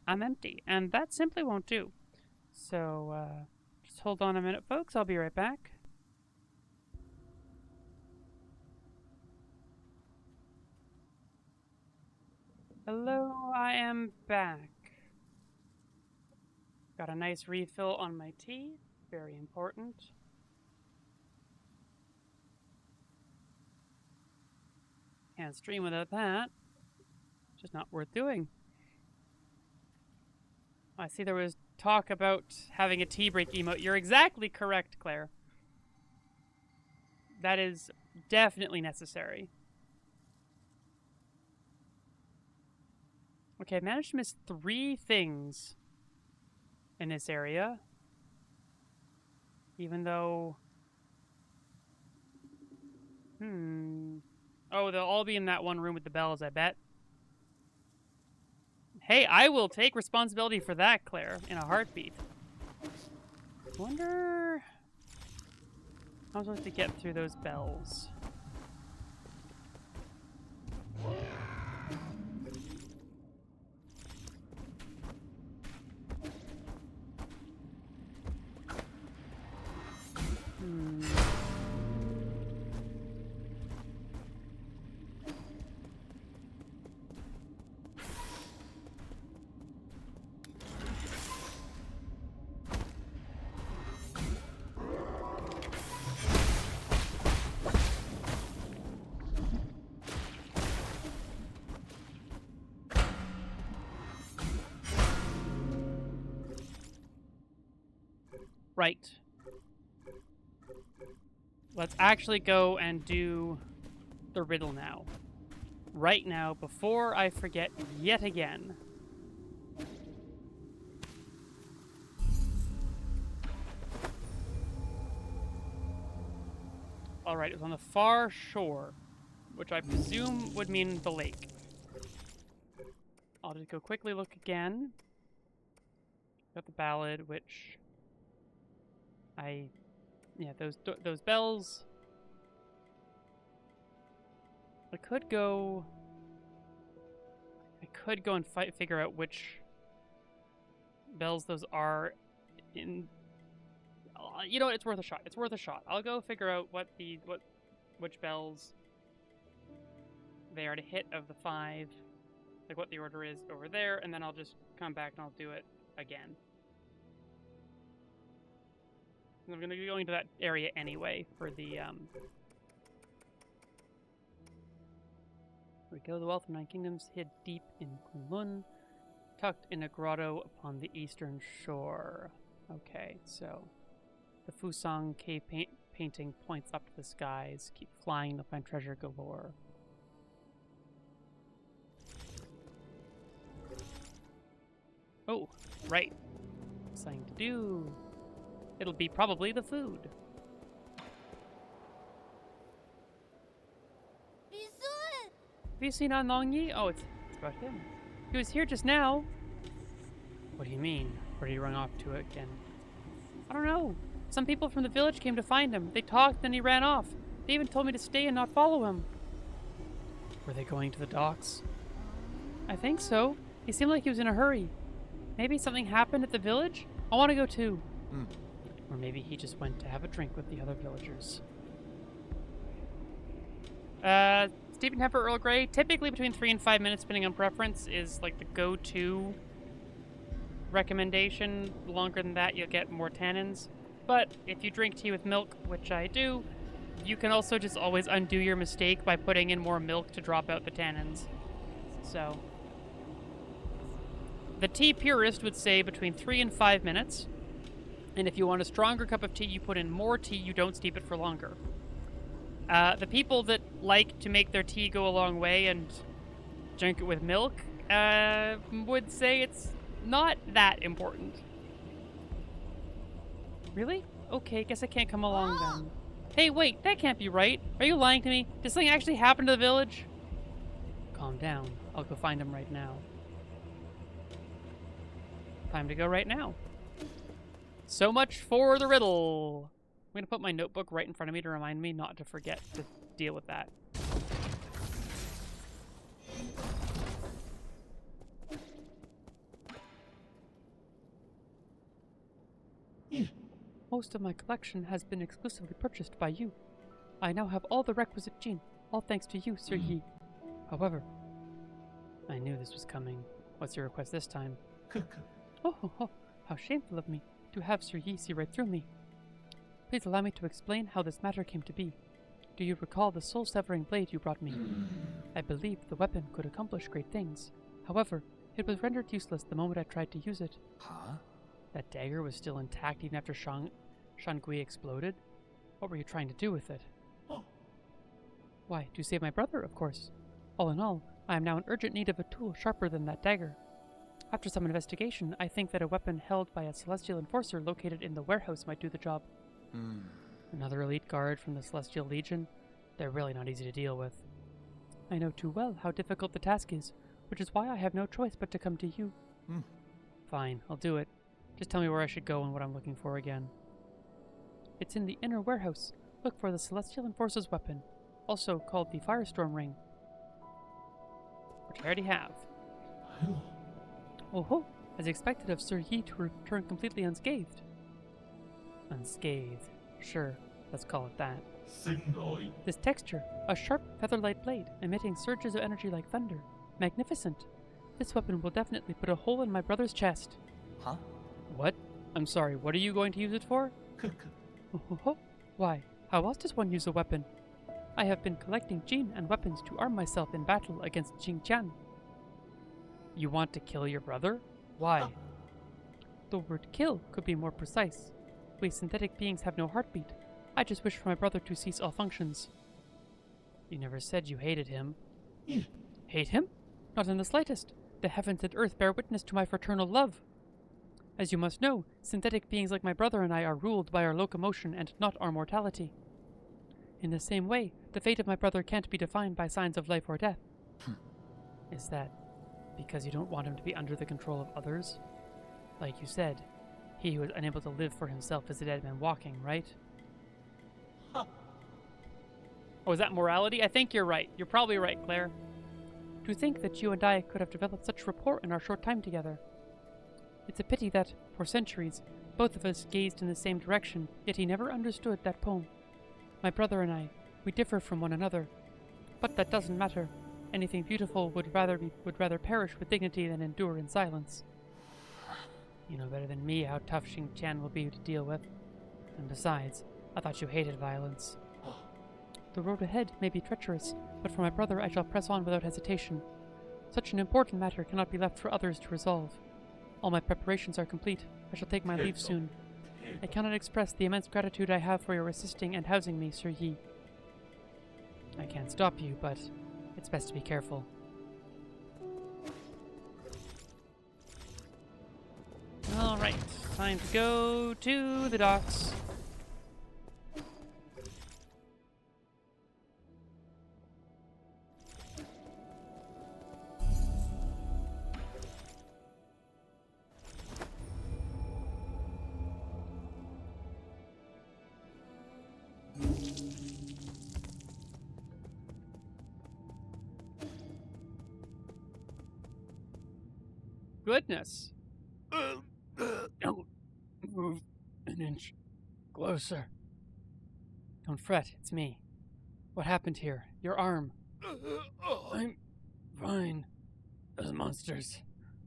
I'm empty, and that simply won't do. So, just hold on a minute, folks. I'll be right back. Hello, I am back. Got a nice refill on my tea. Very important. Can't stream without that. Just not worth doing. I see there was talk about having a tea break emote. You're exactly correct, Claire. That is definitely necessary. Okay, I managed to miss 3 things in this area. Even though... Oh, they'll all be in that one room with the bells, I bet. Hey, I will take responsibility for that, Claire, in a heartbeat. Wonder how I'm supposed to get through those bells. Right. Let's actually go and do the riddle now. Right now, before I forget yet again. Alright, it was on the far shore, which I presume would mean the lake. I'll just go quickly look again. Got the ballad, which... yeah, those bells. I could go and figure out which bells those are. In, you know what? It's worth a shot. It's worth a shot. I'll go figure out which bells they are to hit of the 5, like what the order is over there, and then I'll just come back and I'll do it again. I'm going to be going to that area anyway for the, Here we go. The wealth of 9 kingdoms hid deep in Kunlun, tucked in a grotto upon the eastern shore. Okay, so the Fusang cave painting points up to the skies. Keep flying, you'll find treasure galore. Oh, right. Something to do. It'll be probably the food. Have you seen Anlongyi? Oh, it's about him. He was here just now. What do you mean? Where did he run off to again? I don't know. Some people from the village came to find him. They talked, then he ran off. They even told me to stay and not follow him. Were they going to the docks? I think so. He seemed like he was in a hurry. Maybe something happened at the village? I want to go too. Or maybe he just went to have a drink with the other villagers. Steep temper Earl Grey, typically between 3 and 5 minutes, depending on preference, is like the go-to recommendation. Longer than that, you'll get more tannins. But if you drink tea with milk, which I do, you can also just always undo your mistake by putting in more milk to drop out the tannins. So, the tea purist would say between 3 and 5 minutes. And if you want a stronger cup of tea, you put in more tea, you don't steep it for longer. The people that like to make their tea go a long way and drink it with milk would say it's not that important. Really? Okay, guess I can't come along then. Hey, wait, that can't be right. Are you lying to me? Did something actually happen to the village? Calm down. I'll go find him right now. Time to go right now. So much for the riddle. I'm gonna put my notebook right in front of me to remind me not to forget to deal with that. Most of my collection has been exclusively purchased by you. I now have all the requisite gene, all thanks to you, Sir Yi. However, I knew this was coming. What's your request this time? Oh, how shameful of me to have Sir Yi see right through me. Please allow me to explain how this matter came to be. Do you recall the soul-severing blade you brought me? I believed the weapon could accomplish great things. However, it was rendered useless the moment I tried to use it. Huh? That dagger was still intact even after Shangui exploded? What were you trying to do with it? Why, to save my brother, of course. All in all, I am now in urgent need of a tool sharper than that dagger. After some investigation, I think that a weapon held by a celestial enforcer located in the warehouse might do the job. Another elite guard from the Celestial Legion? They're really not easy to deal with. I know too well how difficult the task is, which is why I have no choice but to come to you. Fine, I'll do it. Just tell me where I should go and what I'm looking for again. It's in the inner warehouse. Look for the Celestial Enforcer's weapon, also called the Firestorm Ring, which I already have. Oh ho! As expected of Sir Yi to return completely unscathed. Unscathed. Sure, let's call it that. This texture, a sharp feather-light blade, emitting surges of energy like thunder. Magnificent. This weapon will definitely put a hole in my brother's chest. Huh? What? I'm sorry, what are you going to use it for? Why, how else does one use a weapon? I have been collecting gene and weapons to arm myself in battle against Xingqian. You want to kill your brother? Why? The word kill could be more precise. We synthetic beings have no heartbeat. I just wish for my brother to cease all functions. You never said you hated him. Hate him? Not in the slightest. The heavens and earth bear witness to my fraternal love. As you must know, synthetic beings like my brother and I are ruled by our locomotion and not our mortality. In the same way, the fate of my brother can't be defined by signs of life or death. Is that because you don't want him to be under the control of others? Like you said, he who is unable to live for himself is a dead man walking, right? Oh, is that morality? I think you're right. You're probably right, Claire. To think that you and I could have developed such rapport in our short time together. It's a pity that, for centuries, both of us gazed in the same direction, yet he never understood that poem. My brother and I, we differ from one another. But that doesn't matter. Anything beautiful would rather perish with dignity than endure in silence. You know better than me how tough Xingqian will be to deal with. And besides, I thought you hated violence. The road ahead may be treacherous, but for my brother I shall press on without hesitation. Such an important matter cannot be left for others to resolve. All my preparations are complete. I shall take my leave soon. I cannot express the immense gratitude I have for your assisting and housing me, Sir Yi. I can't stop you, but it's best to be careful. Alright, time to go to the docks. Goodness. Don't move an inch closer. Don't fret, it's me. What happened here? Your arm. I'm fine. Those monsters,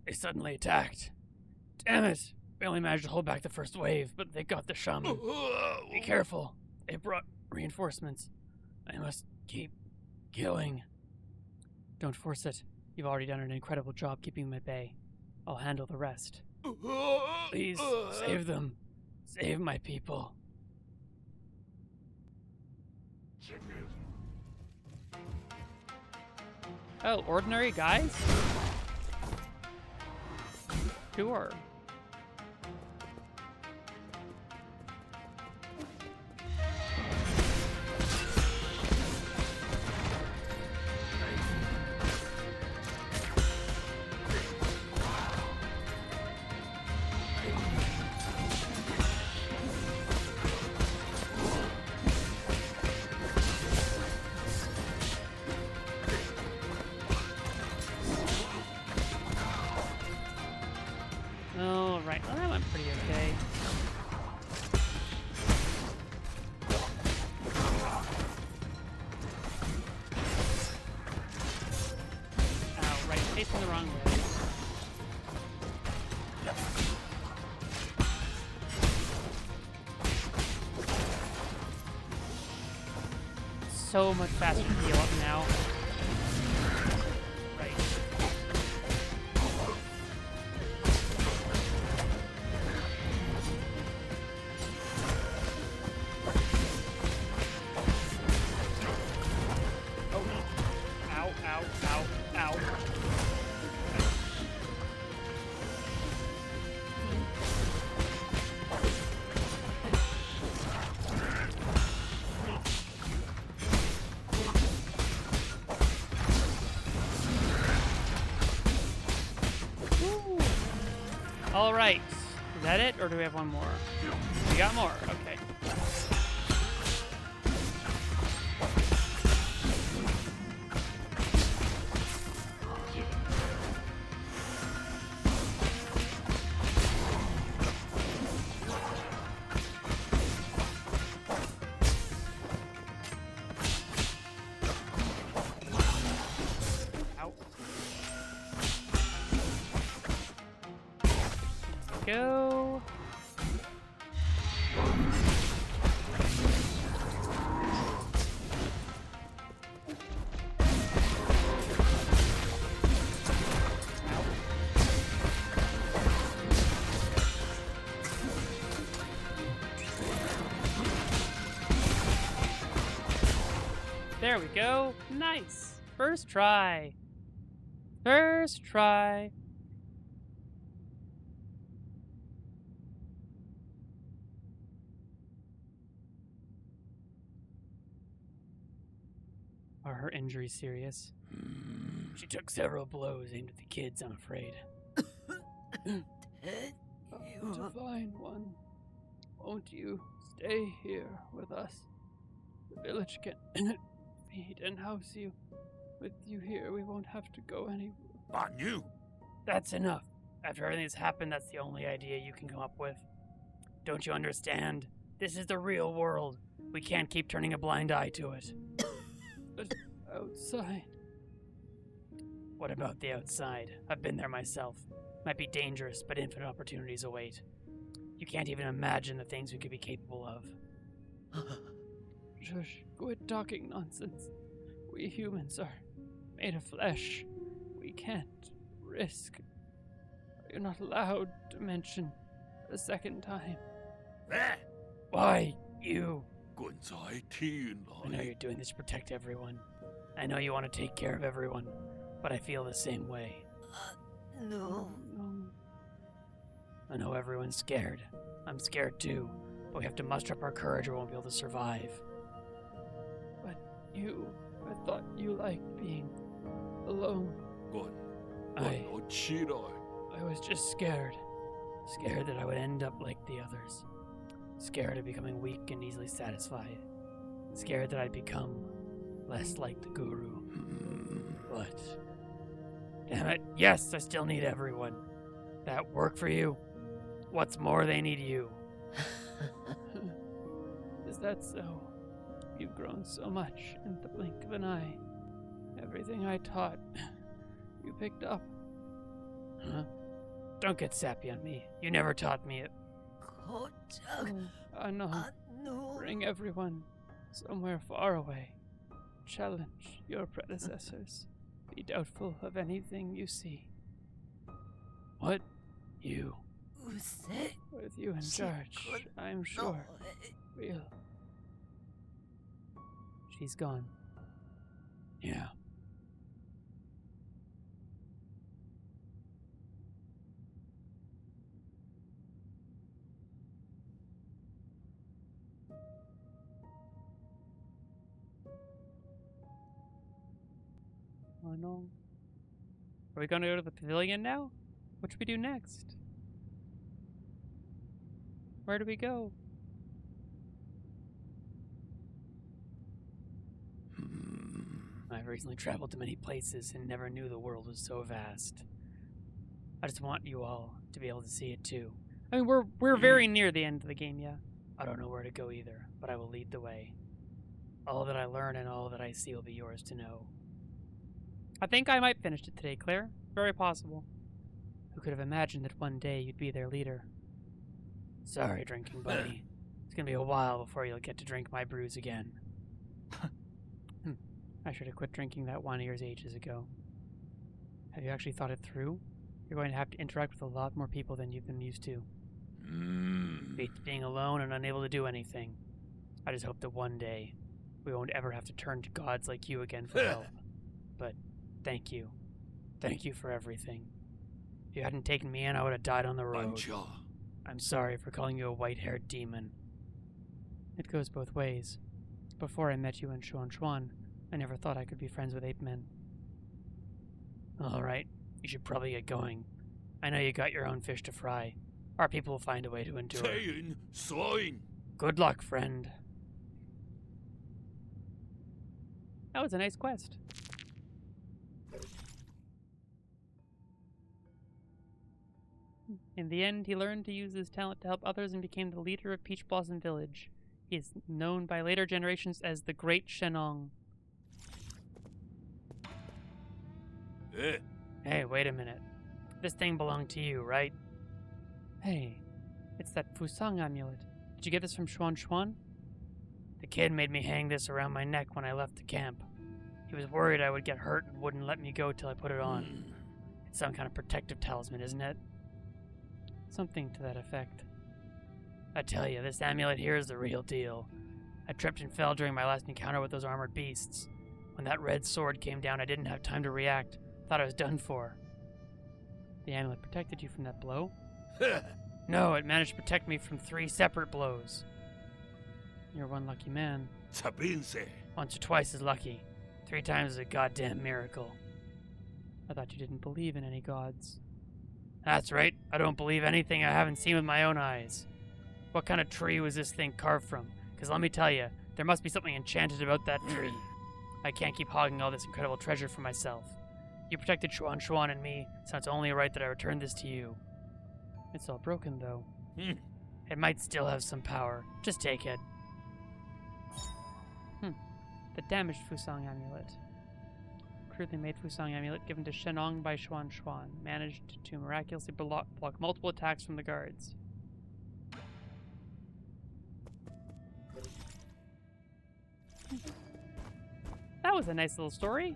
they suddenly attacked. Damn it! We only managed to hold back the first wave, but they got the shaman. Be careful. They brought reinforcements. I must keep killing. Don't force it. You've already done an incredible job keeping them at bay. I'll handle the rest. Please, save them. Save my people. Oh, ordinary guys? Sure. facing the wrong way. So much faster to heal up now. Right. Oh no. Ow, ow, ow, ow. All right. Is that it, or do we have one more? We got more. Okay. Ow. Go. There we go. Nice. First try. First try. Are her injuries serious? She took several blows aimed at the kids, I'm afraid. Divine One, won't you stay here with us? The village can feed and house you. With you here, we won't have to go anywhere. I knew. That's enough. After everything that's happened, that's the only idea you can come up with. Don't you understand? This is the real world. We can't keep turning a blind eye to it. But outside. What about the outside? I've been there myself. Might be dangerous, but infinite opportunities await. You can't even imagine the things we could be capable of. Shush, quit talking nonsense. We humans are made of flesh. We can't risk. You're not allowed to mention a second time. Why, you? I know you're doing this to protect everyone. I know you want to take care of everyone, but I feel the same way. No. I know everyone's scared. I'm scared too, but we have to muster up our courage or we won't be able to survive. But I thought you liked being alone. I was just scared. Scared that I would end up like the others. Scared of becoming weak and easily satisfied. Scared that I'd become less like the guru. But, damn it, yes, I still need everyone. That work for you? What's more, they need you. Is that so? You've grown so much in the blink of an eye. Everything I taught, you picked up. Huh? Don't get sappy on me. You never taught me it. No. Bring everyone somewhere far away. Challenge your predecessors. Be doubtful of anything you see. What? You? With you in charge, I'm sure we'll... She's gone. Yeah. Oh no. Are we going to go to the pavilion now? What should we do next? Where do we go? I've recently traveled to many places and never knew the world was so vast. I just want you all to be able to see it too. I mean, we're very near the end of the game, yeah. I don't know where to go either, but I will lead the way. All that I learn and all that I see will be yours to know. I think I might finish it today, Claire. Very possible. Who could have imagined that one day you'd be their leader? Sorry, drinking buddy. It's gonna be a while before you'll get to drink my brews again. I should have quit drinking that one years ages ago. Have you actually thought it through? You're going to have to interact with a lot more people than you've been used to. Beats being alone and unable to do anything. I just hope that one day we won't ever have to turn to gods like you again for help. But thank you. Thank you for everything. If you hadn't taken me in, I would have died on the road. I'm sorry for calling you a white-haired demon. It goes both ways. Before I met you in Xuan, I never thought I could be friends with ape men. Alright, you should probably get going. I know you got your own fish to fry. Our people will find a way to endure. Good luck, friend. That was a nice quest. In the end, he learned to use his talent to help others and became the leader of Peach Blossom Village. He is known by later generations as the Great Shenong. Hey, wait a minute. This thing belonged to you, right? Hey, it's that Fusang amulet. Did you get this from Xuan? The kid made me hang this around my neck when I left the camp. He was worried I would get hurt and wouldn't let me go till I put it on. It's some kind of protective talisman, isn't it? Something to that effect. I tell you, this amulet here is the real deal. I tripped and fell during my last encounter with those armored beasts. When that red sword came down, I didn't have time to react. Thought I was done for. The amulet protected you from that blow? No, it managed to protect me from 3 separate blows. You're one lucky man. Once or twice is lucky. 3 times is a goddamn miracle. I thought you didn't believe in any gods. That's right. I don't believe anything I haven't seen with my own eyes. What kind of tree was this thing carved from? Because let me tell you, there must be something enchanted about that tree. I can't keep hogging all this incredible treasure for myself. You protected Xuan and me, so it's only right that I return this to you. It's all broken, though. It might still have some power. Just take it. The damaged Fusang amulet. Crudely made Fusang amulet given to Shenong by Xuan. Managed to miraculously block multiple attacks from the guards. That was a nice little story.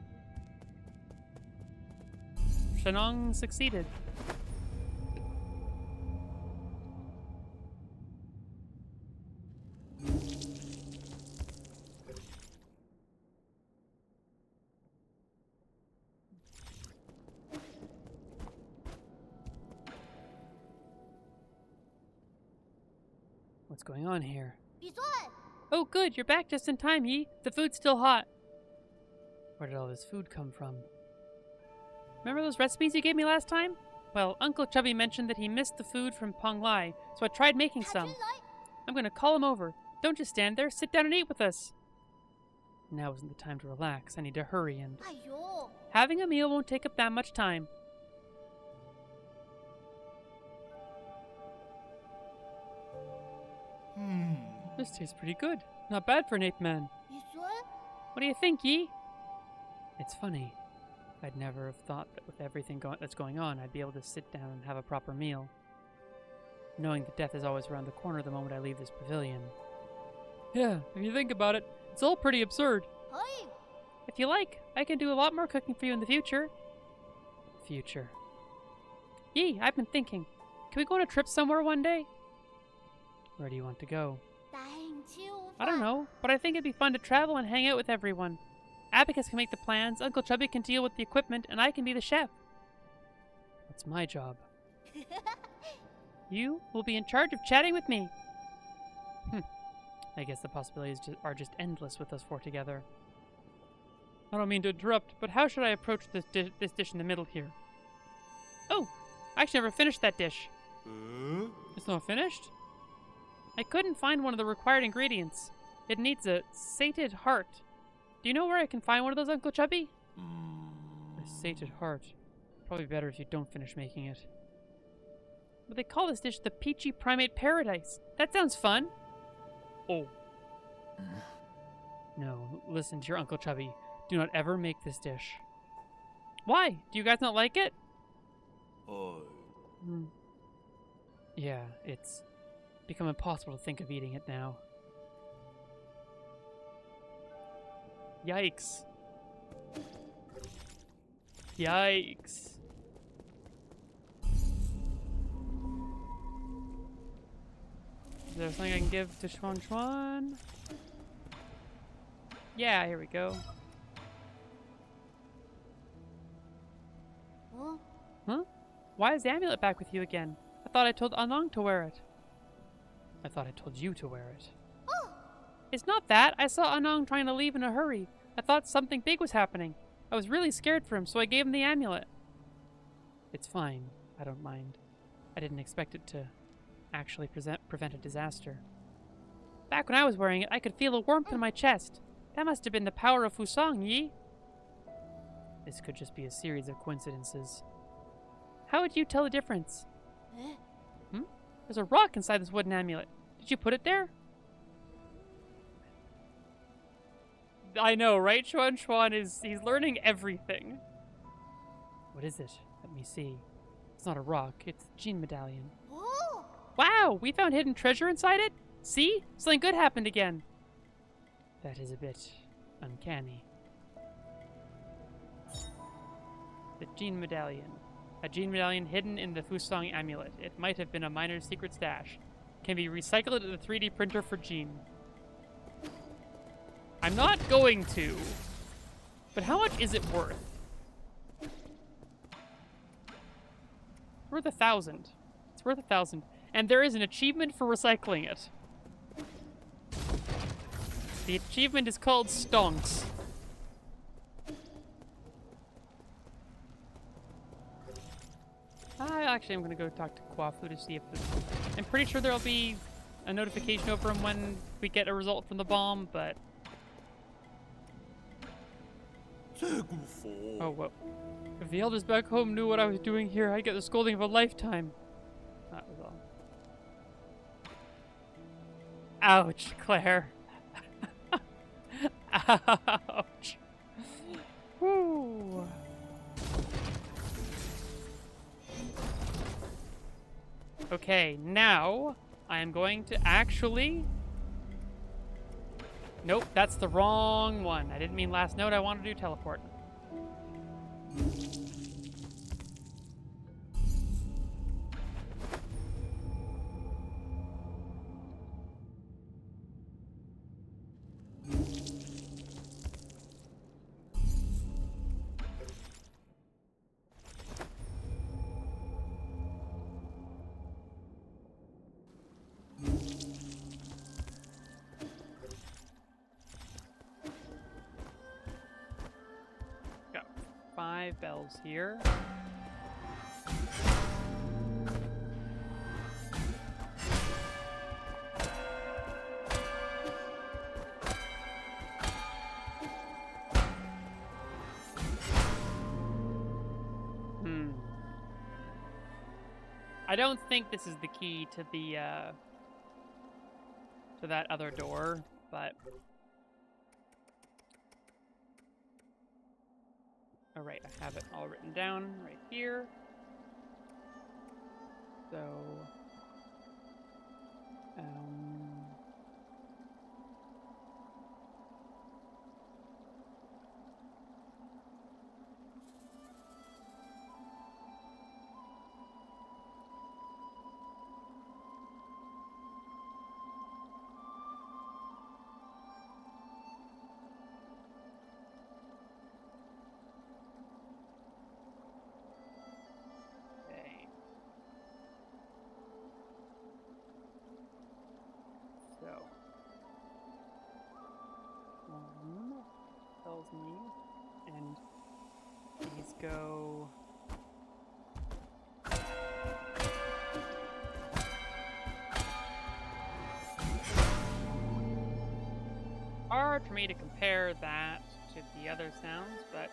Shenong succeeded. What's going on here? Oh good, you're back just in time, Yi. The food's still hot. Where did all this food come from? Remember those recipes you gave me last time? Well, Uncle Chubby mentioned that he missed the food from Pong Lai, so I tried making some. I'm gonna call him over. Don't just stand there, sit down and eat with us. Now isn't the time to relax. I need to hurry and... Having a meal won't take up that much time. This tastes pretty good. Not bad for an ape man. What do you think, Yi? It's funny. I'd never have thought that with everything that's going on, I'd be able to sit down and have a proper meal. Knowing that death is always around the corner the moment I leave this pavilion. Yeah, if you think about it, it's all pretty absurd. If you like, I can do a lot more cooking for you in the future. Future. Yi, I've been thinking. Can we go on a trip somewhere one day? Where do you want to go? I don't know, but I think it'd be fun to travel and hang out with everyone. Abacus can make the plans, Uncle Chubby can deal with the equipment, and I can be the chef. That's my job. You will be in charge of chatting with me. I guess the possibilities are just endless with us 4 together. I don't mean to interrupt, but how should I approach this dish in the middle here? Oh, I actually never finished that dish. It's not finished? I couldn't find one of the required ingredients. It needs a sated heart. Do you know where I can find one of those, Uncle Chubby? A sated heart. Probably better if you don't finish making it. But they call this dish the Peachy Primate Paradise. That sounds fun. Oh. No, listen to your Uncle Chubby. Do not ever make this dish. Why? Do you guys not like it? Hmm. Yeah, it's become impossible to think of eating it now. Yikes. Yikes. Is there something I can give to Xuan Xuan? Yeah, here we go. Huh? Huh? Why is the amulet back with you again? I thought I told Anong to wear it. I thought I told you to wear it. Oh! It's not that. I saw Anong trying to leave in a hurry. I thought something big was happening. I was really scared for him, so I gave him the amulet. It's fine. I don't mind. I didn't expect it to actually prevent a disaster. Back when I was wearing it, I could feel a warmth in my chest. That must have been the power of Fusang, Yi. This could just be a series of coincidences. How would you tell the difference? Eh? There's a rock inside this wooden amulet. Did you put it there? I know, right? Xuan Xuan he's learning everything. What is it? Let me see. It's not a rock, it's the Jean medallion. Oh! Wow, we found hidden treasure inside it? See? Something good happened again. That is a bit uncanny. The Jean medallion. A Jean medallion hidden in the Fusang amulet. It might have been a miner's secret stash. Can be recycled at the 3D printer for Jean. I'm not going to. But how much is it worth? It's worth 1,000. It's worth 1,000. And there is an achievement for recycling it. The achievement is called Stonks. Actually, I'm going to go talk to Kwafu to see if I'm pretty sure there'll be a notification over him when we get a result from the bomb, but... Oh, whoa. If the elders back home knew what I was doing here, I'd get the scolding of a lifetime. That was all. Ouch, Claire. Ouch. Woo. Okay, now I am going to actually... Nope, that's the wrong one. I didn't mean last note, I wanted to do teleport. Got 5 bells here. I don't think this is the key to the, to that other door, but... Alright, I have it all written down right here. So... Okay. So... tells me, and these go... Hard for me to compare that to the other sounds, but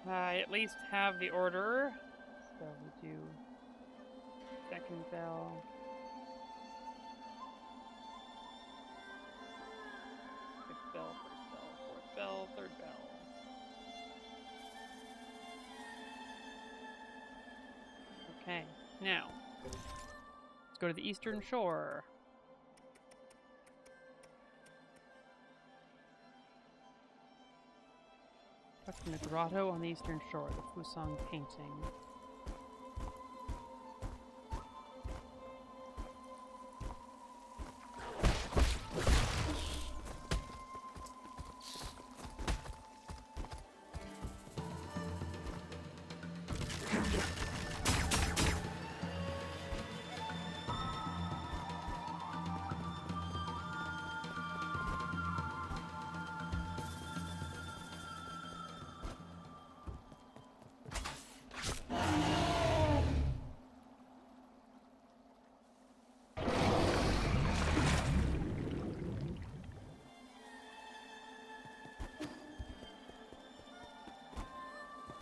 I at least have the order. So we do second bell. Fifth bell, first bell, fourth bell, third bell. Now, let's go to the eastern shore. Tucked in a grotto on the eastern shore, the Fusang painting.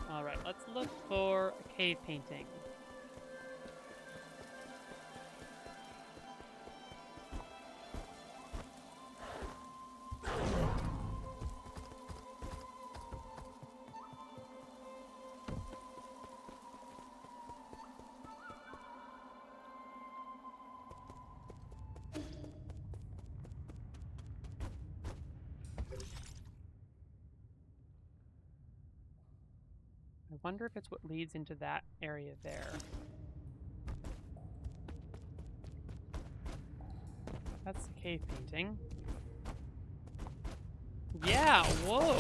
Alright, let's look for a cave painting. I wonder if it's what leads into that area there. That's the cave painting. Yeah, whoa!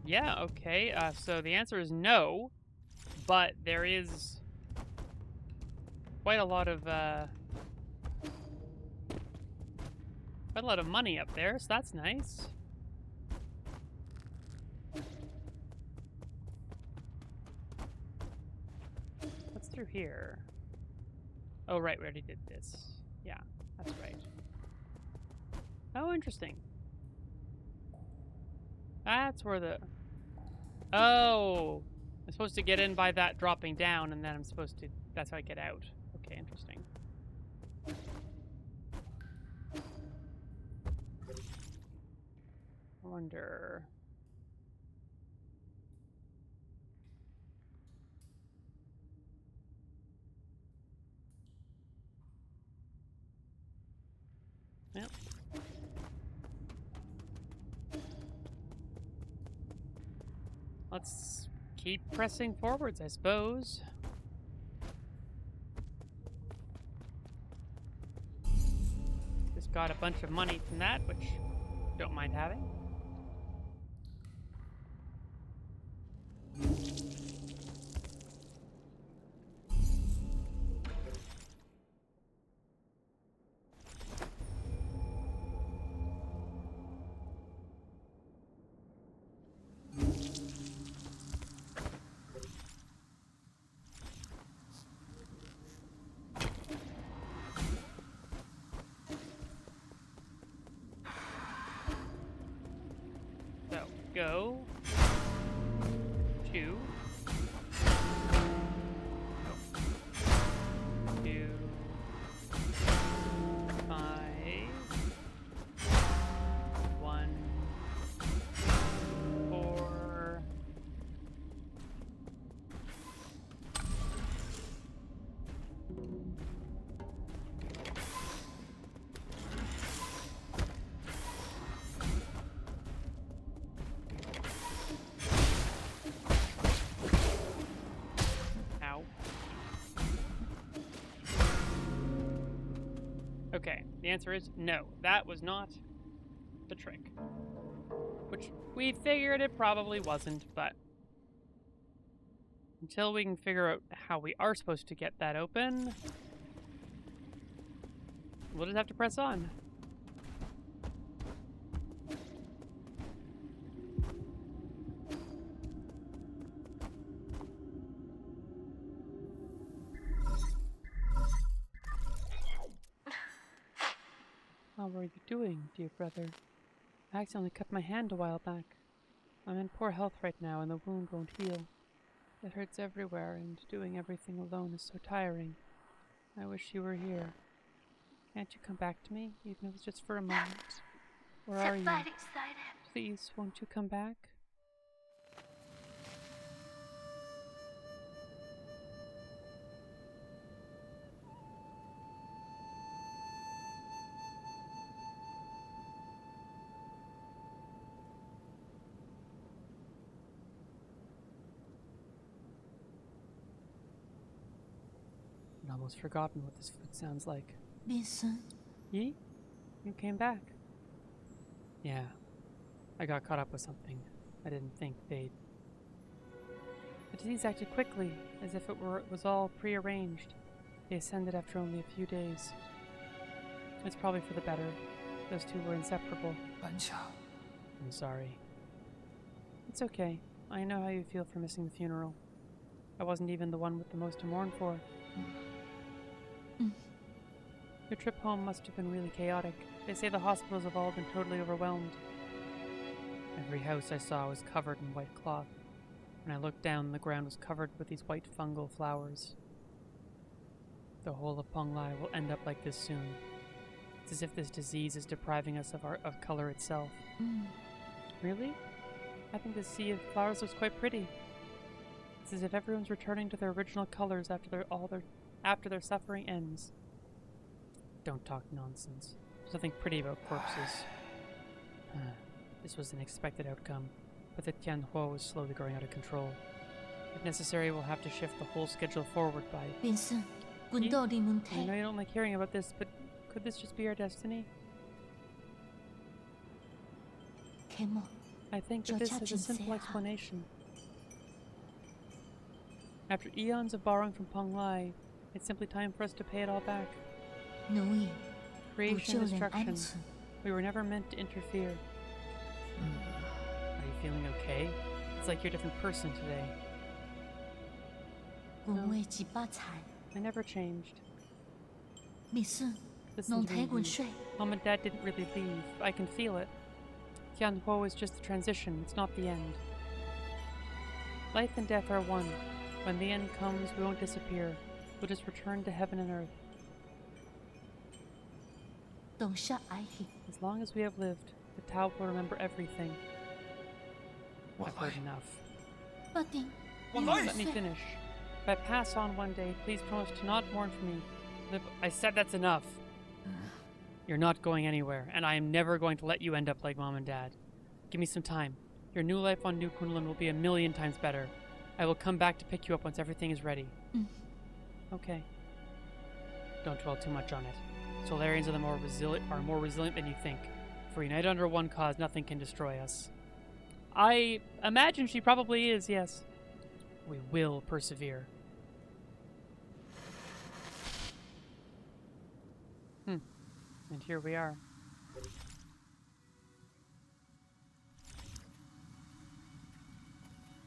Yeah, okay, so the answer is no. But there is quite a lot of money up there, so that's nice. What's through here? Oh, right, we already did this. Yeah, that's right. Oh, interesting. That's where the... Oh! I'm supposed to get in by that dropping down, and then I'm supposed to... That's how I get out. Okay, interesting. I wonder... Yep. Let's keep pressing forwards, I suppose. Just got a bunch of money from that, which don't mind having. So, go to 2, 5, 1, 4. Ow. Okay, the answer is no. That was not the trick. Which we figured it probably wasn't, but until we can figure out how we are supposed to get that open, we'll just have to press on. How are you doing, dear brother? I accidentally cut my hand a while back. I'm in poor health right now, and the wound won't heal. It hurts everywhere, and doing everything alone is so tiring. I wish you were here. Can't you come back to me, even if it's just for a moment? Where are you? Please, won't you come back? I'd almost forgotten what this food sounds like. Vincent, Yi? You came back. Yeah. I got caught up with something. I didn't think they'd... The disease acted quickly, as if it was all prearranged. They ascended after only a few days. It's probably for the better. Those two were inseparable. I'm sorry. It's okay. I know how you feel for missing the funeral. I wasn't even the one with the most to mourn for. Your trip home must have been really chaotic. They say the hospitals have all been totally overwhelmed. Every house I saw was covered in white cloth. When I looked down, the ground was covered with these white fungal flowers. The whole of Penglai will end up like this soon. It's as if this disease is depriving us of color itself. Really? I think the sea of flowers looks quite pretty. It's as if everyone's returning to their original colors after their suffering ends. Don't talk nonsense. There's nothing pretty about corpses. This was an expected outcome, but the Tianhua was slowly growing out of control. If necessary, we'll have to shift the whole schedule forward by... Vincent, I know you don't like hearing about this, but could this just be our destiny? I think that this has a simple explanation. After eons of borrowing from Penglai, it's simply time for us to pay it all back. Creation and destruction. We were never meant to interfere. Are you feeling okay? It's like you're a different person today. No, I never changed. Listen to me. Mom and Dad didn't really leave. I can feel it. Tianhua is just the transition. It's not the end. Life and death are one. When the end comes, we won't disappear. We'll just return to heaven and earth. As long as we have lived, the Tao will remember everything. I've heard enough. Let me finish. If I pass on one day, please promise to not mourn for me. I said that's enough. You're not going anywhere, and I am never going to let you end up like Mom and Dad. Give me some time. Your new life on New Kunlun will be 1,000,000 times better. I will come back to pick you up once everything is ready. Okay. Don't dwell too much on it. Solarians are more resilient than you think. If we're united under one cause, nothing can destroy us. I imagine she probably is, yes. We will persevere. And here we are.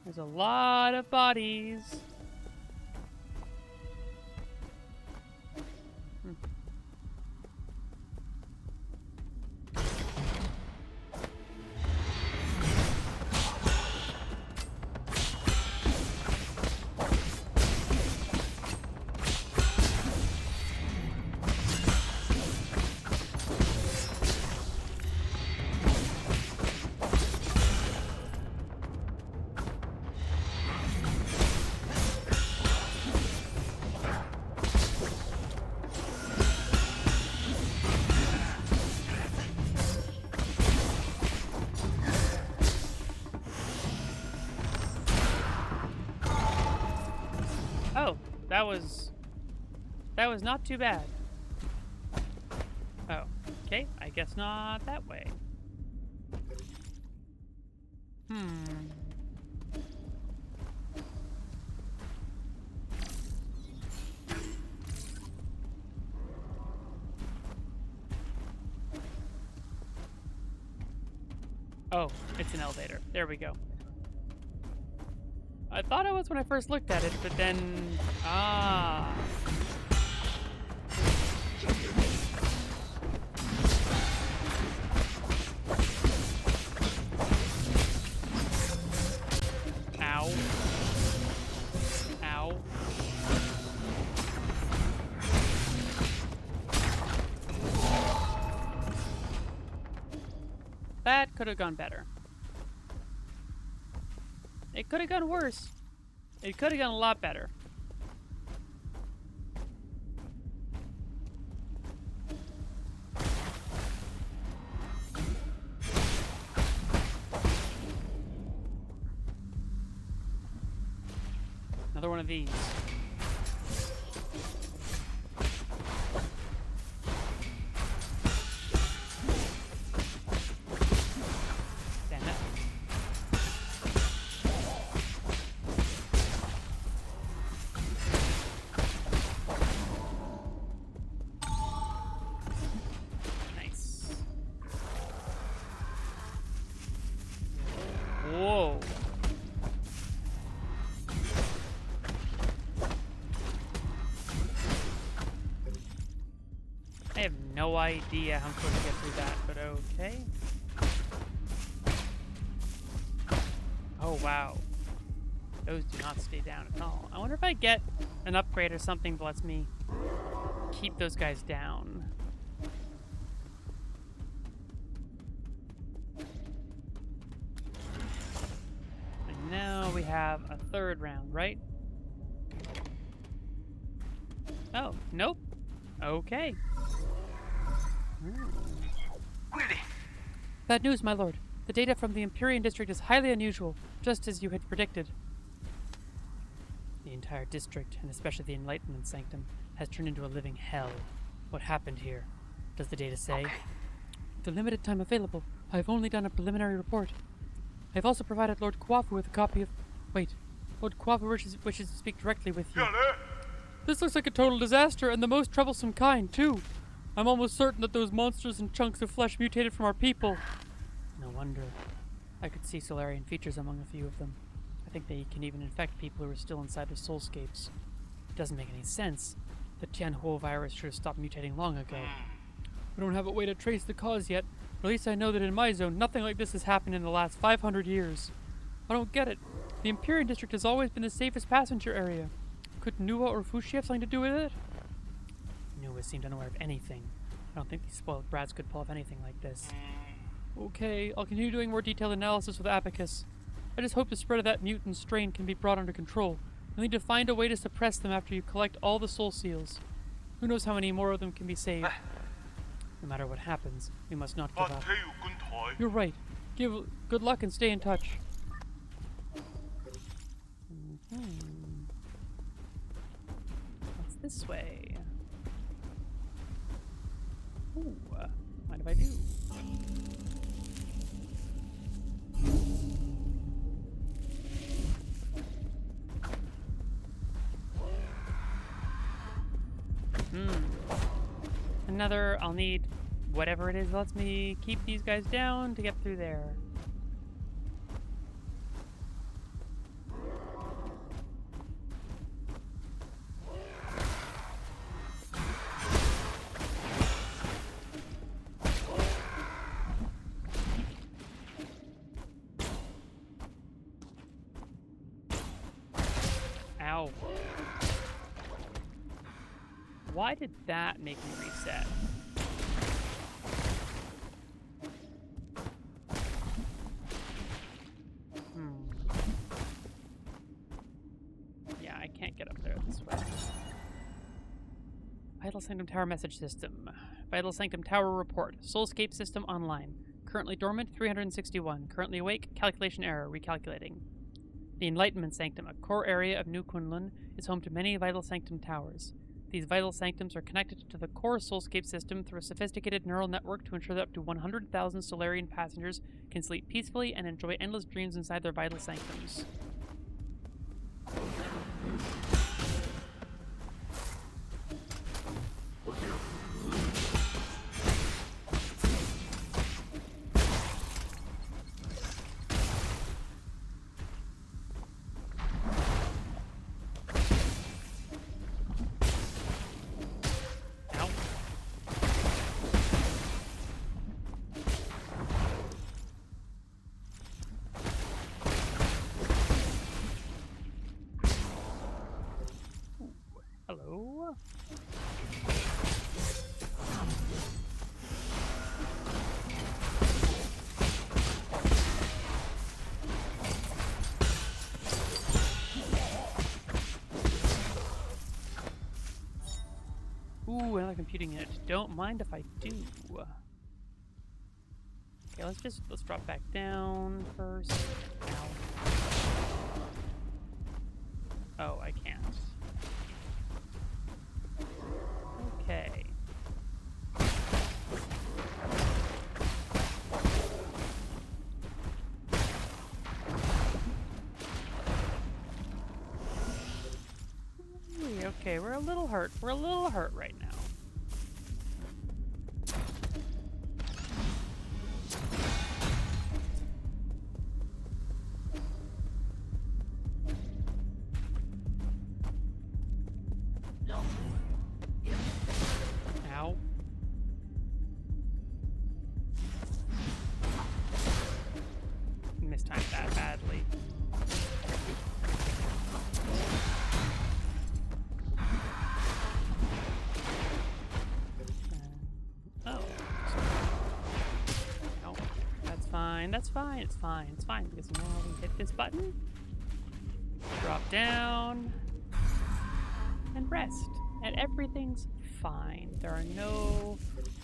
There's a lot of bodies. That was not too bad. Oh, okay. I guess not that way. Oh, it's an elevator. There we go. I thought it was when I first looked at it, but then... Ah. Ow. Ow. could have gone better. It could have gone worse. It could have gone a lot better. Another one of these. Damn it. Nice. Whoa. I have no idea how I'm supposed to get through that, but okay. Oh, wow. Those do not stay down at all. I wonder if I get an upgrade or something that lets me keep those guys down. And now we have a third round, right? Oh, nope. Okay. Bad news, my lord. The data from the Empyrean district is highly unusual, just as you had predicted. The entire district, and especially the Enlightenment Sanctum, has turned into a living hell. What happened here? Does the data say? The limited time available, I have only done a preliminary report. I have also provided Lord Kwafu with a copy of... Wait. Lord Kwafu wishes to speak directly with you. This looks like a total disaster, and the most troublesome kind, too. I'm almost certain that those monsters and chunks of flesh mutated from our people. No wonder. I could see Solarian features among a few of them. I think they can even infect people who are still inside the soulscapes. It doesn't make any sense. The Tianhuo virus should have stopped mutating long ago. We don't have a way to trace the cause yet, but at least I know that in my zone, nothing like this has happened in the last 500 years. I don't get it. The Empyrean district has always been the safest passenger area. Could Nuwa or Fushi have something to do with it? Nuwa seemed unaware of anything. I don't think these spoiled brats could pull off anything like this. Okay, I'll continue doing more detailed analysis with Abacus. I just hope the spread of that mutant strain can be brought under control. You'll need to find a way to suppress them after you collect all the soul seals. Who knows how many more of them can be saved. No matter what happens, we must not give up. You're right. Good luck and stay in touch. What's this way? Ooh, mind if I do? Another, I'll need whatever it is that lets me keep these guys down to get through there. Ow. Why did that make me reset? Yeah, I can't get up there this way. Vital Sanctum Tower message system. Vital Sanctum Tower report. Soulscape system online. Currently dormant, 361. Currently awake, calculation error, recalculating. The Enlightenment Sanctum, a core area of New Kunlun, is home to many Vital Sanctum towers. These vital sanctums are connected to the core soulscape system through a sophisticated neural network to ensure that up to 100,000 Solarian passengers can sleep peacefully and enjoy endless dreams inside their vital sanctums. shooting it. Don't mind if I do. Okay, let's drop back down first. Ow. Oh, I can't. Okay. Okay, we're a little hurt. We're a little hurt right now. Ow. Mistimed that badly. Oh. No, that's fine. That's fine. It's fine. It's fine because you know how we hit this button. Drop down and rest. And everything's fine. There are no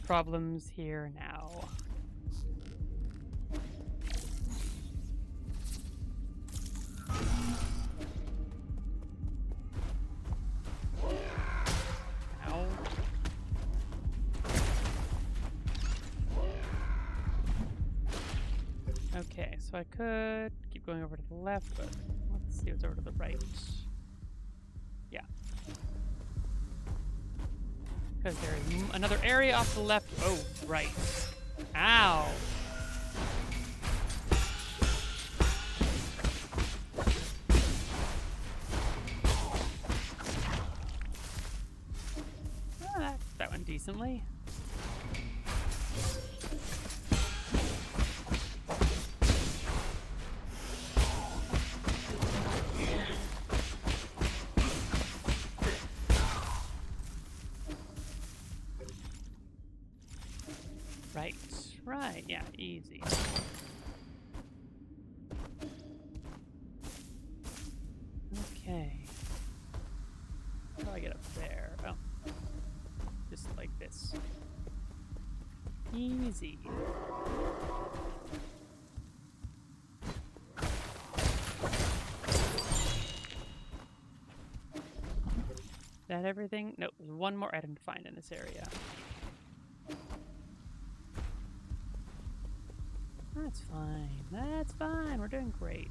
problems here now. Ow. Okay, so I could keep going over to the left, but let's see what's over to the right. Yeah. Because there's another area off to the left. Oh, right. Ow. Ah, that went decently. Right, yeah, easy. Okay. How do I get up there? Oh. Just like this. Easy. That everything? Nope, there's one more item to find in this area. That's fine. That's fine. We're doing great.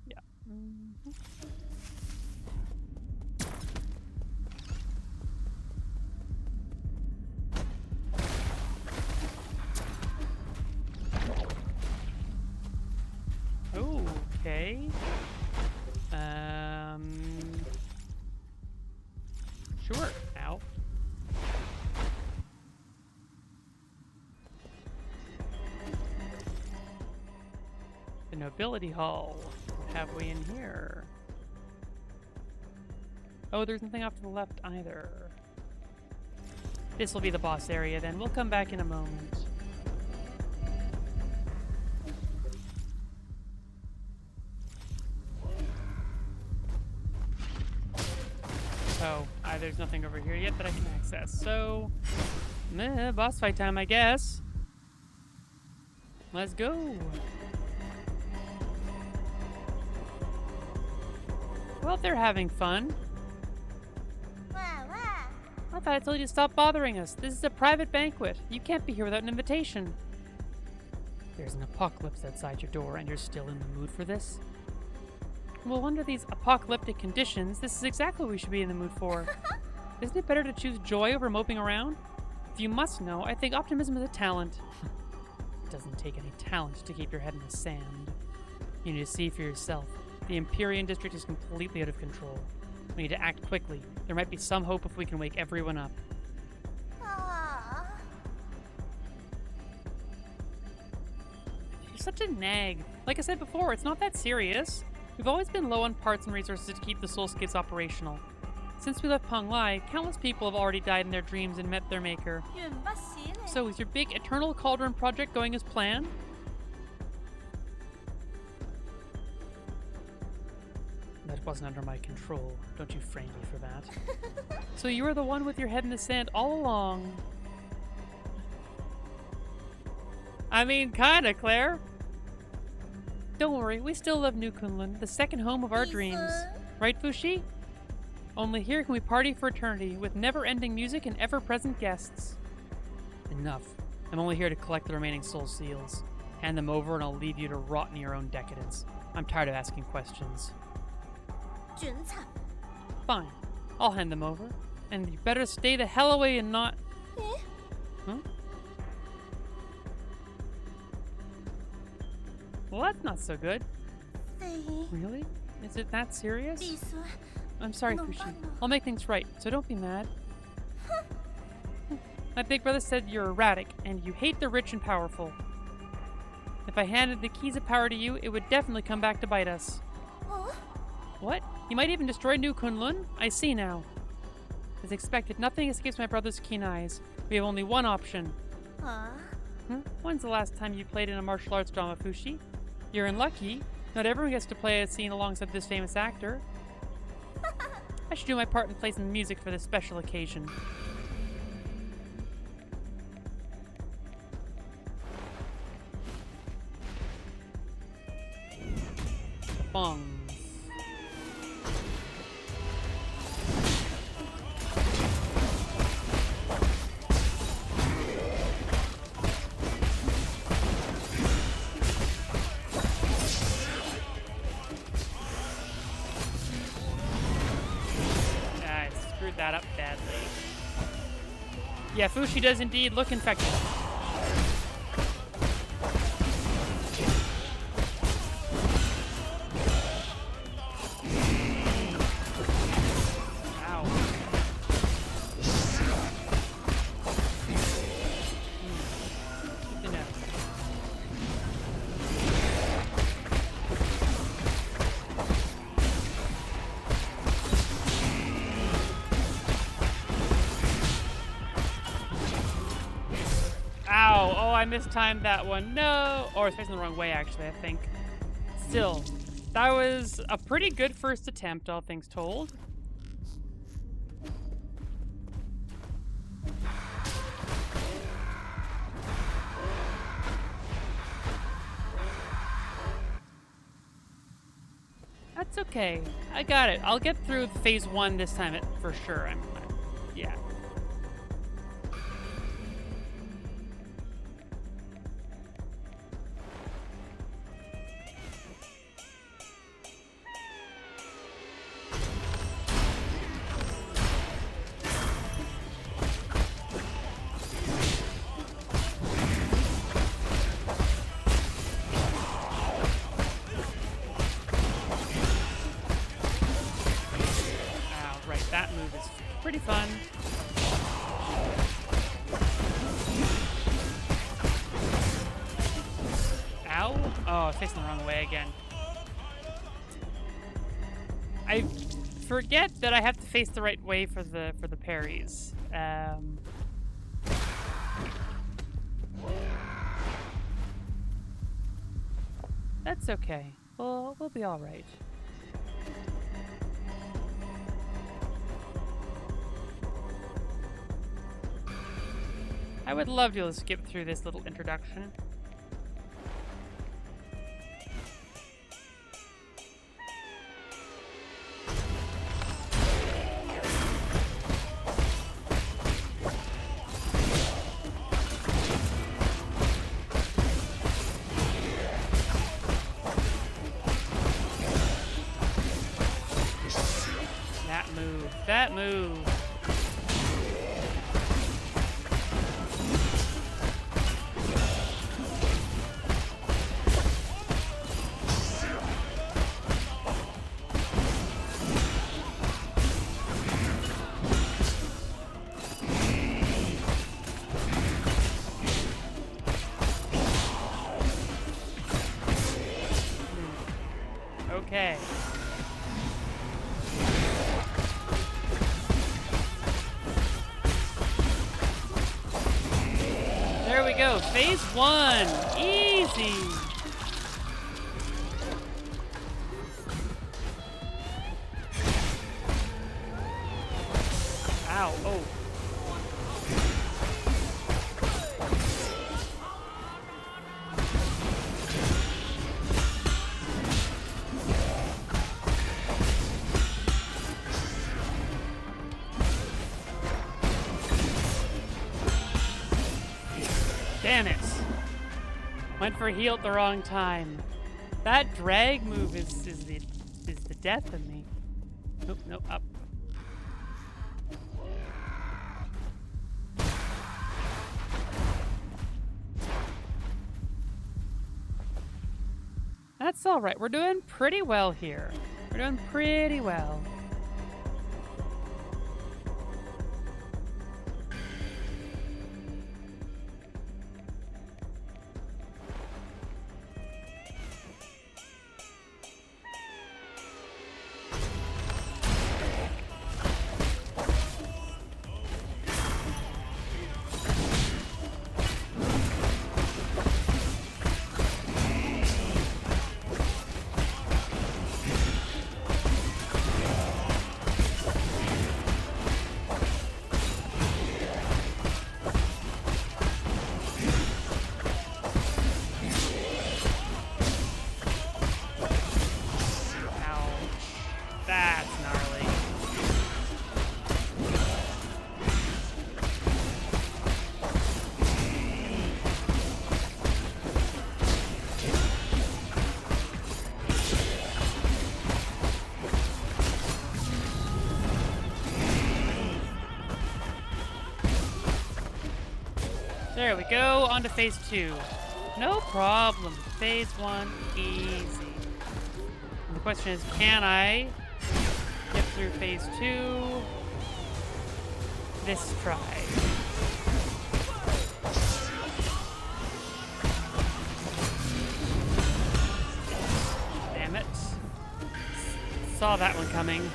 Yeah. Okay. Sure. Ow. The Nobility Hall. What have we in here? Oh, there's nothing off to the left either. This will be the boss area then. We'll come back in a moment. Oh, there's nothing over here yet that I can access. So, boss fight time, I guess. Let's go. Well, if they're having fun. I thought I told you to stop bothering us. This is a private banquet. You can't be here without an invitation. There's an apocalypse outside your door, and you're still in the mood for this? Well, under these apocalyptic conditions, this is exactly what we should be in the mood for. Isn't it better to choose joy over moping around? If you must know, I think optimism is a talent. It doesn't take any talent to keep your head in the sand. You need to see for yourself. The Empyrean district is completely out of control. We need to act quickly. There might be some hope if we can wake everyone up. You're such a nag. Like I said before, it's not that serious. We've always been low on parts and resources to keep the soulscapes operational. Since we left Penglai, countless people have already died in their dreams and met their maker. So is your big Eternal Cauldron project going as planned? That wasn't under my control. Don't you frame me for that. So you were the one with your head in the sand all along. I mean, kinda, Claire. Don't worry, we still love New Kunlun, the second home of our dreams. Right, Fushi? Only here can we party for eternity, with never-ending music and ever-present guests. Enough. I'm only here to collect the remaining soul seals. Hand them over and I'll leave you to rot in your own decadence. I'm tired of asking questions. 准惨. Fine. I'll hand them over. And you better stay the hell away and not... Huh? Well, that's not so good. 飞 Really? Is it that serious? 利索 I'm sorry, No, Fushi. no. I'll make things right, so don't be mad. My big brother said you're erratic, and you hate the rich and powerful. If I handed the keys of power to you, it would definitely come back to bite us. 哦 What? You might even destroy New Kunlun? I see now. As expected, nothing escapes my brother's keen eyes. We have only one option. 啊 When's the last time you played in a martial arts drama, Fushi? You're unlucky. Not everyone gets to play a scene alongside this famous actor. I should do my part in play some music for this special occasion. Bongs. I screwed that up badly. Yeah, Fushi does indeed look infected. Ow. Good to know. Ow! Oh, I mistimed that one. No! Or it's facing the wrong way, actually, I think. Still, that was a pretty good first attempt, all things told. That's okay. I got it. I'll get through phase 1 this time for sure. Yeah. Wow, right. That move is pretty fun. Ow. Oh, facing the wrong way again. I forget that I have to face the right way for the parries. That's okay. We'll be all right. I would love to be able to skip through this little introduction. That move. Okay. There we go. Phase 1. Easy. Ow. Oh. Damn it. Went for a heal at the wrong time. That drag move is the death of me. Nope, nope, up. That's alright. We're doing pretty well here. We're doing pretty well. There we go, on to phase 2. No problem. Phase 1, easy. And the question is, can I get through phase 2 this try? Damn it. Saw that one coming.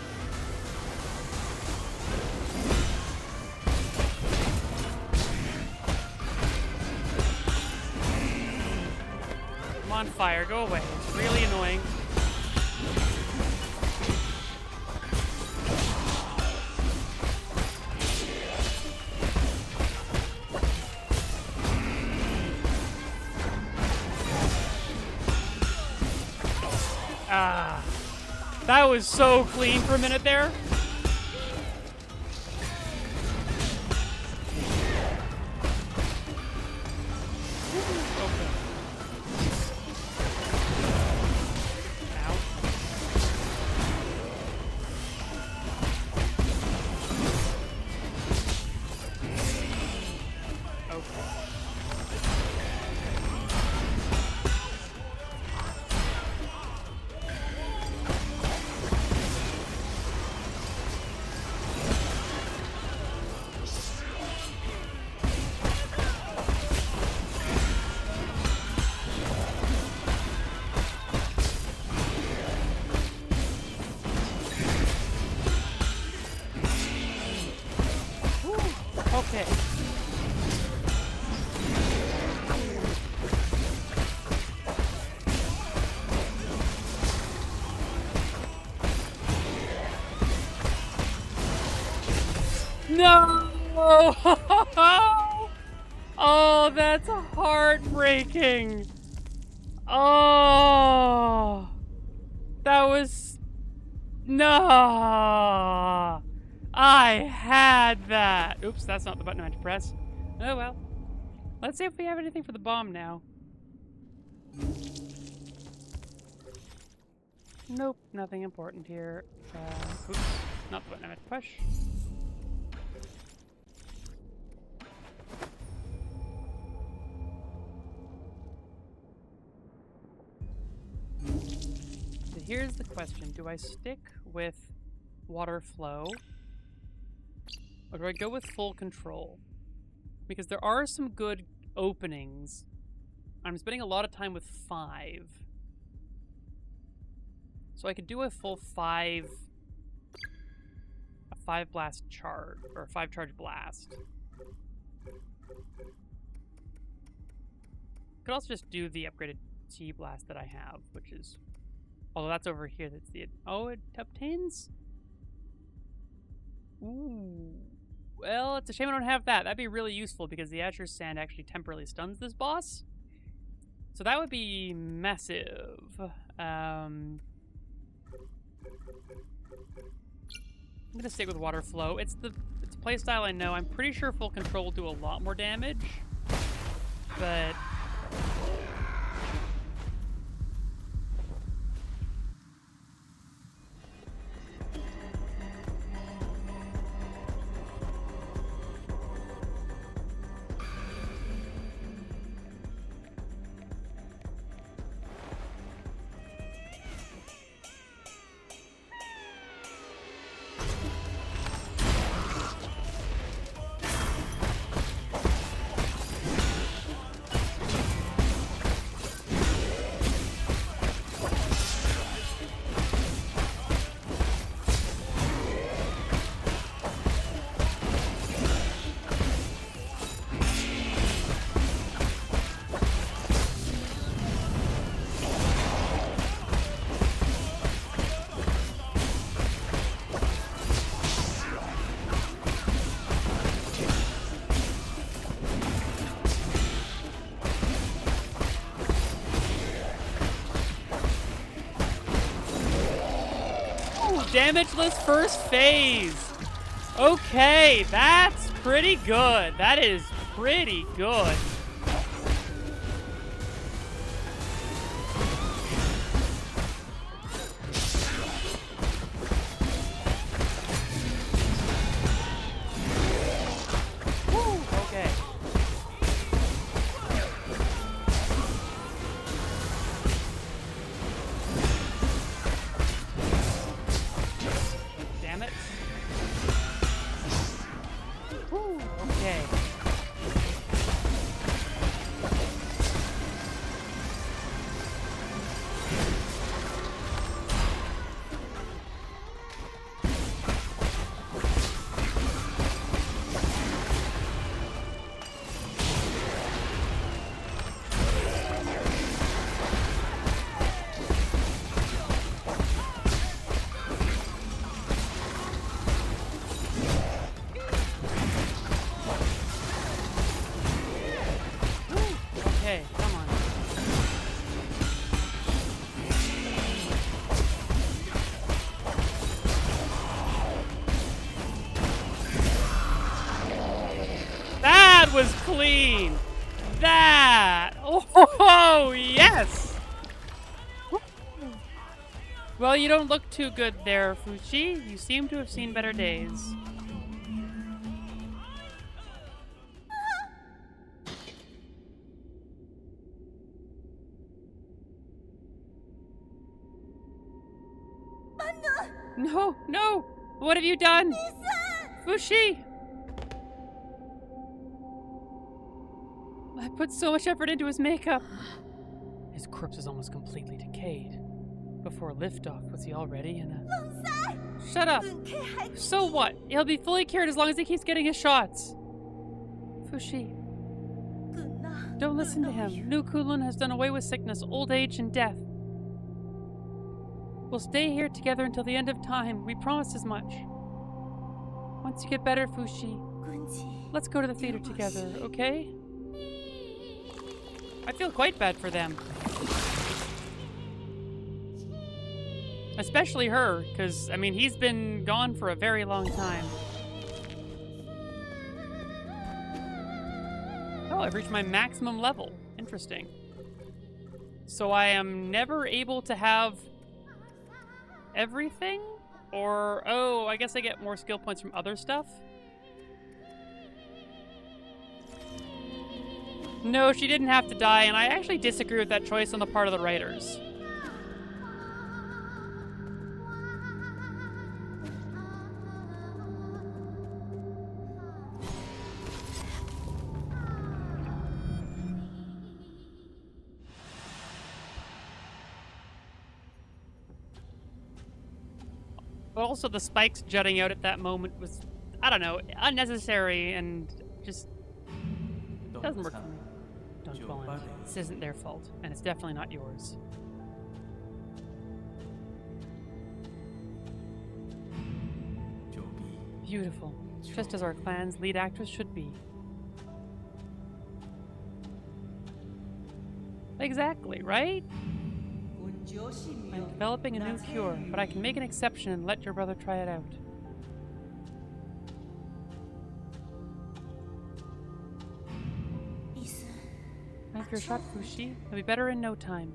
On fire, go away. It's really annoying. Ah, that was so clean for a minute there. Okay. No! Oh, that's heartbreaking. Oh, that was... No! I had that. Oops, that's not the button I meant to press. Oh well. Let's see if we have anything for the bomb now. Nope, nothing important here. Oops, not the button I meant to push. So here's the question. Do I stick with water flow? Or do I go with full control? Because there are some good openings. I'm spending a lot of time with 5. So I could do a full 5... a 5 blast charge, or a 5 charge blast. Could also just do the upgraded T blast that I have, which is... although that's over here, that's the... oh, it obtains? Ooh. Well, it's a shame I don't have that. That'd be really useful because the Azure Sand actually temporarily stuns this boss. So that would be massive. I'm gonna stick with Water Flow. It's a playstyle I know. I'm pretty sure Full Control will do a lot more damage. But... Damageless first phase. Okay, that's pretty good. That is pretty good. Woo, okay. Damn it. Woo, okay. Okay, come on. That was clean. That. Oh, yes. Well, you don't look too good there, Fushi. You seem to have seen better days. No, no! What have you done? Fushi! I put so much effort into his makeup. His corpse is almost completely decayed. Before liftoff, was he already in a... Shut up! So what? He'll be fully cured as long as he keeps getting his shots. Fushi, don't listen to him. New Kunlun has done away with sickness, old age, and death. We'll stay here together until the end of time. We promised as much. Once you get better, Fushi, let's go to the theater together, okay? I feel quite bad for them. Especially her, because, I mean, he's been gone for a very long time. Oh, I've reached my maximum level. Interesting. So I am never able to have everything? Or, oh, I guess I get more skill points from other stuff? No, she didn't have to die, and I actually disagree with that choice on the part of the writers. But also the spikes jutting out at that moment was, I don't know, unnecessary and just doesn't work for me. Don't dwell on it. This isn't their fault, and it's definitely not yours. Beautiful. Just as our clan's lead actress should be. Exactly, right? I'm developing a new cure, but I can make an exception and let your brother try it out. Time for your shot, Fushi. You'll be better in no time.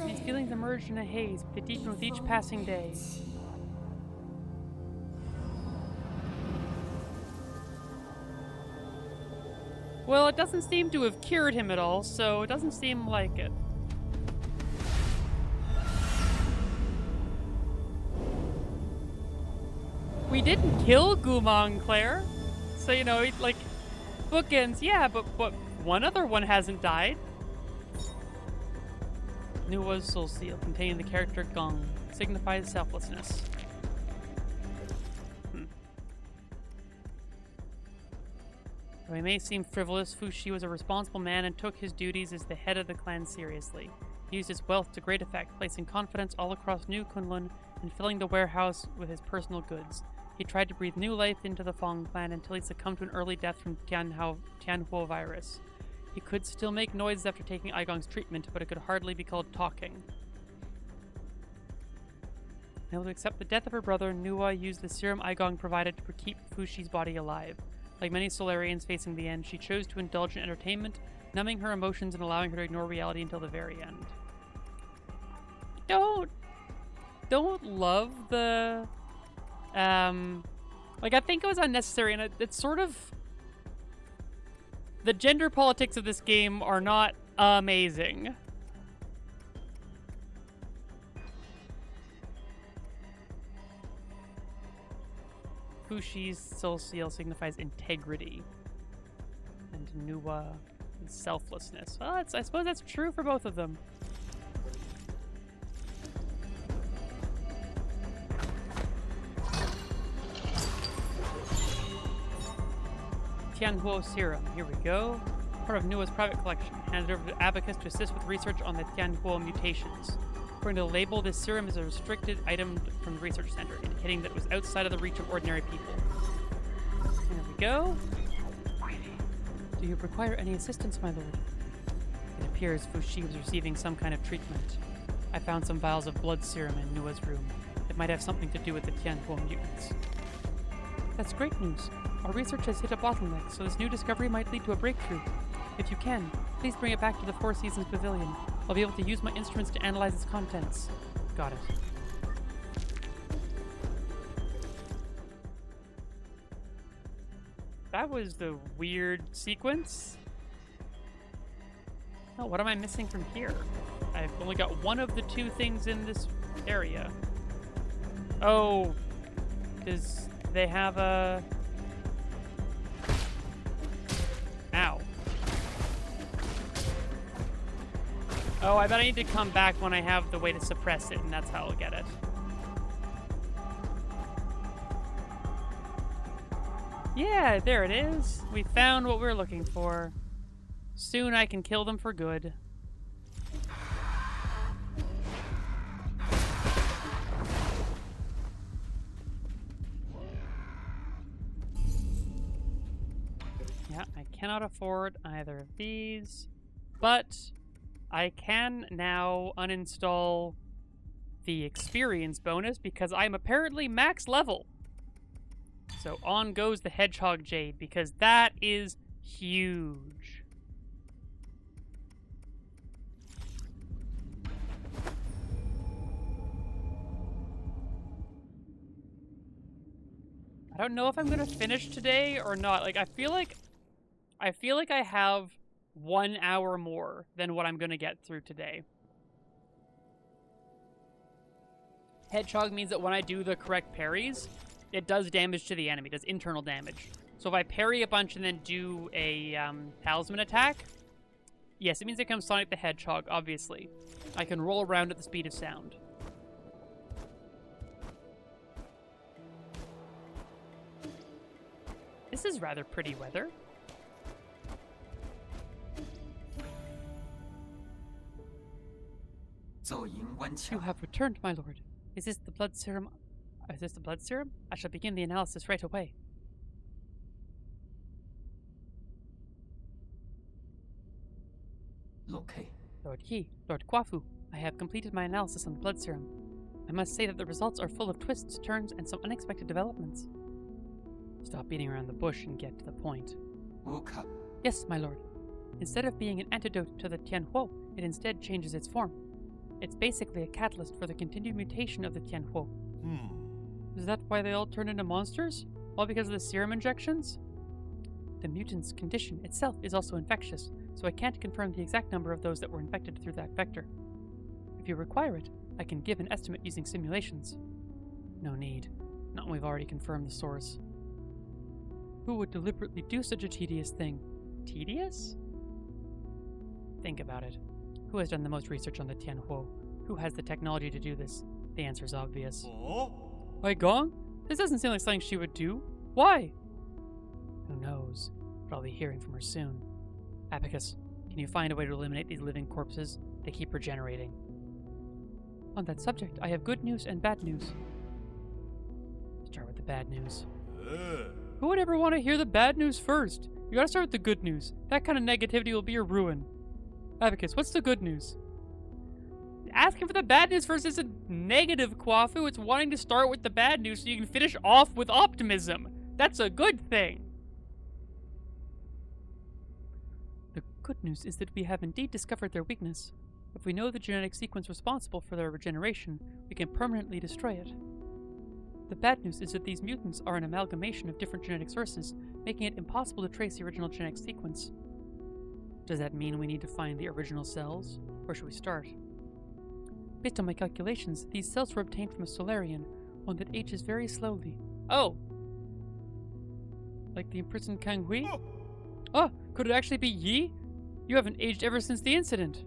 These feelings emerged in a haze, but they deepen with each passing day. Well, it doesn't seem to have cured him at all, so it doesn't seem like it. We didn't kill Gumong, Claire. So, you know, like, bookends, yeah, but one other one hasn't died. Nuwa's soul seal, containing the character Gong, signifies selflessness. Though he may seem frivolous, Fushi was a responsible man and took his duties as the head of the clan seriously. He used his wealth to great effect, placing confidence all across New Kunlun and filling the warehouse with his personal goods. He tried to breathe new life into the Fong clan until he succumbed to an early death from Tianhuo virus. He could still make noises after taking Aigong's treatment, but it could hardly be called talking. Able to accept the death of her brother, Nuwa used the serum Aigong provided to keep Fushi's body alive. Like many Solarians facing the end, she chose to indulge in entertainment, numbing her emotions and allowing her to ignore reality until the very end. Don't love the... like, I think it was unnecessary, and it's sort of... The gender politics of this game are not amazing. Fushi's soul seal signifies integrity. And Nuwa is selflessness. Well, I suppose that's true for both of them. Tianhuo serum. Here we go. Part of Nuwa's private collection. Handed over to Abacus to assist with research on the Tianhuo mutations. According to the label, this serum is a restricted item from the research center, indicating that it was outside of the reach of ordinary people. There we go. Do you require any assistance, my lord? It appears Fushi was receiving some kind of treatment. I found some vials of blood serum in Nuwa's room. It might have something to do with the Tianhuo mutants. That's great news. Our research has hit a bottleneck, so this new discovery might lead to a breakthrough. If you can, please bring it back to the Four Seasons Pavilion. I'll be able to use my instruments to analyze its contents. Got it. That was the weird sequence. Oh, what am I missing from here? I've only got one of the two things in this area. Oh, does they have a... Ow. Oh, I bet I need to come back when I have the way to suppress it, and that's how I'll get it. Yeah, there it is. We found what we're looking for. Soon I can kill them for good. Yeah, I cannot afford either of these, but I can now uninstall the experience bonus because I'm apparently max level. So on goes the Hedgehog Jade because that is huge. I don't know if I'm gonna finish today or not. Like, I feel like I have 1 hour more than what I'm gonna get through today. Hedgehog means that when I do the correct parries, it does damage to the enemy, it does internal damage. So if I parry a bunch and then do a talisman attack, yes, it means it comes Sonic the Hedgehog, obviously. I can roll around at the speed of sound. This is rather pretty weather. You have returned, my lord. Is this the blood serum? Is this the blood serum? I shall begin the analysis right away. Lord Yi, Lord Kwafu, I have completed my analysis on the blood serum. I must say that the results are full of twists, turns, and some unexpected developments. Stop beating around the bush and get to the point. Yes, my lord. Instead of being an antidote to the Tianhuo, it instead changes its form. It's basically a catalyst for the continued mutation of the Tianhuo. Is that why they all turn into monsters? All because of the serum injections? The mutant's condition itself is also infectious, so I can't confirm the exact number of those that were infected through that vector. If you require it, I can give an estimate using simulations. No need. Not when we've already confirmed the source. Who would deliberately do such a tedious thing? Tedious? Think about it. Who has done the most research on the Tianhuo? Who has the technology to do this? The answer's obvious. Wai Gong? This doesn't seem like something she would do. Why? Who knows? But I'll be hearing from her soon. Abacus, can you find a way to eliminate these living corpses? They keep regenerating. On that subject, I have good news and bad news. Start with the bad news. Who would ever want to hear the bad news first? You gotta start with the good news. That kind of negativity will be your ruin. Abacus, what's the good news? Asking for the bad news first isn't negative, Kwafu. It's wanting to start with the bad news so you can finish off with optimism. That's a good thing. The good news is that we have indeed discovered their weakness. If we know the genetic sequence responsible for their regeneration, we can permanently destroy it. The bad news is that these mutants are an amalgamation of different genetic sources, making it impossible to trace the original genetic sequence. Does that mean we need to find the original cells? Where should we start? Based on my calculations, these cells were obtained from a Solarian, one that ages very slowly. Oh! Like the imprisoned Kang Hui? Oh, could it actually be Yi? You haven't aged ever since the incident.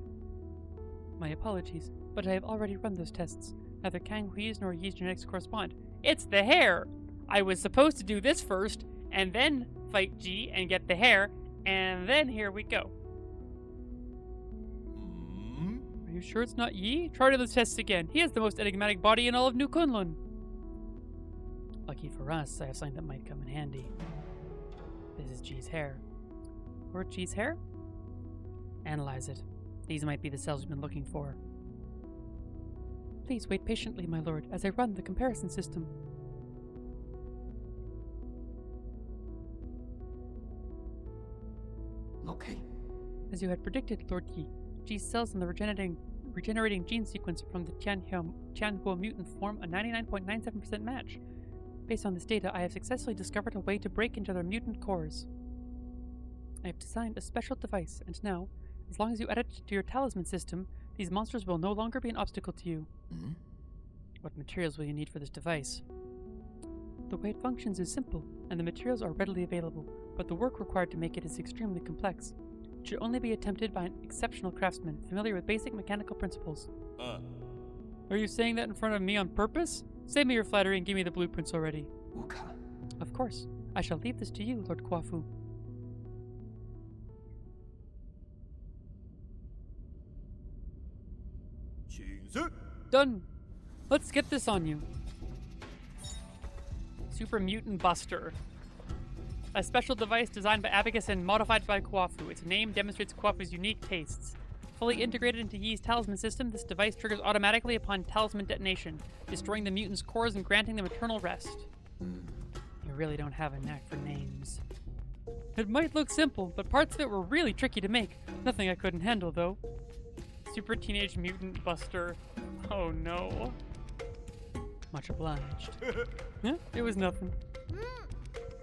My apologies, but I have already run those tests. Neither Kang Hui's nor Yi's genetics correspond. It's the hair! I was supposed to do this first, and then fight Ji and get the hair, and then here we go. Are you sure it's not Yi? Try those tests again. He has the most enigmatic body in all of New Kunlun. Lucky for us, I have something that might come in handy. This is Ji's hair. Or Ji's hair? Analyze it. These might be the cells we've been looking for. Please wait patiently, my lord, as I run the comparison system. Okay. As you had predicted, Lord Yi, Ji's cells in the regenerating gene sequence from the Tianhuo mutant form a 99.97% match. Based on this data, I have successfully discovered a way to break into their mutant cores. I have designed a special device, and now, as long as you add it to your talisman system, these monsters will no longer be an obstacle to you. What materials will you need for this device? The way it functions is simple, and the materials are readily available, but the work required to make it is extremely complex. It should only be attempted by an exceptional craftsman, familiar with basic mechanical principles. Are you saying that in front of me on purpose? Save me your flattery and give me the blueprints already. Of course. I shall leave this to you, Lord Kwafu. Done. Let's get this on you. Super Mutant Buster. A special device designed by Abacus and modified by Kwafu. Its name demonstrates Kwafu's unique tastes. Fully integrated into Yi's talisman system, this device triggers automatically upon talisman detonation, destroying the mutant's cores and granting them eternal rest. You really don't have a knack for names. It might look simple, but parts of it were really tricky to make. Nothing I couldn't handle, though. Super Teenage Mutant Buster. Oh no. Much obliged. Yeah, it was nothing.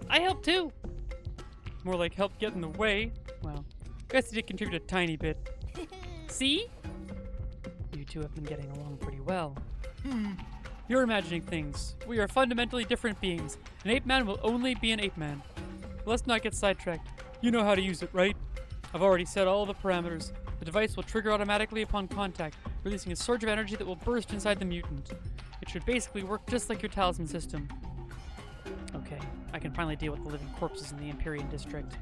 I helped too. More like help get in the way. Well, guess I did contribute a tiny bit. See? You two have been getting along pretty well. You're imagining things. We are fundamentally different beings. An ape-man will only be an ape-man. Let's not get sidetracked. You know how to use it, right? I've already set all the parameters. The device will trigger automatically upon contact, releasing a surge of energy that will burst inside the mutant. It should basically work just like your talisman system. Okay, I can finally deal with the living corpses in the Empyrean district.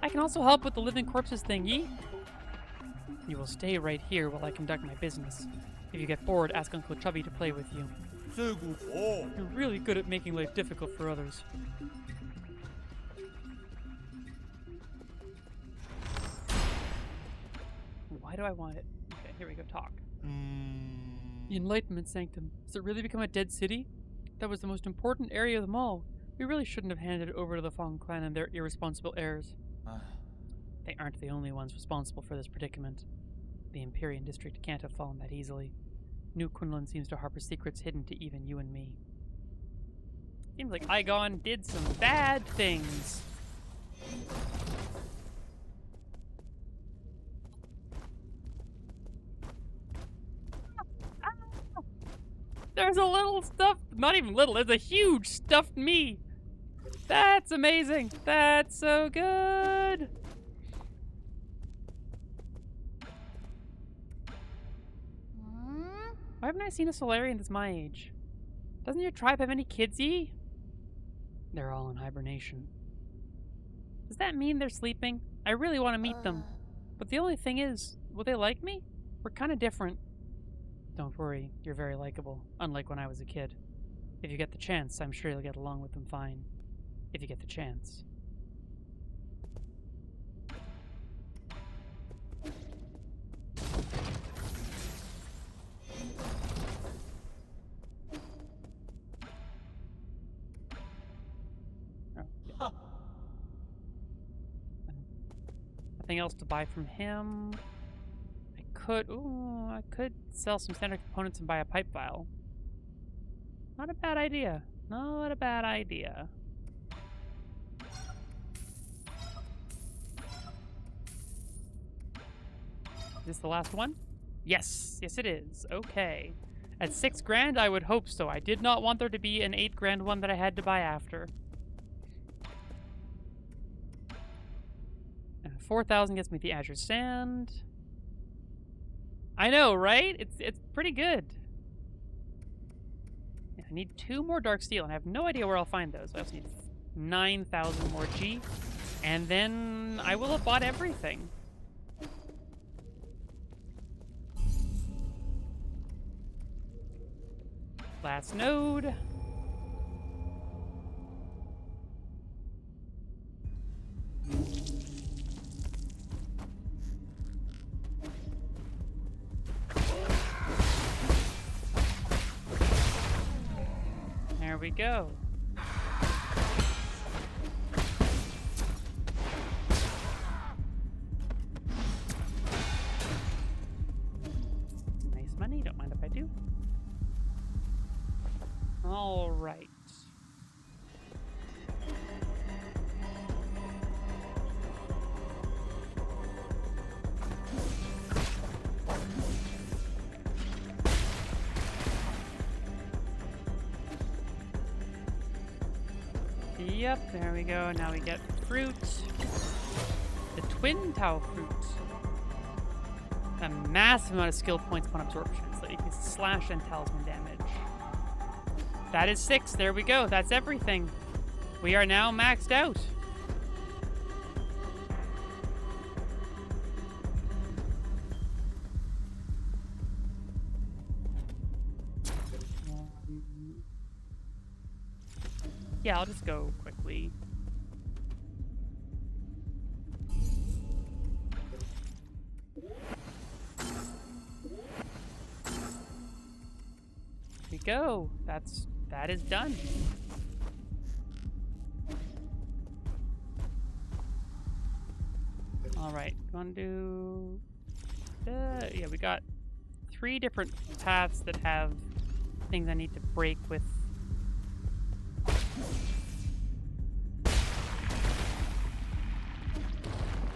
I can also help with the living corpses thing, Yi. You will stay right here while I conduct my business. If you get bored, ask Uncle Chubby to play with you. You're really good at making life difficult for others. Why do I want it? Okay, here we go, talk. The Enlightenment Sanctum. Has it really become a dead city? That was the most important area of them all. We really shouldn't have handed it over to the Fong clan and their irresponsible heirs. They aren't the only ones responsible for this predicament. The Empyrean district can't have fallen that easily. New Quinlan seems to harbor secrets hidden to even you and me. Seems like Igon did some bad things. There's a little stuffed, not even little, it's a huge stuffed me. That's amazing. That's so good. Why haven't I seen a Solarian that's my age? Doesn't your tribe have any kids-y? They're all in hibernation. Does that mean they're sleeping? I really want to meet them. But the only thing is, will they like me? We're kind of different. Don't worry, you're very likable, unlike when I was a kid. If you get the chance, I'm sure you'll get along with them fine. If you get the chance. Nothing else to buy from him. I could sell some standard components and buy a pipe vial. Not a bad idea. Not a bad idea. Is this the last one? Yes. Yes, it is. Okay. At 6 grand, I would hope so. I did not want there to be an 8 grand one that I had to buy after. 4,000 gets me the Azure Sand. I know, right? It's pretty good. Yeah, I need 2 more Dark Steel, and I have no idea where I'll find those. I also need 9,000 more G, and then I will have bought everything. Last node. There we go. Nice money, don't mind if I do. All right. Yep, there we go. Now we get fruit. The Twin Tau fruit. A massive amount of skill points upon absorption, so you can slash and talisman damage. That is 6. There we go. That's everything. We are now maxed out. Yeah, I'll just go quickly. Here we go. That is done. All right, want to do? Yeah, we got 3 different paths that have things I need to break with.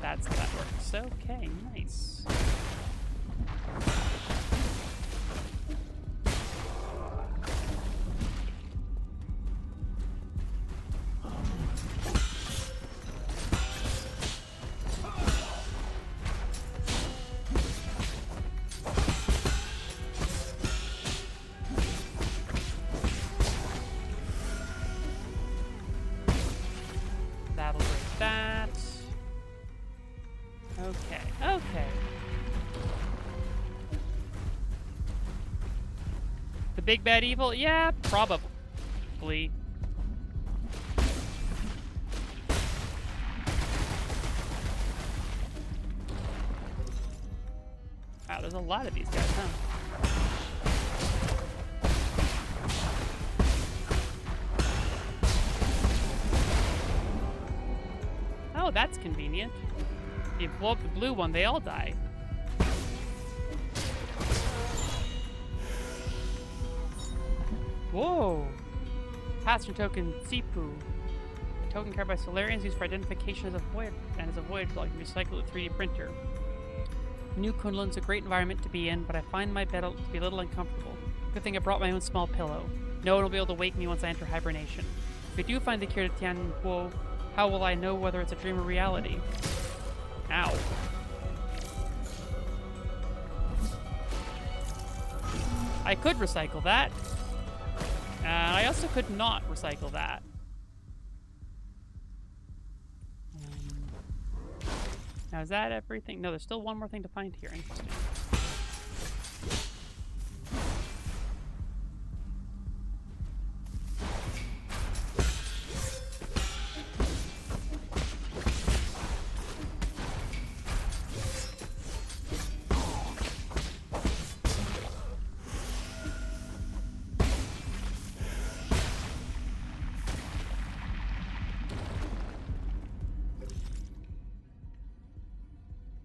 That's how that works. Okay, nice. That'll break that. Okay, okay. The big bad evil? Yeah, probably. Wow, there's a lot of these guys, huh? Oh, that's convenient. If you blow up the blue one, they all die. Whoa! Passenger token Sipu. A token carried by Solarians used for identification as a voyage log. You can recycle a 3D printer. New Kunlun's a great environment to be in, but I find my bed to be a little uncomfortable. Good thing I brought my own small pillow. No one will be able to wake me once I enter hibernation. If I do find the cure to Tianhuo, how will I know whether it's a dream or reality? Ow. I could recycle that. I also could not recycle that. Now, is that everything? No, there's still one more thing to find here. Interesting.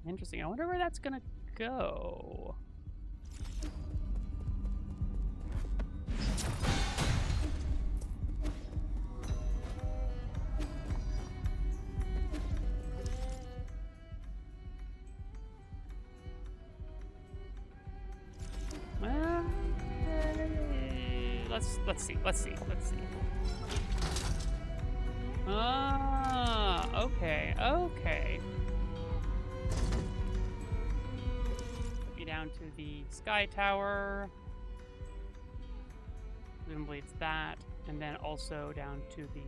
Interesting. I wonder where that's gonna go. Let's see. Ah, okay. Down to the sky tower. Presumably it's that. And then also down to the...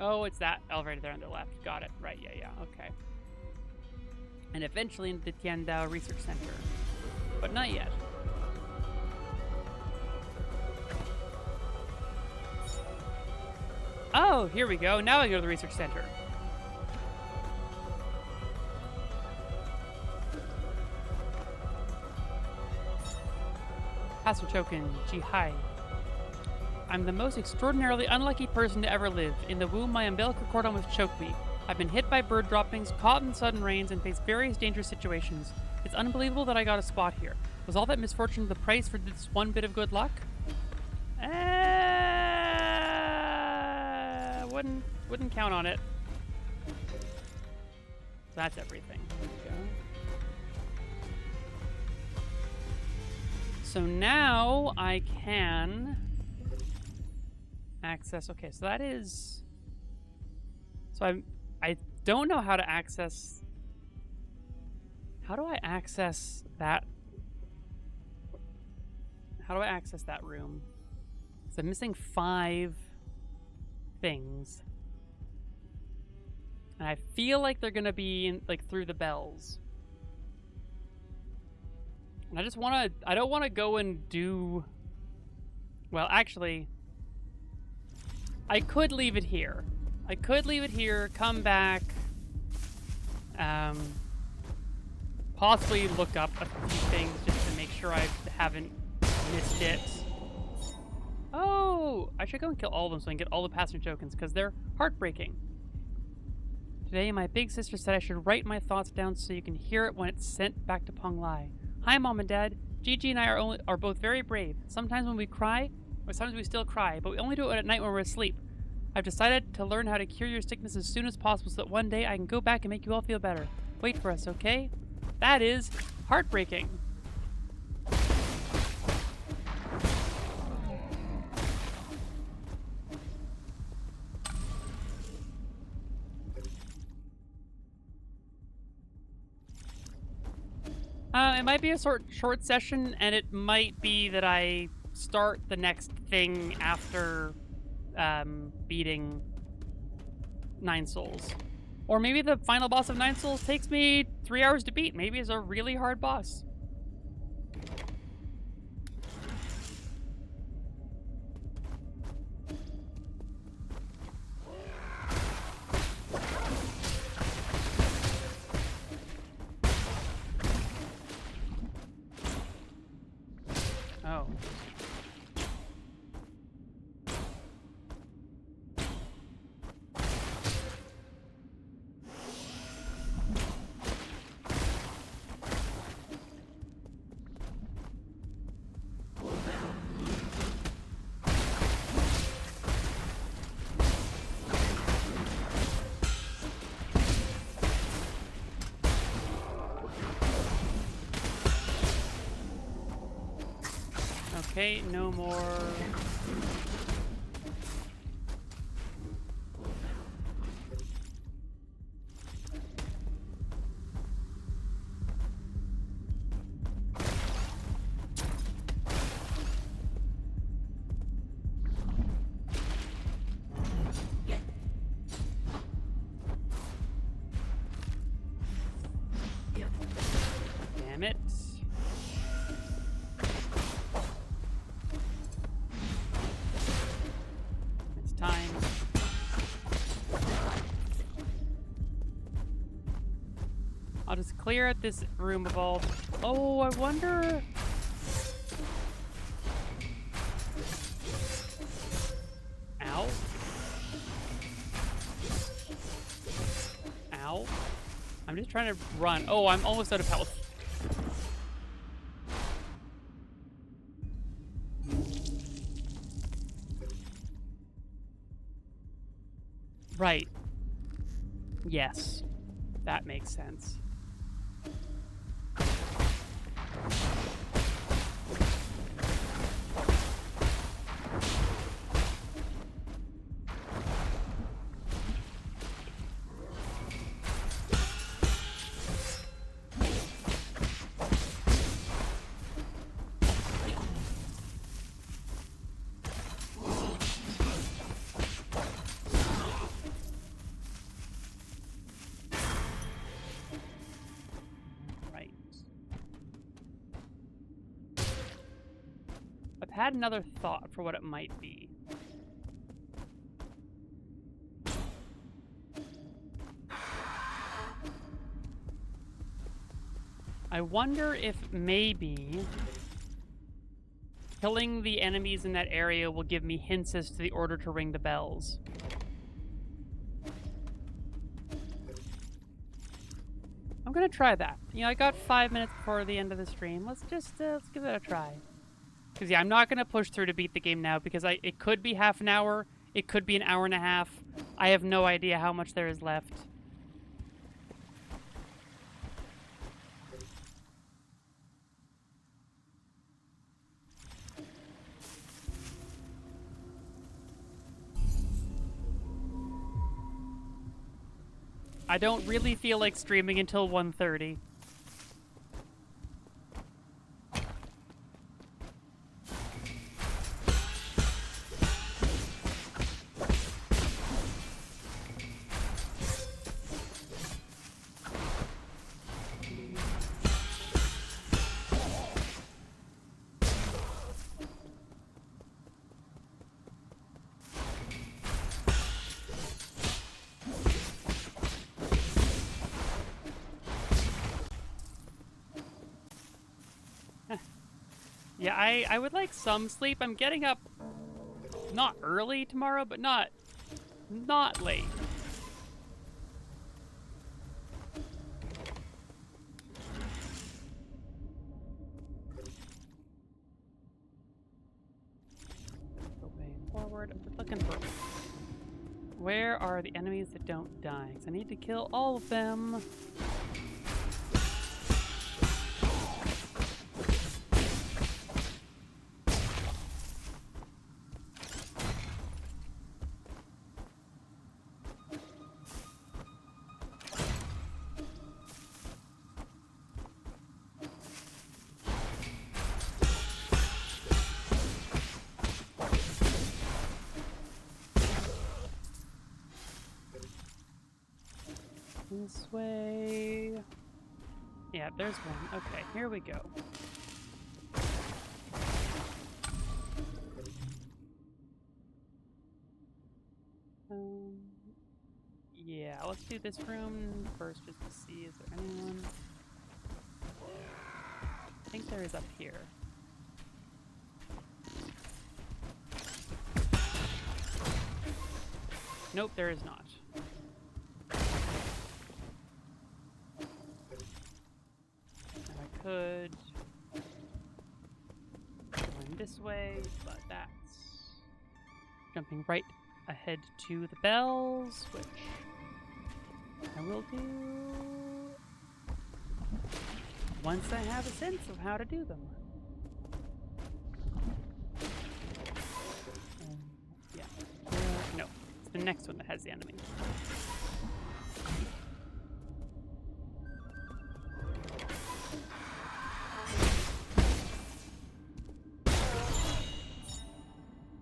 Oh, it's that elevator there on the left. Got it. Right, yeah, okay. And eventually into the Tiandao Research Center. But not yet. Oh, here we go. Now I go to the Research Center. Passenger token, Jihai. I'm the most extraordinarily unlucky person to ever live. In the womb, my umbilical cord almost choked me. I've been hit by bird droppings, caught in sudden rains, and faced various dangerous situations. It's unbelievable that I got a spot here. Was all that misfortune the price for this one bit of good luck? Wouldn't count on it. That's everything. There we go. So now I can access. Okay, so that is. So I don't know how to access. How do I access that? How do I access that room? So I'm missing 5 things, and I feel like they're gonna be in, like through the bells. And I just want to... I don't want to go and do... Well, actually... I could leave it here. Come back. Possibly look up a few things just to make sure I haven't missed it. Oh! I should go and kill all of them so I can get all the passenger tokens, because they're heartbreaking. Today, my big sister said I should write my thoughts down so you can hear it when it's sent back to Penglai. Hi, Mom and Dad. Gigi and I are both very brave. Sometimes when we cry, or sometimes we still cry, but we only do it at night when we're asleep. I've decided to learn how to cure your sickness as soon as possible so that one day I can go back and make you all feel better. Wait for us, okay? That is heartbreaking. It might be a short session, and it might be that I start the next thing after beating 9 Souls. Or maybe the final boss of 9 Souls takes me 3 hours to beat. Maybe it's a really hard boss. Oh. Okay, no more. Damn it. It's time. I'll just clear out this room of all. Oh, I wonder. Ow. Ow. I'm just trying to run. Oh, I'm almost out of health. Right. Yes. That makes sense. Had another thought for what it might be. I wonder if maybe killing the enemies in that area will give me hints as to the order to ring the bells. I'm gonna try that. You know, I got 5 minutes before the end of the stream. Let's give it a try. Because, yeah, I'm not going to push through to beat the game now because it could be half an hour. It could be an hour and a half. I have no idea how much there is left. I don't really feel like streaming until 1:30. Yeah, I would like some sleep. I'm getting up not early tomorrow, but not late. Going forward. I'm looking for where are the enemies that don't die? 'Cause I need to kill all of them. This way. Yeah, there's one. Okay, here we go. Yeah, let's do this room first just to see, is there anyone? I think there is up here. Nope, there is not. And I could go in this way, but that's jumping right ahead to the bells, which I will do once I have a sense of how to do them. Yeah. No, it's the next one that has the enemy.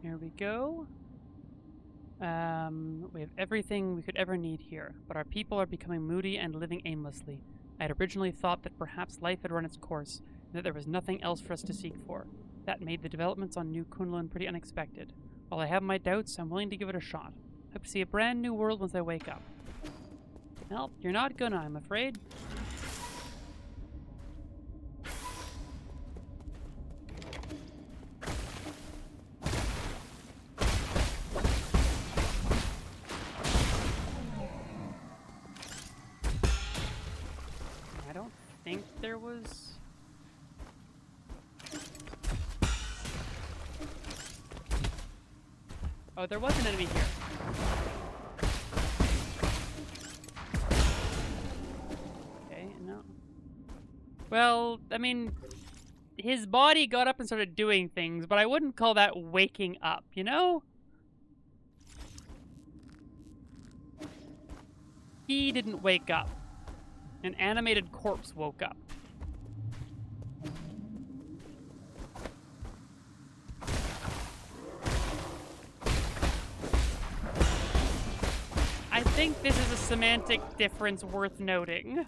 Here we go. We have everything we could ever need here, but our people are becoming moody and living aimlessly. I had originally thought that perhaps life had run its course, and that there was nothing else for us to seek for. That made the developments on New Kunlun pretty unexpected. While I have my doubts, I'm willing to give it a shot. Hope to see a brand new world once I wake up. Well, you're not gonna, I'm afraid. I don't think there was... Oh, there was an enemy here. Okay, no. Well, I mean, his body got up and started doing things, but I wouldn't call that waking up, you know? He didn't wake up. An animated corpse woke up. I think this is a semantic difference worth noting.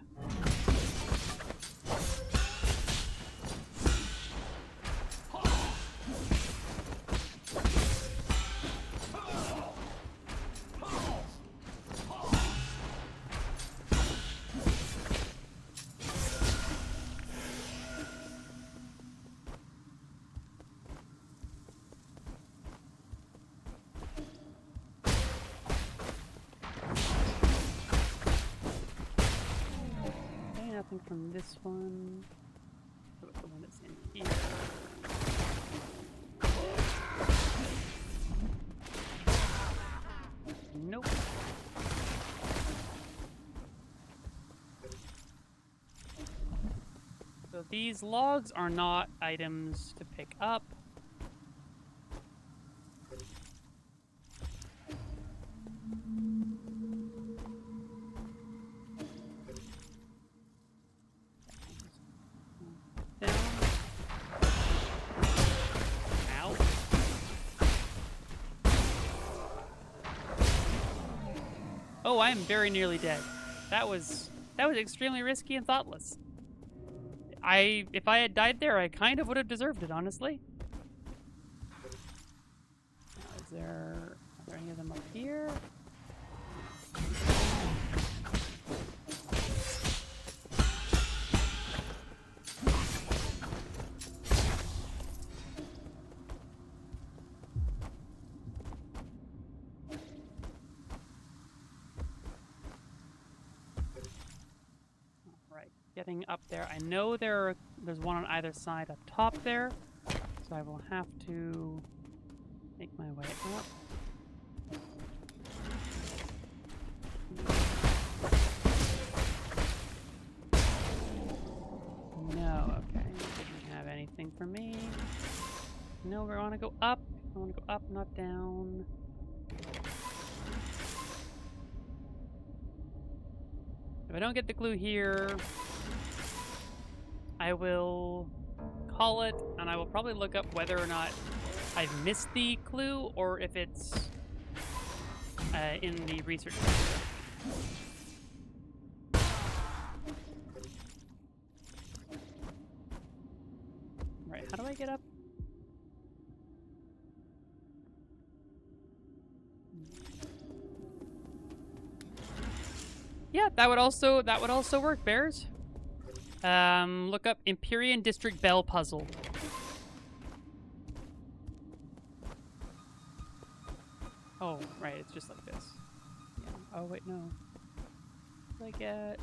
Nothing from this one. What about the one that's in here? Nope. So these logs are not items to pick up. Oh, I am very nearly dead. That was extremely risky and thoughtless. If I had died there, I kind of would have deserved it, honestly. Now, are there any of them up here? Getting up there. I know there's one on either side up top there, so I will have to make my way up. No, okay. Didn't have anything for me. No, we want to go up. I want to go up, not down. If I don't get the clue here, I will call it, and I will probably look up whether or not I've missed the clue, or if it's in the research center. Right, how do I get up? Yeah, that would also work, Bears. Look up Empyrean District Bell Puzzle. Oh, right, it's just like this. Oh, wait, no. What did I get?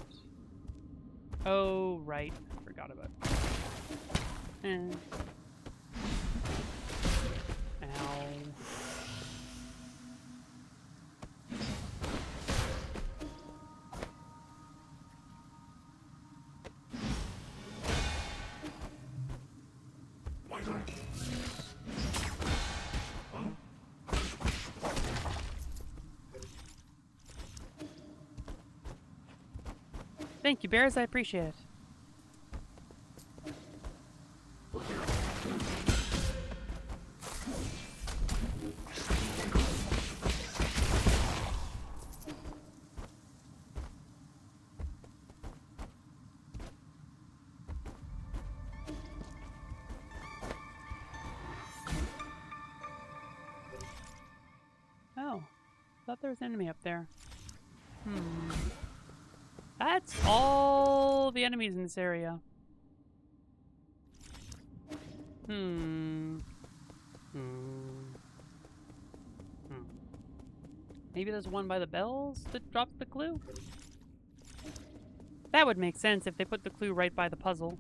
Oh, right. Forgot about it. Eh. Ow. Thank you, Bears. I appreciate it. Oh, thought there was an enemy up there. That's all the enemies in this area. Maybe there's one by the bells that dropped the clue? That would make sense if they put the clue right by the puzzle.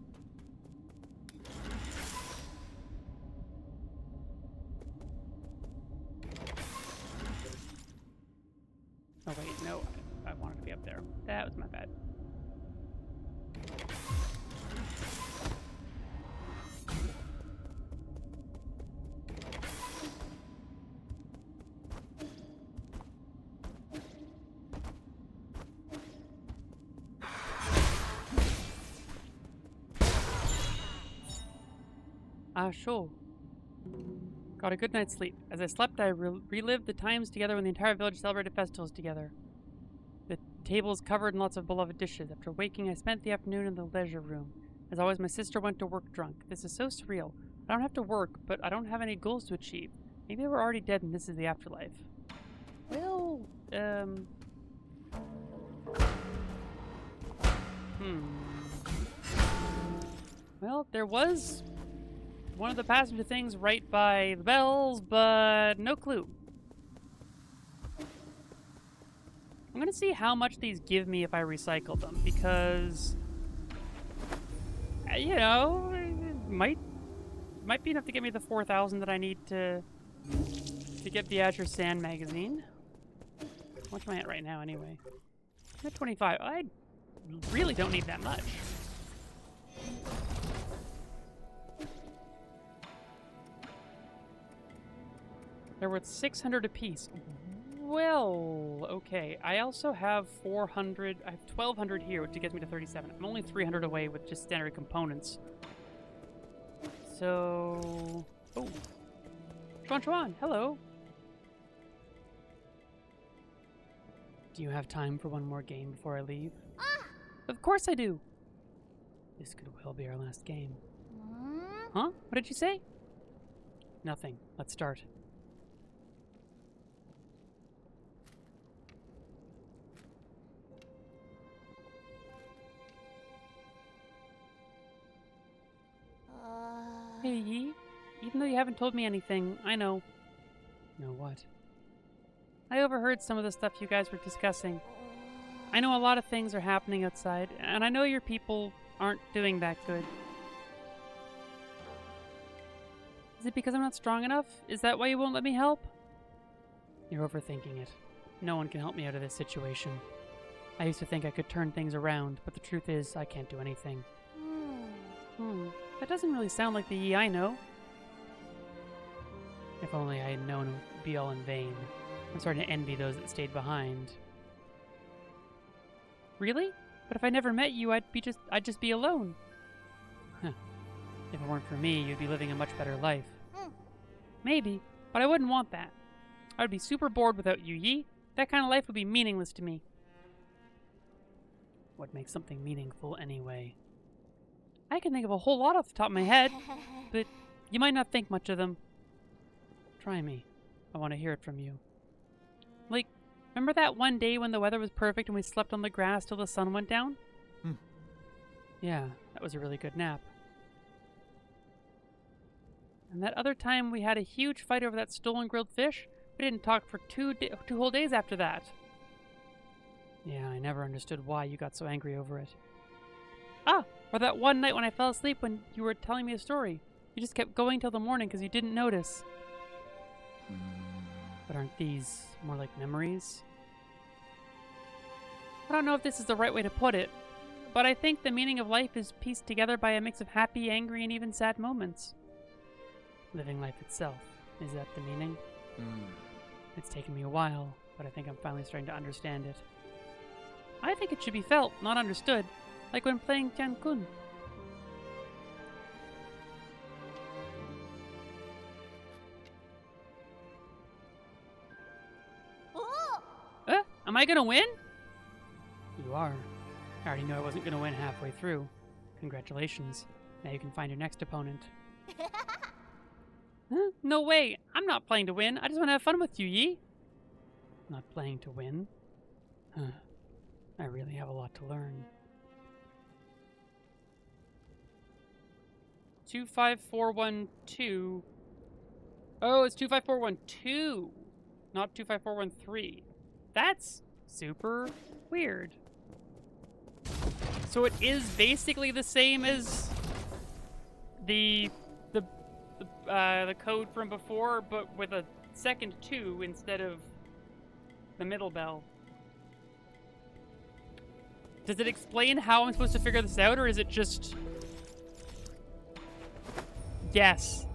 Oh wait, no, I wanted to be up there. That was my bad. Ah, sure. Got a good night's sleep. As I slept, I relived the times together when the entire village celebrated festivals together. The tables covered in lots of beloved dishes. After waking, I spent the afternoon in the leisure room. As always, my sister went to work drunk. This is so surreal. I don't have to work, but I don't have any goals to achieve. Maybe they were already dead and this is the afterlife. Well, Well, there was one of the passenger things right by the bells, but no clue. I'm gonna see how much these give me if I recycle them, because, you know, it might be enough to get me the 4,000 that I need to get the Azure Sand magazine. How much am I at right now, anyway? I'm at 25. I really don't need that much. They're worth 600 apiece. Well, okay. I also have 400. I have 1,200 here, which gets me to 37. I'm only 300 away with just standard components. So, oh, Chuan, hello. Do you have time for one more game before I leave? Ah! Of course I do. This could well be our last game. Huh? What did you say? Nothing. Let's start. Hey, Yi. Even though you haven't told me anything, I know. Know what? I overheard some of the stuff you guys were discussing. I know a lot of things are happening outside, and I know your people aren't doing that good. Is it because I'm not strong enough? Is that why you won't let me help? You're overthinking it. No one can help me out of this situation. I used to think I could turn things around, but the truth is, I can't do anything. That doesn't really sound like the Yi I know. If only I had known it would be all in vain. I'm starting to envy those that stayed behind. Really? But if I never met you, I'd just be alone. Huh. If it weren't for me, you'd be living a much better life. Maybe, but I wouldn't want that. I would be super bored without you, Yi. That kind of life would be meaningless to me. What makes something meaningful anyway? I can think of a whole lot off the top of my head, but you might not think much of them. Try me. I want to hear it from you. Like, remember that one day when the weather was perfect and we slept on the grass till the sun went down? Yeah, that was a really good nap. And that other time we had a huge fight over that stolen grilled fish? We didn't talk for two whole days after that. Yeah, I never understood why you got so angry over it. Ah, or that one night when I fell asleep when you were telling me a story. You just kept going till the morning because you didn't notice. But aren't these more like memories? I don't know if this is the right way to put it, but I think the meaning of life is pieced together by a mix of happy, angry, and even sad moments. Living life itself. Is that the meaning? It's taken me a while, but I think I'm finally starting to understand it. I think it should be felt, not understood, like when playing Tian-kun. Oh! Am I gonna win? You are. I already knew I wasn't gonna win halfway through. Congratulations. Now you can find your next opponent. Huh? No way! I'm not playing to win. I just want to have fun with you, Yi. Not playing to win? Huh. I really have a lot to learn. 25412. Oh, it's 25412, not 25413. That's super weird. So it is basically the same as the code from before, but with a second 2 instead of the middle bell. Does it explain how I'm supposed to figure this out, or is it just... Yes.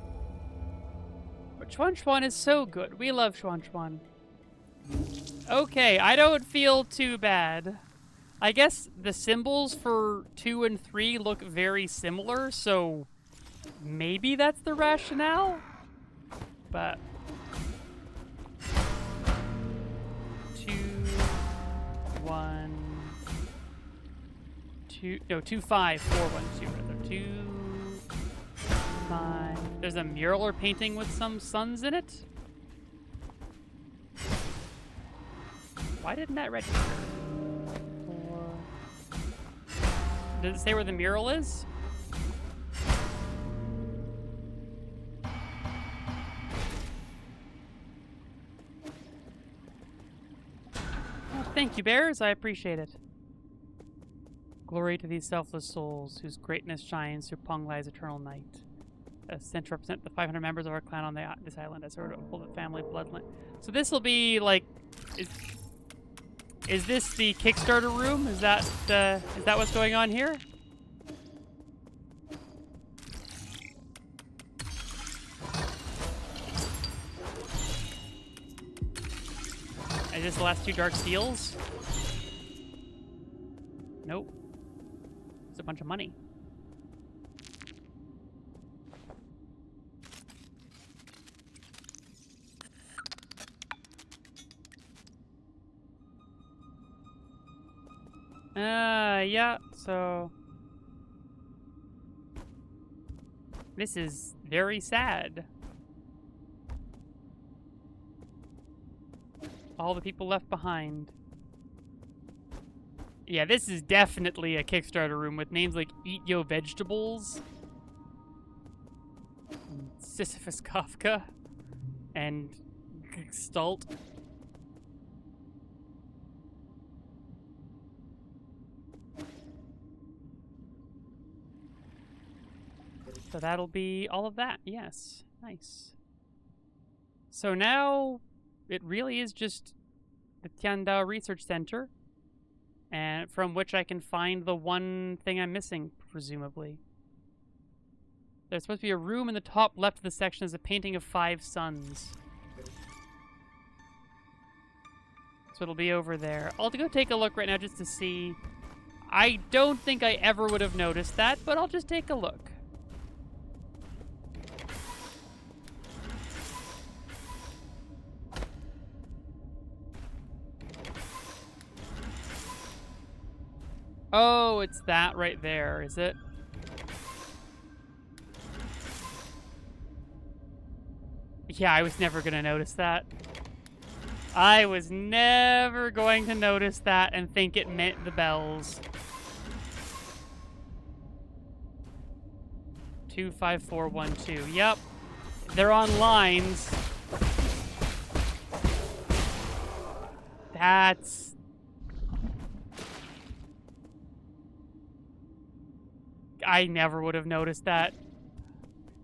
But Chuan Chuan is so good. We love Chuan Chuan. Okay, I don't feel too bad. I guess the symbols for 2 and 3 look very similar, so maybe that's the rationale? But... 2, 1... 2... No, 2, 5, 4, 1, 2, rather. 2... 5... There's a mural or painting with some suns in it? Why didn't that register? 4... Does it say where the mural is? Oh, thank you, bears. I appreciate it. Glory to these selfless souls, whose greatness shines through Ponglai's eternal night. Sent to represent the 500 members of our clan on this island as sort of uphold the family bloodline. So this will be like, is this the Kickstarter room? Is that what's going on here? Is this the last 2 Dark Seals? Nope. It's a bunch of money. Yeah, so... This is very sad. All the people left behind. Yeah, this is definitely a Kickstarter room with names like Eat Yo Vegetables, Sisyphus Kafka, and Gestalt. So that'll be all of that, yes. Nice. So now it really is just the Tiandao Research Center, and from which I can find the one thing I'm missing, presumably. There's supposed to be a room in the top left of the section as a painting of 5 suns. So it'll be over there. I'll go take a look right now just to see. I don't think I ever would have noticed that, but I'll just take a look. Oh, it's that right there, is it? Yeah, I was never gonna notice that. I was never going to notice that and think it meant the bells. 25412. Yep. They're on lines. That's... I never would have noticed that.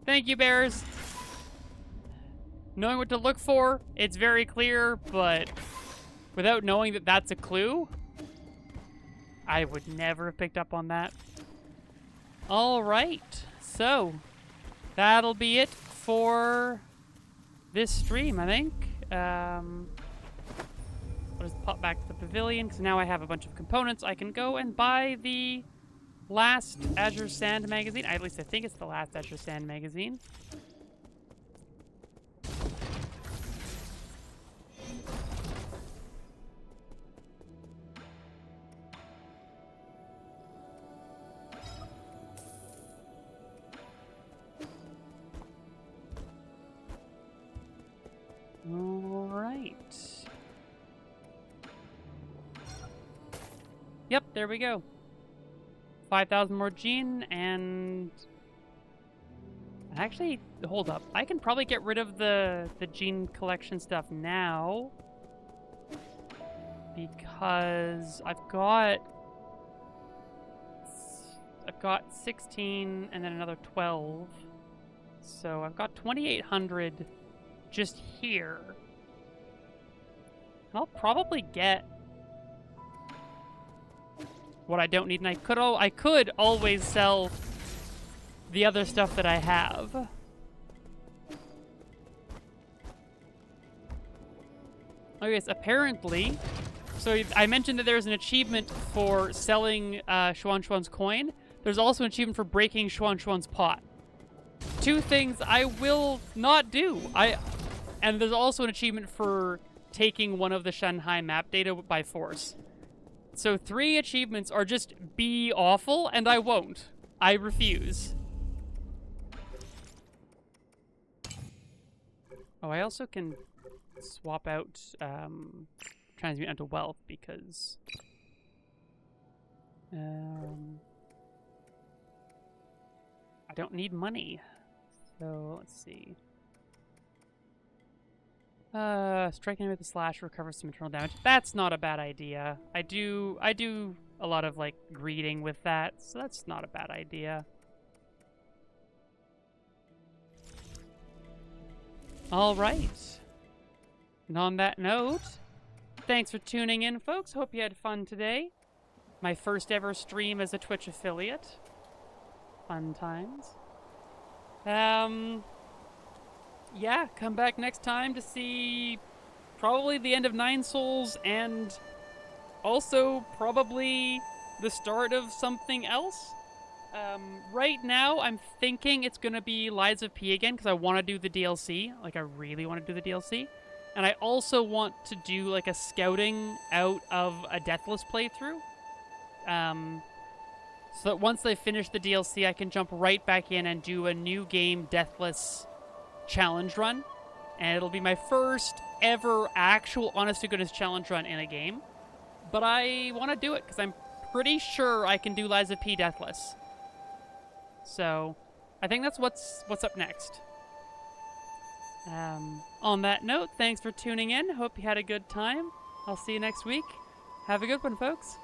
Thank you, bears. Knowing what to look for, it's very clear, but without knowing that that's a clue, I would never have picked up on that. All right, so that'll be it for this stream, I think. I'll just pop back to the pavilion, because now I have a bunch of components. I can go and buy the last Azure Sand magazine. At least I think it's the last Azure Sand magazine. All right. Yep, there we go. 5,000 more gene, and actually, hold up. I can probably get rid of the gene collection stuff now, because I've got 16 and then another 12. So I've got 2,800 just here. And I'll probably get what I don't need, and I could always sell the other stuff that I have. Oh yes, apparently, so I mentioned that there's an achievement for selling Xuan Xuan's coin. There's also an achievement for breaking Xuan Xuan's pot. Two things I will not do. And there's also an achievement for taking one of the Shanghai map data by force. So 3 achievements are just be awful, and I won't. I refuse. Oh, I also can swap out transmute onto wealth because I don't need money. So let's see. Striking with the slash recovers some internal damage. That's not a bad idea. I do a lot of like greeting with that, so that's not a bad idea. All right. And on that note, thanks for tuning in, folks. Hope you had fun today. My first ever stream as a Twitch affiliate. Fun times. Yeah, come back next time to see probably the end of Nine Souls and also probably the start of something else. Right now, I'm thinking it's going to be Lies of P again because I want to do the DLC. Like, I really want to do the DLC. And I also want to do, like, a scouting out of a Deathless playthrough. So that once I finish the DLC, I can jump right back in and do a new game Deathless challenge run, and it'll be my first ever actual honest-to-goodness challenge run in a game. But I want to do it because I'm pretty sure I can do Lies of P Deathless. So I think that's what's up next. On that note, thanks for tuning in. Hope you had a good time. I'll see you next week. Have a good one, folks.